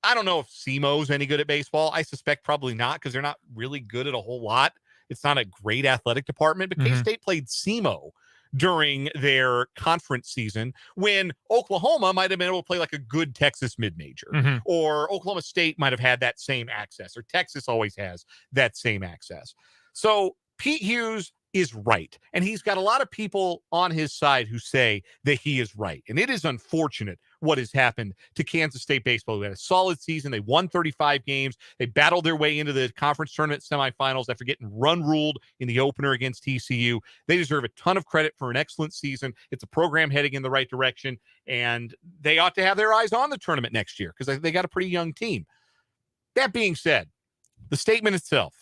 I don't know if SEMO's any good at baseball. I suspect probably not, because they're not really good at a whole lot. It's not a great athletic department, but K-State played SEMO during their conference season when Oklahoma might have been able to play like a good Texas mid-major, or Oklahoma State might have had that same access, or Texas always has that same access. So Pete Hughes is right. And he's got a lot of people on his side who say that he is right. And it is unfortunate what has happened to Kansas State baseball. They had a solid season. They won 35 games. They battled their way into the conference tournament semifinals after getting run-ruled in the opener against TCU. They deserve a ton of credit for an excellent season. It's a program heading in the right direction, and they ought to have their eyes on the tournament next year because they got a pretty young team. That being said, the statement itself,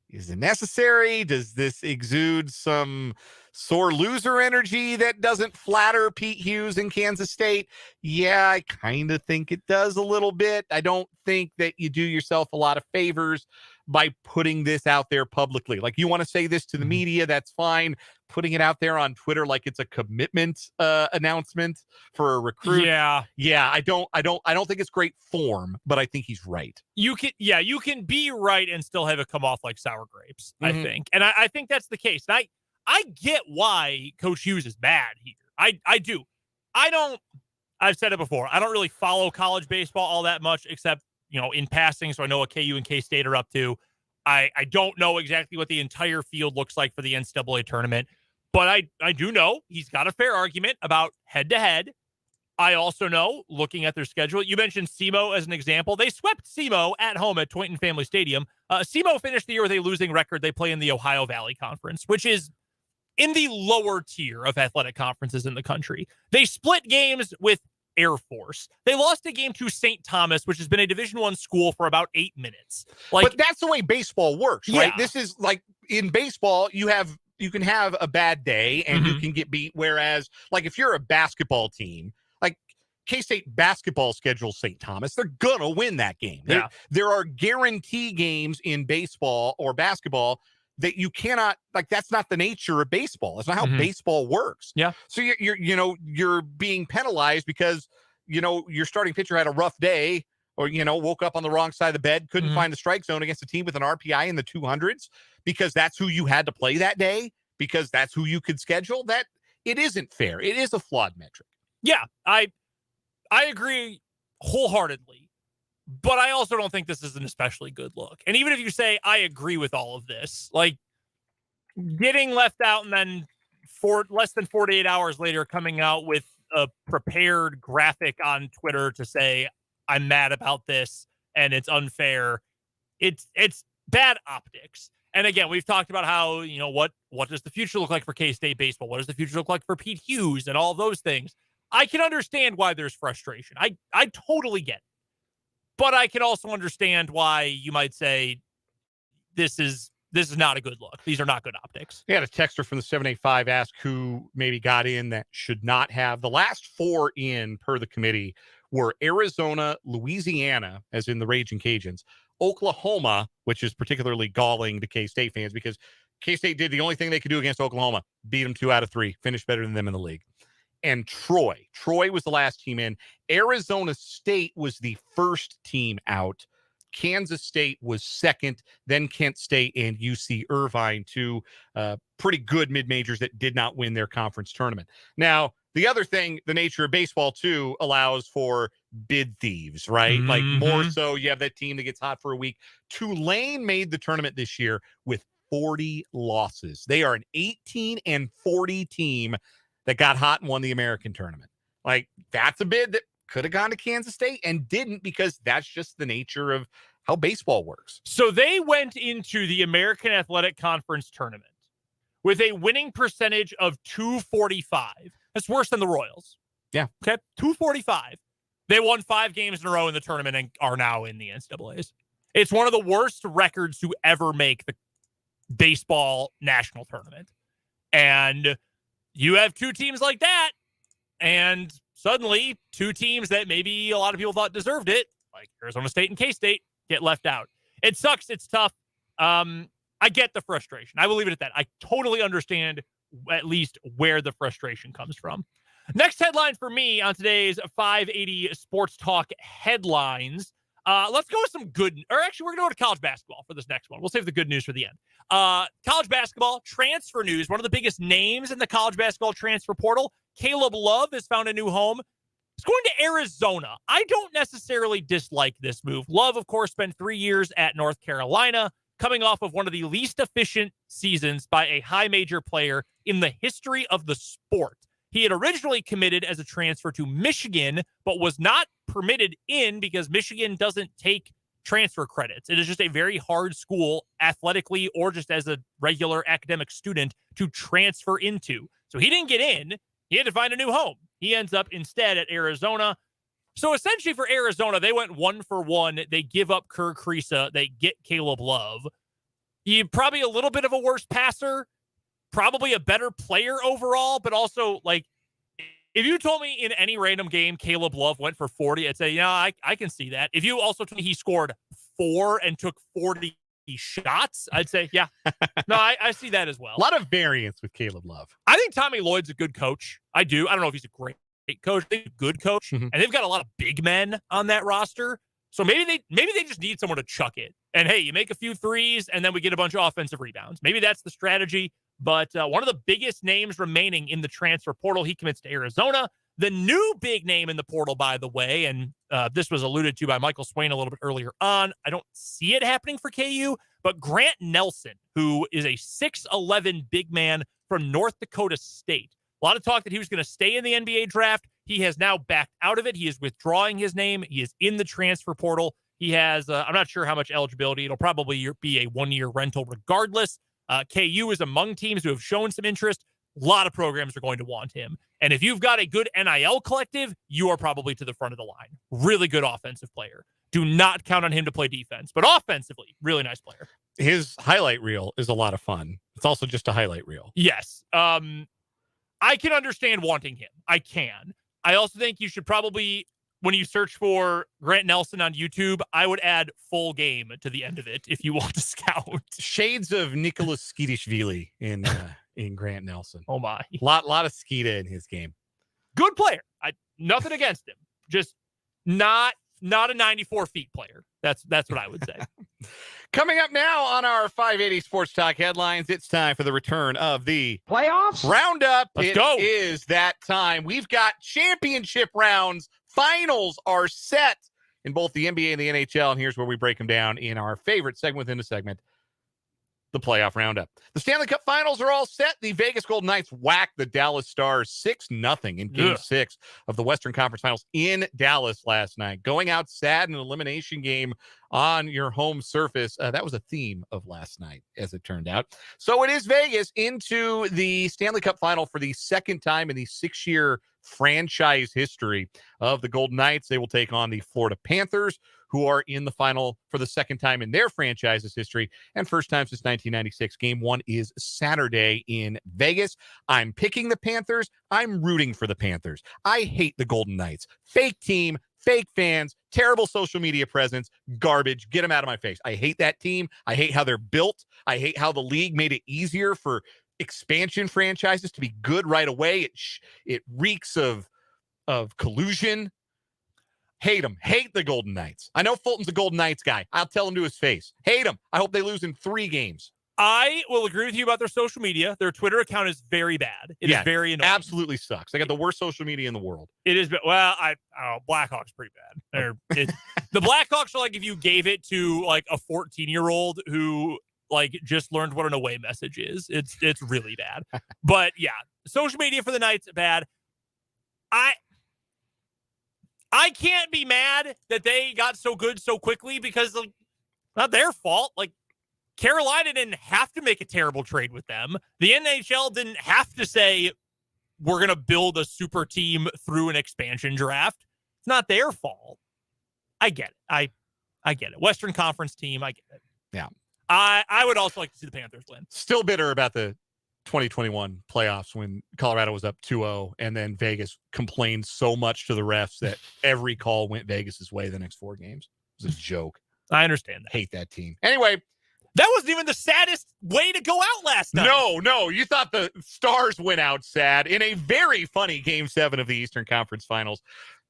is it necessary? Does this exude some sore loser energy that doesn't flatter Pete Hughes in Kansas State? Yeah, I kind of think it does a little bit. I don't think that you do yourself a lot of favors by putting this out there publicly. Like, you want to say this to the media, that's fine. Putting it out there on Twitter like it's a commitment announcement for a recruit. Yeah, I don't think it's great form, but I think he's right. You can be right and still have it come off like sour grapes, I think. And I think that's the case. And I get why Coach Hughes is bad here. I do. I've said it before. I don't really follow college baseball all that much, except, in passing. So I know what KU and K-State are up to. I don't know exactly what the entire field looks like for the NCAA tournament, but I do know he's got a fair argument about head-to-head. I also know, looking at their schedule, you mentioned SEMO as an example. They swept SEMO at home at Tointon Family Stadium. SEMO finished the year with a losing record. They play in the Ohio Valley Conference, which is in the lower tier of athletic conferences in the country. They split games with Air Force. They lost a game to St. Thomas, which has been a Division I school for about 8 minutes. But that's the way baseball works, right? Yeah. This is like in baseball, you can have a bad day and you can get beat. Whereas, like, if you're a basketball team, like K-State basketball schedules St. Thomas, they're gonna win that game. There are guarantee games in baseball or basketball that you cannot, like, that's not the nature of baseball. That's not how baseball works. Yeah. So you're being penalized because, your starting pitcher had a rough day or, woke up on the wrong side of the bed, couldn't find the strike zone against a team with an RPI in the 200s because that's who you had to play that day, because that's who you could schedule, that it isn't fair. It is a flawed metric. Yeah, I agree wholeheartedly, but I also don't think this is an especially good look. And even if you say I agree with all of this, like getting left out and then less than 48 hours later coming out with a prepared graphic on Twitter to say I'm mad about this and it's unfair, it's bad optics. And again, we've talked about how, what does the future look like for K-State baseball? What does the future look like for Pete Hughes and all those things? I can understand why there's frustration. I totally get it. But I can also understand why you might say this is not a good look. These are not good optics. We had a texter from the 785 ask who maybe got in that should not have. The last 4 in per the committee were Arizona, Louisiana, as in the Raging Cajuns, Oklahoma, which is particularly galling to K-State fans because K-State did the only thing they could do against Oklahoma, beat them 2 out of 3, finished better than them in the league. And Troy was the last team in. Arizona State was the first team out. Kansas State was second, then Kent State and UC Irvine, 2 pretty good mid-majors that did not win their conference tournament. Now, the other thing, the nature of baseball, too, allows for bid thieves, right? Like more so, you have that team that gets hot for a week. Tulane made the tournament this year with 40 losses. They are an 18-40 team that got hot and won the American tournament. Like, that's a bid that could have gone to Kansas State and didn't, because that's just the nature of how baseball works. So they went into the American Athletic Conference tournament with a winning percentage of 245. That's worse than the Royals. Yeah. Okay. 245. They won 5 games in a row in the tournament and are now in the NCAAs. It's one of the worst records to ever make the baseball national tournament. And you have 2 teams like that, and suddenly 2 teams that maybe a lot of people thought deserved it, like Arizona State and K-State, get left out. It sucks. It's tough. I get the frustration. I will leave it at that. I totally understand at least where the frustration comes from. Next headline for me on today's 580 Sports Talk headlines. Let's go with some good, or actually we're going to go to college basketball for this next one. We'll save the good news for the end. College basketball transfer news. One of the biggest names in the college basketball transfer portal, Caleb Love, has found a new home. He's going to Arizona. I don't necessarily dislike this move. Love, of course, spent 3 years at North Carolina, coming off of one of the least efficient seasons by a high major player in the history of the sport. He had originally committed as a transfer to Michigan, but was not permitted in because Michigan doesn't take transfer credits. It is just a very hard school athletically or just as a regular academic student to transfer into. So he didn't get in. He had to find a new home. He ends up instead at Arizona. So essentially for Arizona, they went 1 for 1. They give up Kerr Kriisa. They get Caleb Love. You probably a little bit of a worse passer, probably a better player overall, but also, like, if you told me in any random game Caleb Love went for 40, I'd say, yeah, I can see that. If you also told me he scored 4 and took 40 shots, I'd say, yeah. No, I see that as well. A lot of variance with Caleb Love. I think Tommy Lloyd's a good coach. I do. I don't know if he's a great coach. I think he's a good coach. And they've got a lot of big men on that roster. So maybe they just need someone to chuck it. And hey, you make a few threes and then we get a bunch of offensive rebounds. Maybe that's the strategy. But one of the biggest names remaining in the transfer portal, he commits to Arizona. The new big name in the portal, by the way, and this was alluded to by Michael Swain a little bit earlier on. I don't see it happening for KU, but Grant Nelson, who is a 6'11" big man from North Dakota State. A lot of talk that he was going to stay in the NBA draft. He has now backed out of it. He is withdrawing his name. He is in the transfer portal. He has, I'm not sure how much eligibility. It'll probably be a 1-year rental regardless. KU is among teams who have shown some interest. A lot of programs are going to want him. And if you've got a good NIL collective, you are probably to the front of the line. Really good offensive player. Do not count on him to play defense, but offensively, really nice player. His highlight reel is a lot of fun. It's also just a highlight reel. Yes. I can understand wanting him. I can. I also think you should probably, when you search for Grant Nelson on YouTube, I would add full game to the end of it if you want to scout. Shades of Nicholas Skeetishvili in Grant Nelson. Oh my. Lot of Skeeta in his game. Good player. Nothing against him. Just not not a 94 feet player. That's what I would say. Coming up now on our 580 Sports Talk headlines, it's time for the return of the playoffs roundup. Let's go. It is that time. We've got championship rounds. Finals are set in both the NBA and the NHL, and here's where we break them down in our favorite segment within the segment, the playoff roundup. The Stanley Cup Finals are all set. The Vegas Golden Knights whacked the Dallas Stars 6-0 in Game 6 of the Western Conference Finals in Dallas last night. Going out sad in an elimination game on your home surface. That was a theme of last night, as it turned out. So it is Vegas into the Stanley Cup Final for the second time in the 6-year franchise history of the Golden Knights. They will take on the Florida Panthers, who are in the final for the second time in their franchise's history and first time since 1996. Game 1 is Saturday in Vegas. I'm picking the Panthers. I'm rooting for the Panthers. I hate the Golden Knights. Fake team, fake fans, terrible social media presence, garbage. Get them out of my face. I hate that team. I hate how they're built. I hate how the league made it easier for expansion franchises to be good right away. It reeks of collusion. Hate them. Hate the Golden Knights. I know Fulton's a Golden Knights guy. I'll tell him to his face. Hate them. I hope they lose in 3 games. I will agree with you about their social media. Their Twitter account is very bad. It is very annoying. Absolutely sucks. They got the worst social media in the world. It is. Well, I don't know. Blackhawks pretty bad. The Blackhawks are like if you gave it to like a 14-year-old who like just learned what an away message is. It's really bad. But yeah, social media for the Knights bad. I can't be mad that they got so good so quickly because like, not their fault. Like Carolina didn't have to make a terrible trade with them. The NHL didn't have to say we're going to build a super team through an expansion draft. It's not their fault. I get it. I get it. Western Conference team. I get it. Yeah. I would also like to see the Panthers win. Still bitter about the 2021 playoffs when Colorado was up 2-0 and then Vegas complained so much to the refs that every call went Vegas's way the next 4 games. It was a joke. I understand that. Hate that team. Anyway, that wasn't even the saddest way to go out last night. No. You thought the Stars went out sad in a very funny Game 7 of the Eastern Conference Finals.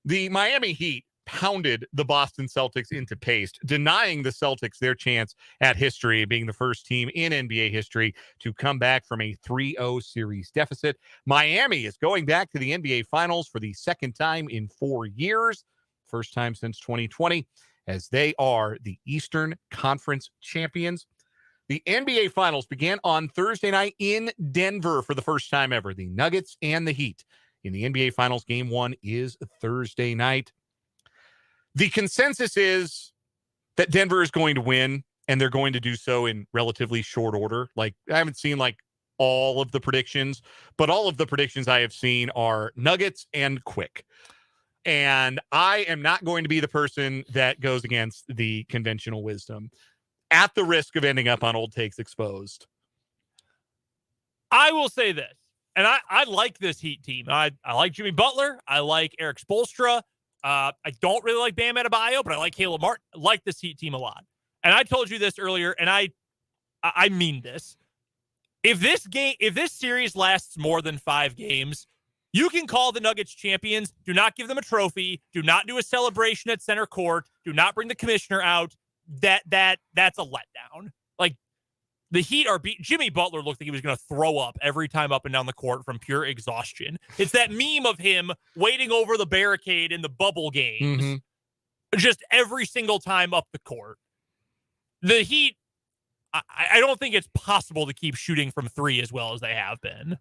The Miami Heat pounded the Boston Celtics into paste, denying the Celtics their chance at history, being the first team in NBA history to come back from a 3-0 series deficit. Miami is going back to the NBA Finals for the second time in 4 years, first time since 2020, as they are the Eastern Conference champions. The NBA Finals began on Thursday night in Denver for the first time ever. The Nuggets and the Heat in the NBA Finals. Game 1 is Thursday night. The consensus is that Denver is going to win, and they're going to do so in relatively short order. Like, I haven't seen like all of the predictions, but all of the predictions I have seen are Nuggets and quick. And I am not going to be the person that goes against the conventional wisdom at the risk of ending up on Old Takes Exposed. I will say this, and I like this Heat team. I like Jimmy Butler. I like Eric Spoelstra. I don't really like Bam Adebayo, but I like Caleb Martin. I like this Heat team a lot. And I told you this earlier, and I mean this. If this series lasts more than 5 games, you can call the Nuggets champions. Do not give them a trophy. Do not do a celebration at center court. Do not bring the commissioner out. That's a letdown. Like, the Heat are Jimmy Butler looked like he was going to throw up every time up and down the court from pure exhaustion. It's that meme of him waiting over the barricade in the bubble games, just every single time up the court. The Heat, I don't think it's possible to keep shooting from 3 as well as they have been.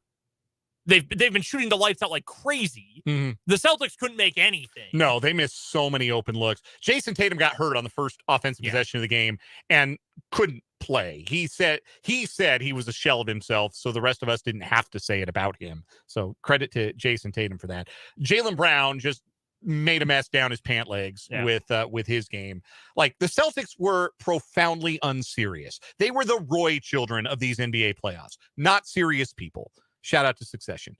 They've been shooting the lights out like crazy. The Celtics couldn't make anything. No, they missed so many open looks. Jason Tatum got hurt on the first offensive possession of the game and couldn't play. He said he was a shell of himself, so the rest of us didn't have to say it about him. So credit to Jason Tatum for that. Jaylen Brown just made a mess down his pant legs with his game. Like, the Celtics were profoundly unserious. They were the Roy children of these NBA playoffs, not serious people. Shout out to Succession.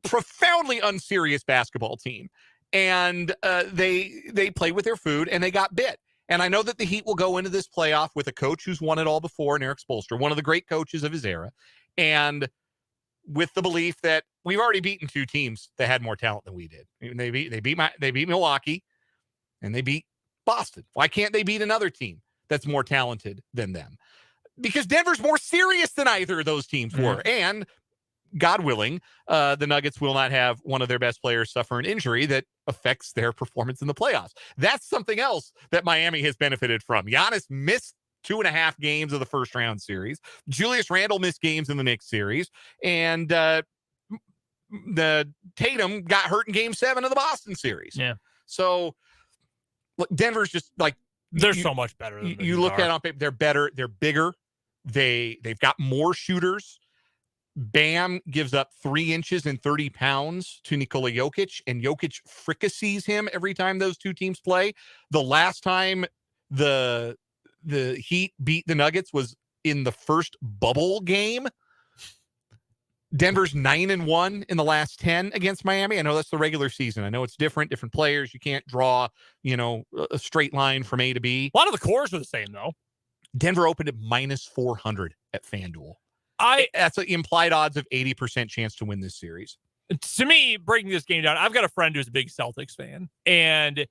Profoundly unserious basketball team. And they played with their food and they got bit. And I know that the Heat will go into this playoff with a coach who's won it all before in Eric Spoelstra, one of the great coaches of his era. And with the belief that we've already beaten 2 teams that had more talent than we did. They beat Milwaukee. and they beat Boston. Why can't they beat another team that's more talented than them? Because Denver's more serious than either of those teams were. And God willing, the Nuggets will not have one of their best players suffer an injury that affects their performance in the playoffs. That's something else that Miami has benefited from. Giannis missed 2.5 games of the first round series. Julius Randle missed games in the Knicks series. And the Tatum got hurt in game 7 of the Boston series. Yeah. So look, Denver's just like, they're so much better. Than you look at it, they're better. They're bigger. They've got more shooters. Bam gives up 3 inches and 30 pounds to Nikola Jokic, and Jokic fricassees him every time those two teams play. The last time the Heat beat the Nuggets was in the first bubble game. Denver's 9-1 in the last 10 against Miami. I know that's the regular season. I know it's different players. You can't draw, a straight line from A to B. A lot of the cores are the same, though. Denver opened at -400 at FanDuel. That's an implied odds of 80% chance to win this series. To me, breaking this game down, I've got a friend who's a big Celtics fan, and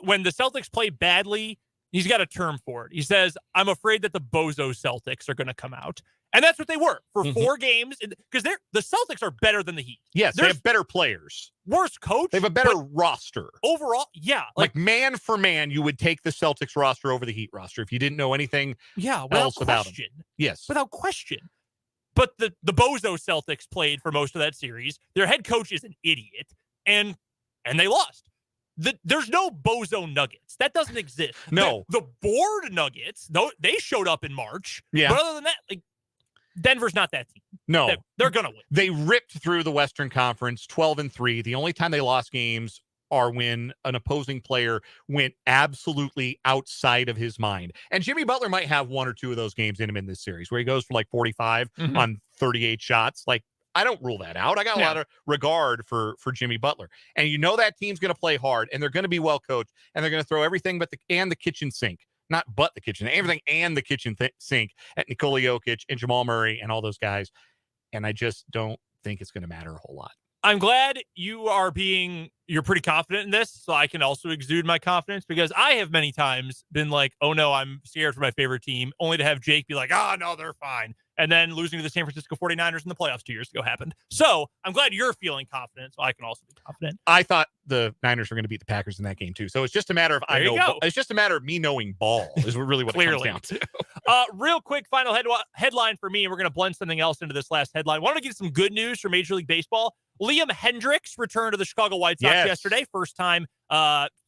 when the Celtics play badly, he's got a term for it. He says, I'm afraid that the bozo Celtics are going to come out. And that's what they were for 4 games, because the Celtics are better than the Heat. Yes, they have better players. Worse coach. They have a better roster. Overall, yeah. Like man for man, you would take the Celtics roster over the Heat roster if you didn't know anything else about them. Yes. Without question. But the bozo Celtics played for most of that series. Their head coach is an idiot, and they lost. There's no bozo Nuggets. That doesn't exist. No. The board Nuggets, they showed up in March. Yeah. But other than that, Denver's not that team. No. They're going to win. They ripped through the Western Conference 12-3. The only time they lost games are when an opposing player went absolutely outside of his mind. And Jimmy Butler might have 1 or 2 of those games in him in this series where he goes for 45 on 38 shots. I don't rule that out. I got a lot of regard for Jimmy Butler. And that team's going to play hard, and they're going to be well coached, and they're going to throw everything but the kitchen sink. Not but the kitchen, everything and the kitchen sink at Nikola Jokic and Jamal Murray and all those guys. And I just don't think it's going to matter a whole lot. I'm glad you're pretty confident in this, so I can also exude my confidence, because I have many times been like, oh no, I'm scared for my favorite team, only to have Jake be like, oh no, they're fine. And then losing to the San Francisco 49ers in the playoffs 2 years ago happened. So I'm glad you're feeling confident, so I can also be confident. I thought the Niners were going to beat the Packers in that game too. So it's just a matter of it's just a matter of me knowing ball is really what it comes down to. Real quick final headline for me, and we're going to blend something else into this last headline. I wanted to get some good news for Major League Baseball. Liam Hendricks returned to the Chicago White Sox yesterday. First time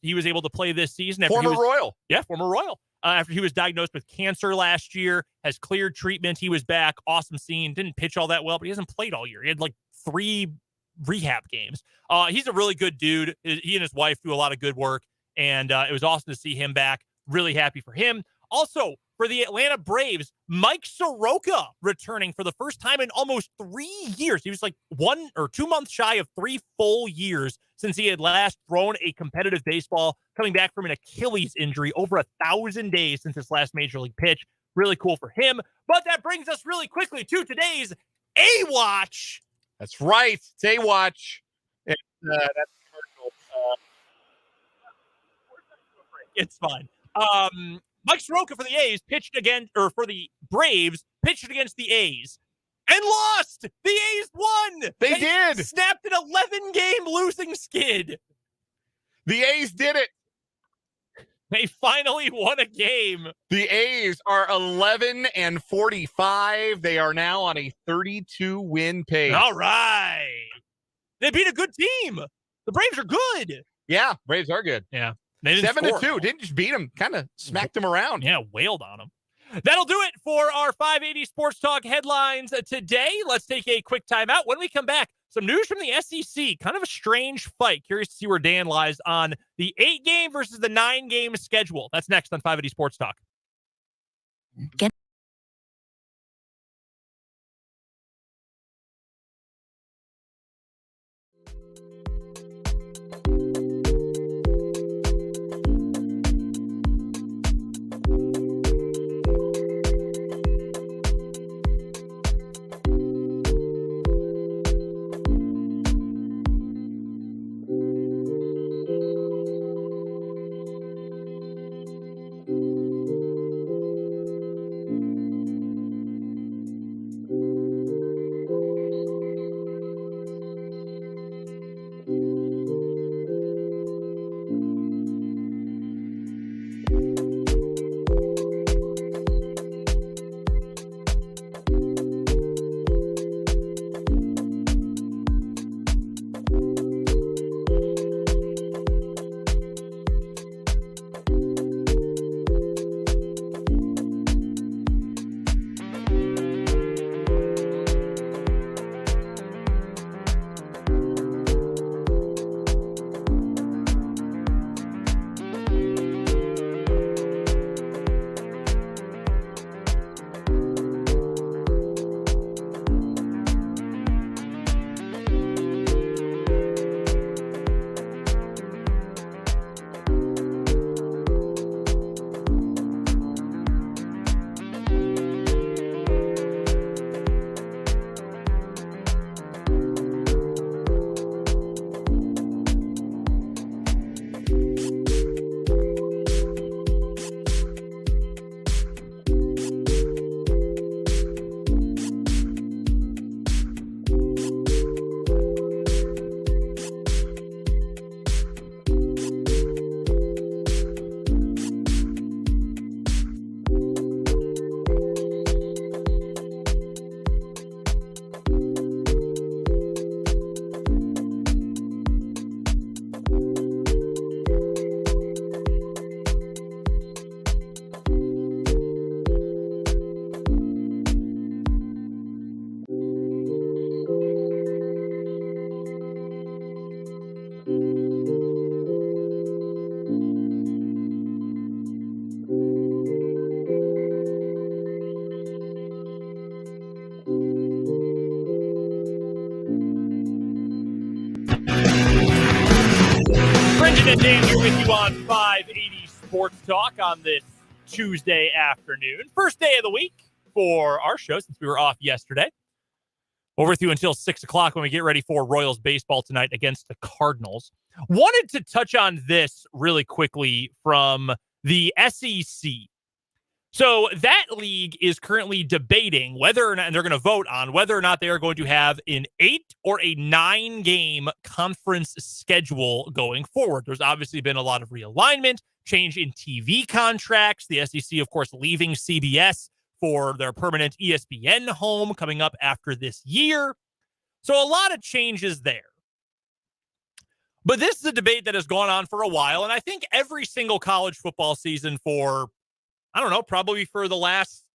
he was able to play this season. Former Royal. Yeah, former Royal. After he was diagnosed with cancer last year, has cleared treatment. He was back. Awesome scene. Didn't pitch all that well, but he hasn't played all year. He had 3 rehab games. He's a really good dude. He and his wife do a lot of good work, and it was awesome to see him back. Really happy for him. Also, for the Atlanta Braves, Mike Soroka returning for the first time in almost 3 years. He was 1 or 2 months shy of 3 full years since he had last thrown a competitive baseball, coming back from an Achilles injury, over 1,000 days since his last major league pitch. Really cool for him. But that brings us really quickly to today's A-Watch. That's right. It's A-Watch. That's Cardinals. It's fine. Mike Soroka for the A's for the Braves pitched against the A's and lost. The A's won. They did. Snapped an 11-game losing skid. The A's did it. They finally won a game. The A's are 11-45. They are now on a 32-win pace. All right. They beat a good team. The Braves are good. Yeah, Braves are good. Yeah. 7-2. Didn't just beat them, kind of smacked them around. Yeah, wailed on them. That'll do it for our 580 Sports Talk headlines today. Let's take a quick timeout. When we come back, some news from the SEC. Kind of a strange fight. Curious to see where Dan lies on the 8-game versus the 9-game schedule. That's next on 580 Sports Talk. and Dan here with you on 580 Sports Talk on this Tuesday afternoon. First day of the week for our show since we were off yesterday. We're with you until 6 o'clock when we get ready for Royals baseball tonight against the Cardinals. Wanted to touch on this really quickly from the SEC. So that league is currently debating whether or not, and they're going to vote on whether or not they are going to have an 8 or a 9-game conference schedule going forward. There's obviously been a lot of realignment, change in TV contracts. The SEC, of course, leaving CBS for their permanent ESPN home coming up after this year. So a lot of changes there. But this is a debate that has gone on for a while, and I think every single college football season for, I don't know, probably for the last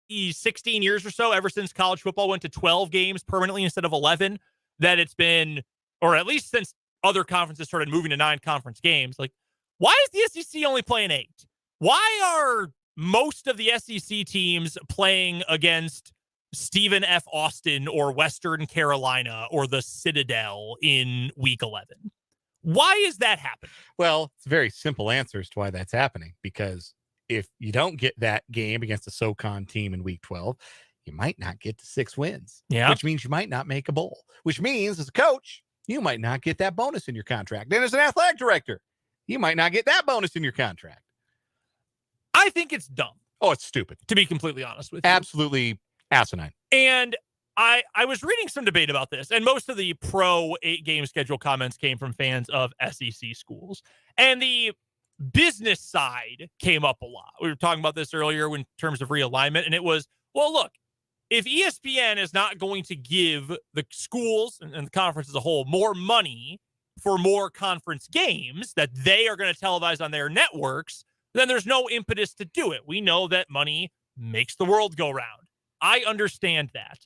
16 years or so, ever since college football went to 12 games permanently instead of 11, that it's been, or at least since other conferences started moving to 9 conference games, like, why is the SEC only playing 8? Why are most of the SEC teams playing against Stephen F. Austin or Western Carolina or the Citadel in week 11? Why is that happening? Well, it's a very simple answer as to why that's happening, because if you don't get that game against a SoCon team in week 12, you might not get to 6 wins, which means you might not make a bowl, which means as a coach, you might not get that bonus in your contract. And as an athletic director, you might not get that bonus in your contract. I think it's dumb. Oh, it's stupid. To be completely honest with you. Absolutely asinine. And I was reading some debate about this, and most of the pro 8-game schedule comments came from fans of SEC schools. And the business side came up a lot. We were talking about this earlier in terms of realignment, and it was, well, look, if ESPN is not going to give the schools and the conference as a whole more money for more conference games that they are going to televise on their networks, then there's no impetus to do it. We know that money makes the world go round. I understand that.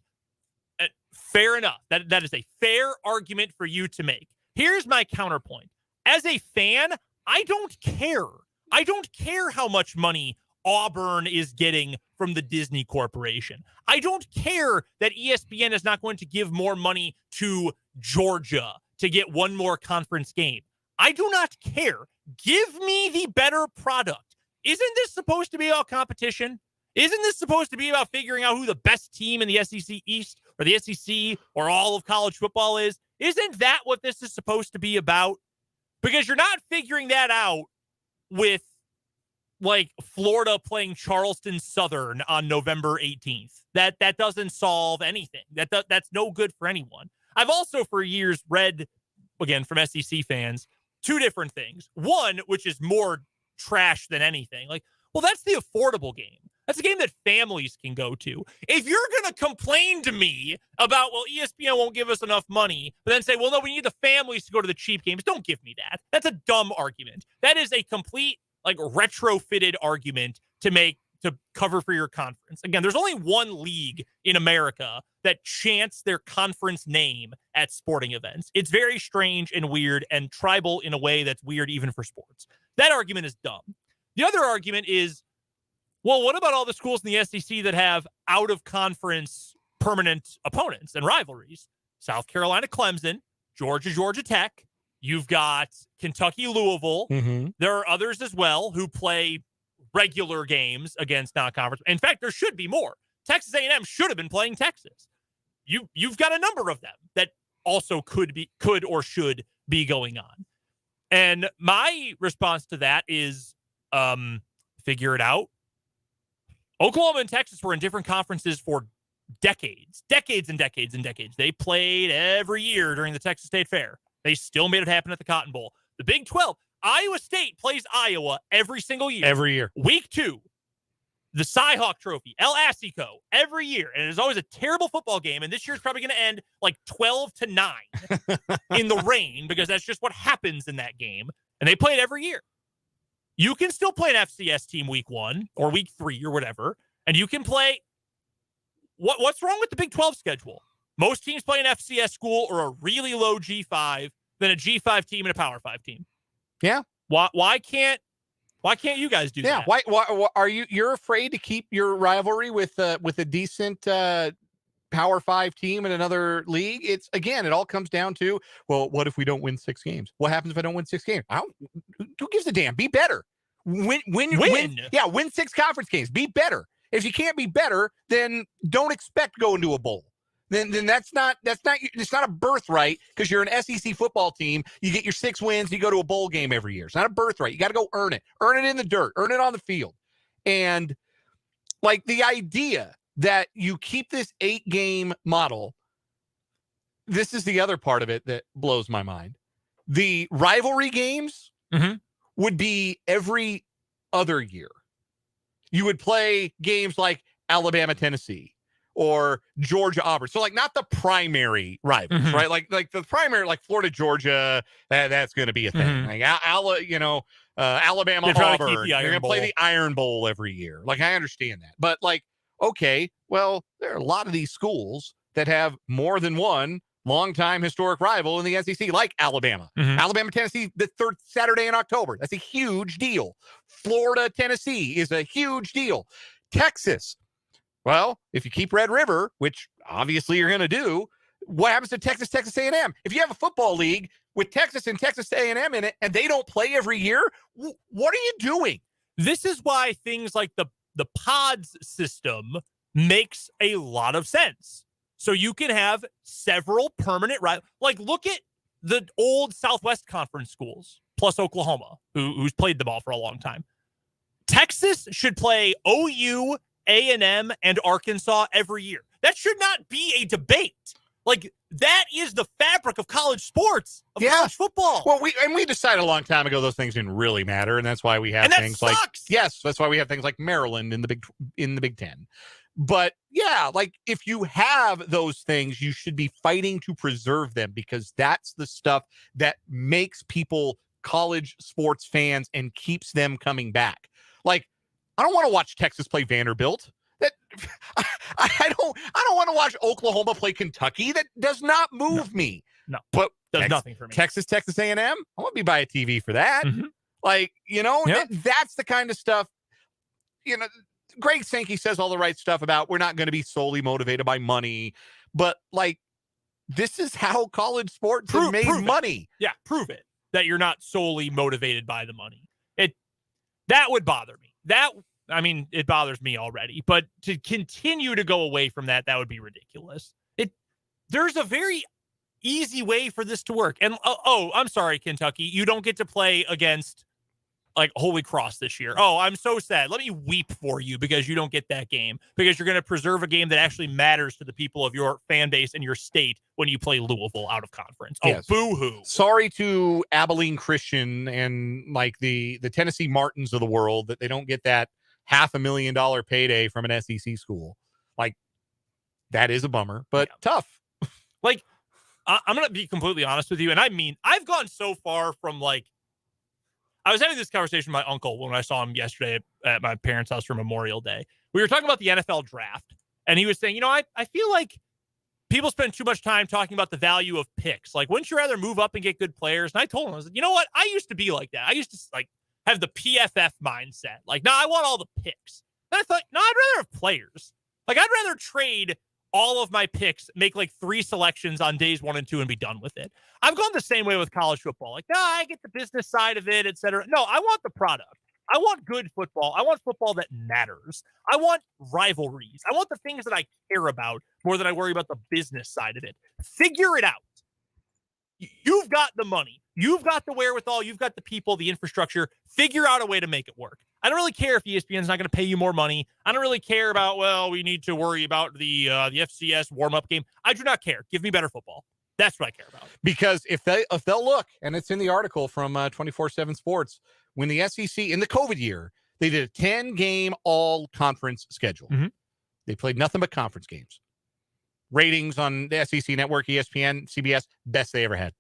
Fair enough. That is a fair argument for you to make. Here's my counterpoint. As a fan, I don't care. I don't care how much money Auburn is getting from the Disney Corporation. I don't care that ESPN is not going to give more money to Georgia to get one more conference game. I do not care. Give me the better product. Isn't this supposed to be about competition? Isn't this supposed to be about figuring out who the best team in the SEC East or the SEC or all of college football is? Isn't that what this is supposed to be about? Because you're not figuring that out with, like, Florida playing Charleston Southern on November 18th. That doesn't solve anything. That's no good for anyone. I've also for years read, again, from SEC fans, 2 different things. One, which is more trash than anything. Like, well, that's the affordable game. That's a game that families can go to. If you're going to complain to me about, well, ESPN won't give us enough money, but then say, well, no, we need the families to go to the cheap games, don't give me that. That's a dumb argument. That is a complete, like, retrofitted argument to cover for your conference. Again, there's only one league in America that chants their conference name at sporting events. It's very strange and weird and tribal in a way that's weird even for sports. That argument is dumb. The other argument is, well, what about all the schools in the SEC that have out-of-conference permanent opponents and rivalries? South Carolina, Clemson, Georgia Tech. You've got Kentucky, Louisville. Mm-hmm. There are others as well who play regular games against non-conference. In fact, there should be more. Texas A&M should have been playing Texas. You've got a number of them that also could or should be going on. And my response to that is figure it out. Oklahoma and Texas were in different conferences for decades. They played every year during the Texas State Fair. They still made it happen at the Cotton Bowl. The Big 12, Iowa State plays Iowa every single year. Every year. Week 2, the Cyhawk Trophy, El Asico, every year. And it is always a terrible football game. And this year is probably going to end like 12-9 in the rain, because that's just what happens in that game. And they play it every year. You can still play an FCS team week 1 or week 3 or whatever. And you can play. What's wrong with the Big 12 schedule? Most teams play an FCS school or a really low G5 than a G5 team and a Power 5 team. Yeah. Why can't you guys do that? Why are you're afraid to keep your rivalry with a decent Power 5 team in another league. It's, again, it all comes down to, well, what if we don't win 6 games? What happens if I don't win 6 games? Who gives a damn? Be better. Win. Yeah, win 6 conference games. Be better. If you can't be better, then don't expect going to a bowl. Then it's not a birthright because you're an SEC football team. You get your 6 wins, you go to a bowl game every year. It's not a birthright. You got to go earn it. Earn it in the dirt. Earn it on the field. And like the idea that you keep this 8-game model, this is the other part of it that blows my mind. The rivalry games would be every other year. You would play games like Alabama, Tennessee, or Georgia, Auburn. So like not the primary rivals, right? Like the primary, like Florida, Georgia, that's going to be a thing. Like Alabama, Auburn. You're going to play the Iron Bowl every year. Like I understand that, but like, okay, well, there are a lot of these schools that have more than one longtime historic rival in the SEC, like Alabama. Alabama, Tennessee, the 3rd Saturday in October. That's a huge deal. Florida, Tennessee is a huge deal. Texas. Well, if you keep Red River, which obviously you're going to do, what happens to Texas A&M? If you have a football league with Texas and Texas A&M in it and they don't play every year, what are you doing? This is why things like the pods system makes a lot of sense. So you can have several permanent rivals. Like look at the old Southwest Conference schools, plus Oklahoma, who's played the ball for a long time. Texas should play OU, A&M, and Arkansas every year. That should not be a debate. Like, that is the fabric of college sports, of college football. Well, we decided a long time ago those things didn't really matter, and that's why we have things like that's why we have things like Maryland in the Big Ten. But yeah, like if you have those things, you should be fighting to preserve them because that's the stuff that makes people college sports fans and keeps them coming back. Like, I don't want to watch Texas play Vanderbilt. I don't want to watch Oklahoma play Kentucky. That does not move me. No, but does nothing for me. Texas A&M. I want to be by a TV for that. Like, that's the kind of stuff. Greg Sankey says all the right stuff about we're not going to be solely motivated by money, but like this is how college sports have made money. Yeah, prove it that you're not solely motivated by the money. That would bother me. It bothers me already, but to continue to go away from that would be ridiculous. There's a very easy way for this to work. And I'm sorry, Kentucky, you don't get to play against like Holy Cross this year. Oh, I'm so sad. Let me weep for you because you don't get that game because you're going to preserve a game that actually matters to the people of your fan base and your state when you play Louisville out of conference. Oh, yes. Boo-hoo. Sorry to Abilene Christian and like the Tennessee Martins of the world that they don't get that $500,000 payday from an SEC school. Like that is a bummer, but tough. Like I'm going to be completely honest with you. And I mean, I've gone so far from like, I was having this conversation with my uncle when I saw him yesterday at my parents' house for Memorial Day. We were talking about the NFL draft, and he was saying, I feel like people spend too much time talking about the value of picks. Like, wouldn't you rather move up and get good players? And I told him, I was like, you know what? I used to be like that. I used to like have the PFF mindset. Like, I want all the picks. And I thought, no, I'd rather have players. Like, I'd rather trade all of my picks, make like 3 selections on days 1 and 2 and be done with it. I've gone the same way with college football. Like, I get the business side of it, et cetera. No, I want the product. I want good football. I want football that matters. I want rivalries. I want the things that I care about more than I worry about the business side of it. Figure it out. You've got the money. You've got the wherewithal. You've got the people, the infrastructure. Figure out a way to make it work. I don't really care if ESPN's not going to pay you more money. I don't really care about, we need to worry about the FCS warm-up game. I do not care. Give me better football. That's what I care about. Because if they'll look, and it's in the article from 24/7 Sports, when the SEC, in the COVID year, they did a 10-game all-conference schedule. They played nothing but conference games. Ratings on the SEC Network, ESPN, CBS, best they ever had.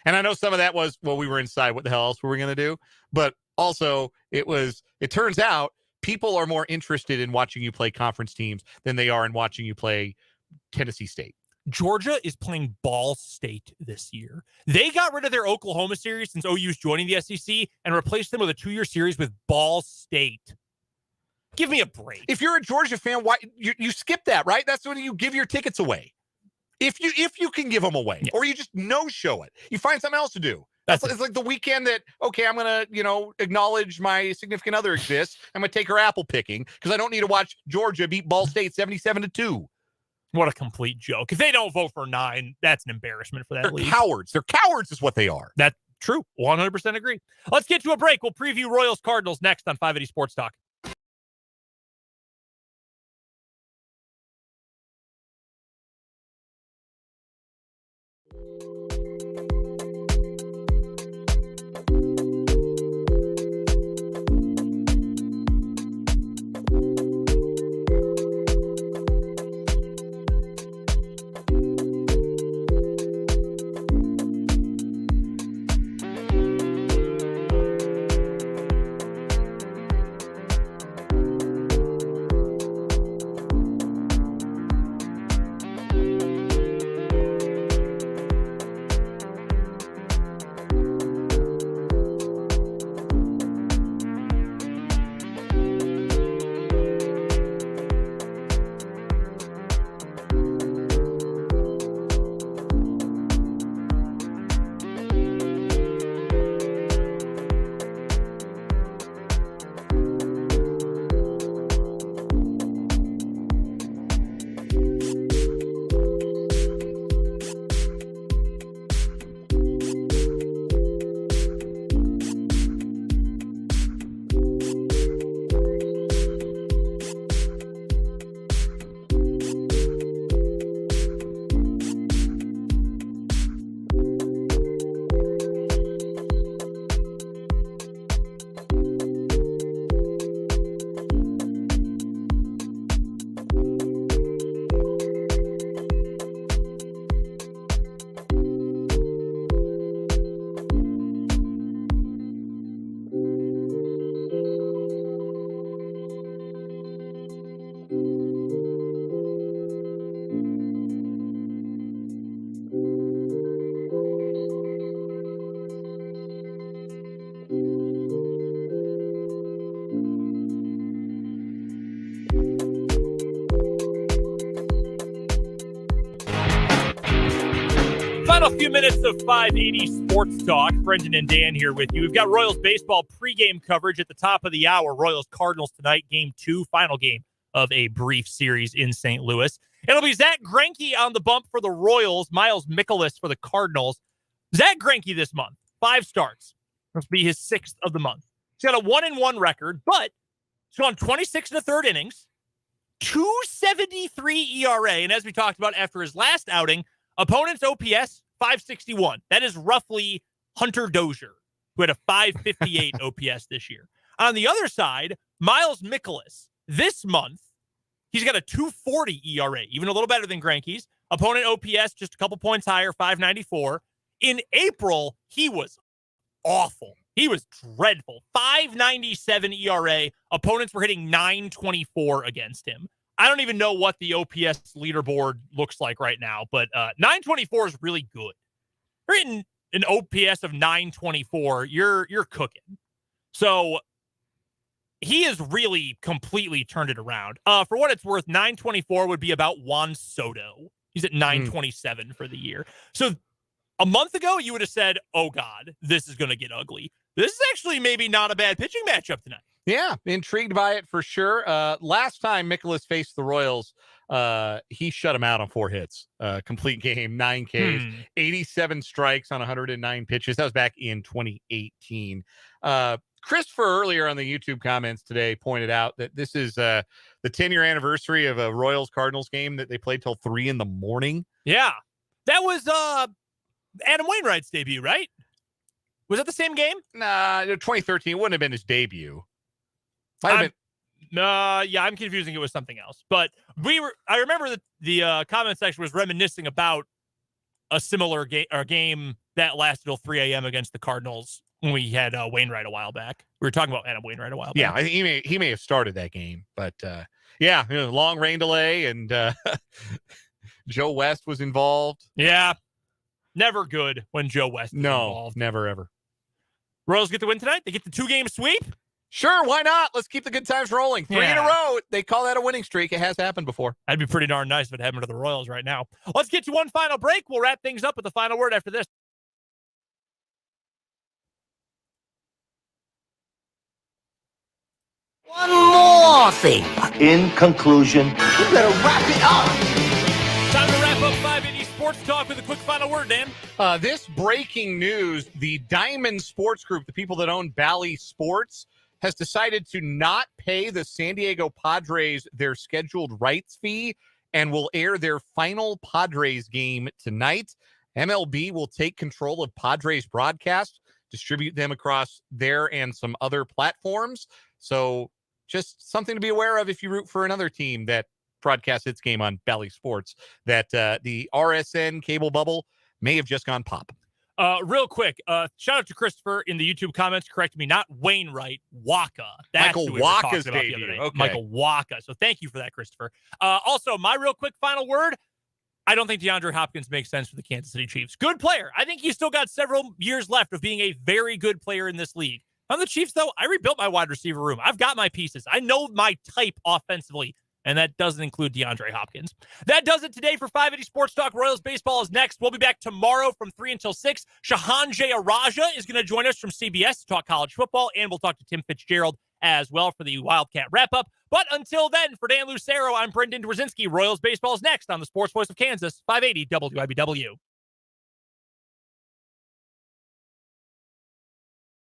And I know some of that was, we were inside. What the hell else were we going to do? But also, it turns out people are more interested in watching you play conference teams than they are in watching you play Tennessee State. Georgia is playing Ball State this year. They got rid of their Oklahoma series since OU's joining the SEC and replaced them with a 2-year series with Ball State. Give me a break. If you're a Georgia fan, why you skip that, right? That's when you give your tickets away. If you can give them away, or you just no-show it. You find something else to do. It's like the weekend that, okay, I'm going to, acknowledge my significant other exists. I'm going to take her apple picking because I don't need to watch Georgia beat Ball State 77-2. What a complete joke. If they don't vote for 9, that's an embarrassment for that league. Cowards. They're cowards is what they are. That's true. 100% agree. Let's get to a break. We'll preview Royals Cardinals next on 580 Sports Talk. Final few minutes of 580 Sports Talk. Brendan and Dan here with you. We've got Royals baseball pregame coverage at the top of the hour. Royals Cardinals tonight, game 2, final game of a brief series in St. Louis. It'll be Zach Greinke on the bump for the Royals, Miles Mikolas for the Cardinals. Zach Greinke this month, 5 starts. This will be his 6th of the month. He's got a 1-1 record, but he's gone 26 1/3 innings, 2.73 ERA, and as we talked about after his last outing, opponent's OPS, 561. That is roughly Hunter Dozier, who had a 558 OPS this year. On the other side, Miles Mikolas, this month, he's got a 2.40 ERA, even a little better than Greinke's. Opponent OPS just a couple points higher, 594. In April, he was awful. He was dreadful. 5.97 ERA. Opponents were hitting 924 against him. I don't even know what the OPS leaderboard looks like right now, but 924 is really good. You're hitting an OPS of 924, you're cooking. So he has really completely turned it around. For what it's worth, 924 would be about Juan Soto. He's at 927 for the year. So a month ago, you would have said, oh, God, this is going to get ugly. This is actually maybe not a bad pitching matchup tonight. Yeah, intrigued by it for sure. Last time Mikolas faced the Royals, he shut him out on 4 hits. Complete game, 9 Ks, 87 strikes on 109 pitches. That was back in 2018. Christopher earlier on the YouTube comments today pointed out that this is the 10-year anniversary of a Royals-Cardinals game that they played till 3 a.m. Yeah, that was Adam Wainwright's debut, right? Was that the same game? Nah, 2013. It wouldn't have been his debut. Yeah, I'm confusing it with something else. But I remember that the comment section was reminiscing about a similar game that lasted till 3 a.m. against the Cardinals when we had Wainwright a while back. We were talking about Adam Wainwright a while back. Yeah, I think he may have started that game, but long rain delay, and Joe West was involved. Yeah, never good when Joe West is involved. Never ever. Royals get the win tonight. They get the 2-game sweep. Sure, why not? Let's keep the good times rolling. 3 in a row. They call that a winning streak. It has happened before. That'd be pretty darn nice if it happened to the Royals right now. Let's get to one final break. We'll wrap things up with the final word after this. One more thing. In conclusion, we better wrap it up. Time to wrap up 580 Sports Talk with a quick final word, Dan. This breaking news, the Diamond Sports Group, the people that own Bally Sports, has decided to not pay the San Diego Padres their scheduled rights fee and will air their final Padres game tonight. MLB will take control of Padres broadcast, distribute them across there and some other platforms. So just something to be aware of if you root for another team that broadcasts its game on Bally Sports, that the RSN cable bubble may have just gone pop. Real quick, shout out to Christopher in the YouTube comments. Correct me, not Wainwright, Waka. That's Michael who we were talking Waka's about the other debut. day. Okay. Michael Waka. So thank you for that, Christopher. Also, my real quick final word, I don't think Deandre Hopkins makes sense for the Kansas City Chiefs. Good player. I think he's still got several years left of being a very good player in this league. On the Chiefs, though, I rebuilt my wide receiver room. I've got my pieces. I know my type offensively. And that doesn't include DeAndre Hopkins. That does it today for 580 Sports Talk. Royals baseball is next. We'll be back tomorrow from 3 until 6. Shahan Jayaraja is going to join us from CBS to talk college football, and we'll talk to Tim Fitzgerald as well for the Wildcat wrap-up. But until then, for Dan Lucero, I'm Brendan Dworzinski. Royals baseball is next on the Sports Voice of Kansas, 580 WIBW.